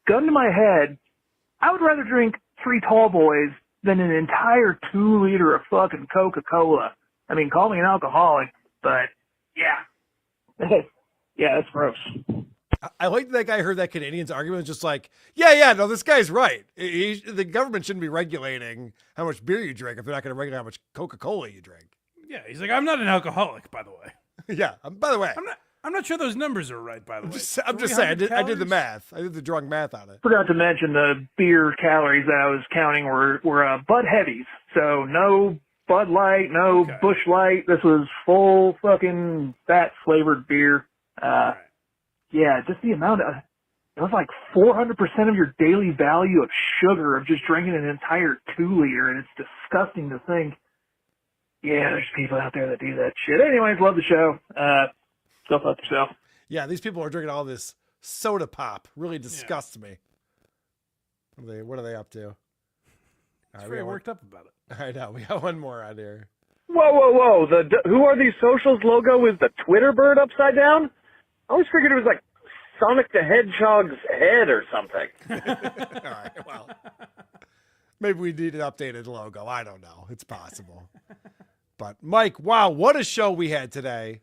gun to my head, I would rather drink 3 tall boys than an entire 2 liter of fucking Coca-Cola. I mean, call me an alcoholic, but yeah. Yeah, that's gross. I like that guy heard that Canadian's argument, just like, yeah, no, this guy's right. The government shouldn't be regulating how much beer you drink if they're not going to regulate how much Coca-Cola you drink. Yeah, he's like, I'm not an alcoholic, by the way. Yeah, by the way. I'm not sure those numbers are right, by the way. I'm just saying, I did the math. I did the drunk math on it. Forgot to mention the beer calories that I was counting were Bud Heavies. So no Bud Light, no Bush Light. This was full fucking fat flavored beer. Yeah, just the amount of, it was like 400% of your daily value of sugar of just drinking an entire 2 liter, and it's disgusting to think. Yeah, there's people out there that do that shit. Anyways, love the show. Go fuck yourself. Yeah, these people are drinking all this soda pop. Really disgusts me. What are they up to? He's very worked up about it. I know. We got one more on here. Whoa. The Who Are These Socials logo is the Twitter bird upside down? I always figured it was like Sonic the Hedgehog's head or something. All right, well, maybe we need an updated logo. I don't know. It's possible. But, Mike, wow, what a show we had today.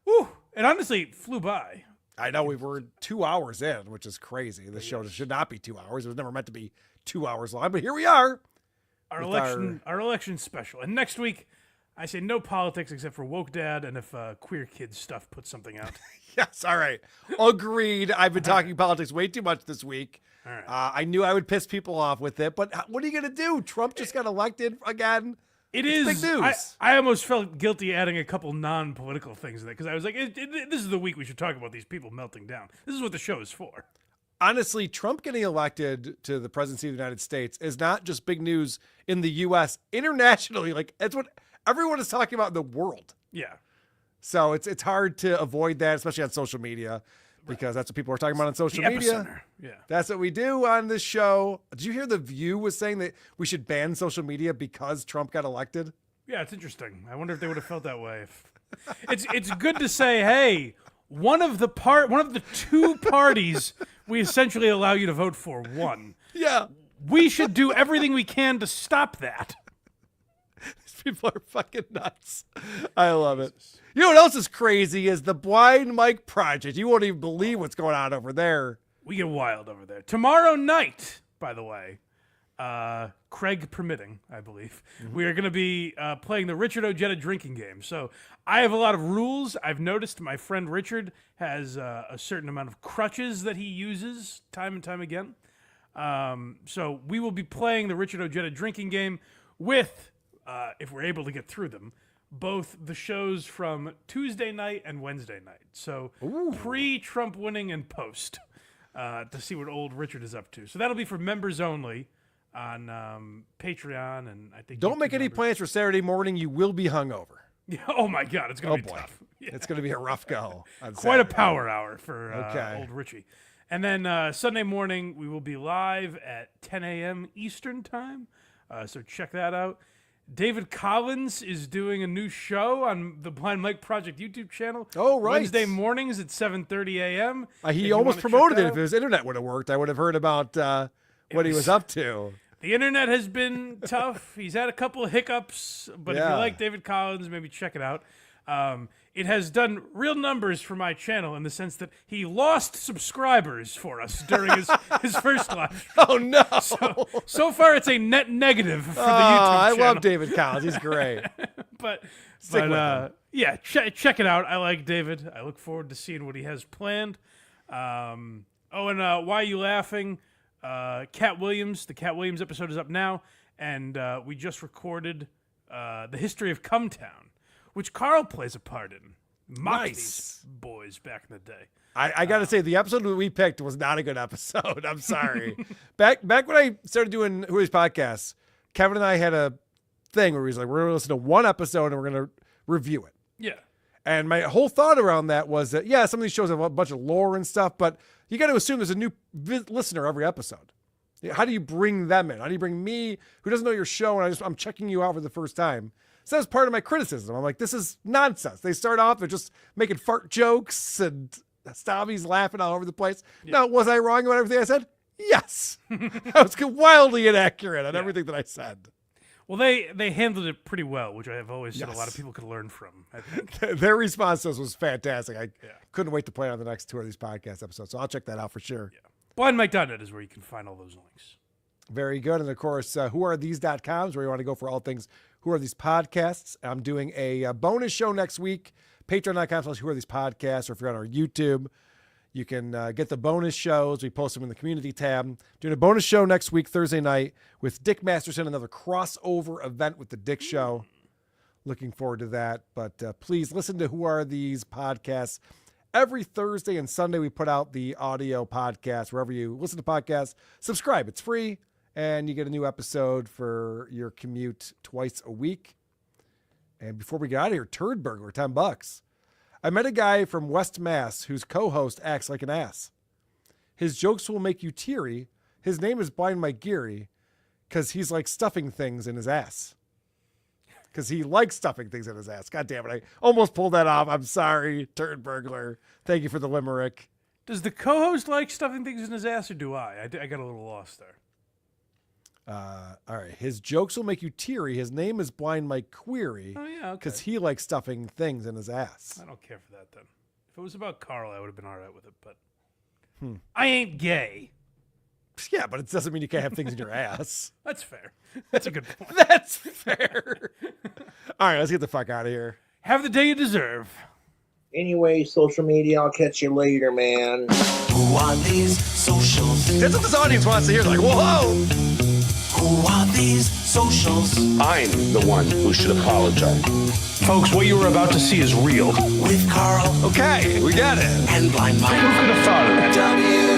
Whew, it honestly flew by. I know we were 2 hours in, which is crazy. The show should not be 2 hours. It was never meant to be 2 hours long, but here we are. Our election special. And next week, I say no politics except for woke dad and if queer kids stuff puts something out. Yes, all right. Agreed. I've been talking politics way too much this week. All right. I knew I would piss people off with it, but what are you going to do? Trump just got elected again. It's big news. I almost felt guilty adding a couple non-political things in it because I was like, this is the week we should talk about these people melting down. This is what the show is for. Honestly, Trump getting elected to the presidency of the United States is not just big news in the U.S. Internationally, like that's what everyone is talking about in the world. Yeah. So it's hard to avoid that, especially on social media, because that's what people are talking about on social media. Epicenter. Yeah. That's what we do on this show. Did you hear The View was saying that we should ban social media because Trump got elected? Yeah, it's interesting. I wonder if they would have felt that way. It's good to say, hey, one of the 2 parties we essentially allow you to vote for won. Yeah. We should do everything we can to stop that. These people are fucking nuts. I love it. You know what else is crazy is the Blind Mike Project. You won't even believe what's going on over there. We get wild over there. Tomorrow night, by the way, Craig permitting, I believe, we are going to be playing the Richard Ojeda drinking game. So I have a lot of rules. I've noticed my friend Richard has a certain amount of crutches that he uses time and time again. So we will be playing the Richard Ojeda drinking game with, if we're able to get through them, both the shows from Tuesday night and Wednesday night. So pre-Trump winning and post to see what old Richard is up to. So that'll be for members only on Patreon. And I think don't make any plans for Saturday morning. You will be hungover. Yeah. Oh my God, it's gonna be tough. Yeah. It's gonna be a rough go. On Quite a Saturday. power hour for old Richie. And then Sunday morning we will be live at 10 a.m. Eastern time. So check that out. David Collins is doing a new show on the Blind Mike Project YouTube channel. Oh, right. Wednesday mornings at 7:30 a.m. He almost promoted it. If his internet would have worked, I would have heard about what he was up to. The internet has been tough. He's had a couple of hiccups, but if you like David Collins, maybe check it out. It has done real numbers for my channel in the sense that he lost subscribers for us during his first live stream. Oh, no. So far, it's a net negative for the YouTube I channel. love David Collins. He's great. but Stick with him. Yeah, check it out. I like David. I look forward to seeing what he has planned. And why are you laughing? Cat Williams. The Cat Williams episode is up now, and we just recorded the history of Cumtown, which Carl plays a part in. Mocked these boys back in the day. I got to say, the episode we picked was not a good episode. I'm sorry. back when I started doing Who Is Podcasts, Kevin and I had a thing where he was like, we're going to listen to one episode and we're going to review it. Yeah. And my whole thought around that was that, yeah, some of these shows have a bunch of lore and stuff, but you got to assume there's a new listener every episode. How do you bring them in? How do you bring me, who doesn't know your show, and I'm checking you out for the first time? So that's part of my criticism. I'm like, this is nonsense. They start off, they're just making fart jokes and Stabby's laughing all over the place. Yeah. Now, was I wrong about everything I said? Yes. I was wildly inaccurate on everything that I said. Well, they handled it pretty well, which I have always said a lot of people could learn from, I think. Their response to us was fantastic. I couldn't wait to play on the next two of these podcast episodes, so I'll check that out for sure. Yeah. BlindMike.net is where you can find all those links. Very good. And, of course, whoarethese.com is where you want to go for all things Who Are These Podcasts. I'm doing a bonus show next week, patreon.com/Who Are These Podcasts, or if you're on our YouTube, you can get the bonus shows. We post them in the community tab. Doing a bonus show next week, Thursday night, with Dick Masterson, another crossover event with the Dick Show. Looking forward to that. But please listen to Who Are These Podcasts. Every Thursday and Sunday, we put out the audio podcast. Wherever you listen to podcasts, subscribe. It's free, and you get a new episode for your commute twice a week. And before we get out of here, Turd Burglar, $10. I met a guy from West Mass whose co-host acts like an ass. His jokes will make you teary. His name is Blind Mike Geary because he's like stuffing things in his ass. Because he likes stuffing things in his ass. God damn it. I almost pulled that off. I'm sorry, Turd Burglar. Thank you for the limerick. Does the co-host like stuffing things in his ass, or do I? I got a little lost there. All right. His jokes will make you teary. His name is Blind Mike Query. Oh, yeah, okay. Because he likes stuffing things in his ass. I don't care for that, then. If it was about Carl, I would have been all right with it, but I ain't gay. Yeah, but it doesn't mean you can't have things in your ass. That's fair. That's a good point. That's fair. All right, let's get the fuck out of here. Have the day you deserve. Anyway, social media, I'll catch you later, man. Who are these socials? That's what this audience wants to hear. They're like, whoa! Who are these socials? I'm the one who should apologize. Folks, what you were about to see is real. With Carl. Okay, we got it. And Blind Mike. Who could have thought of that?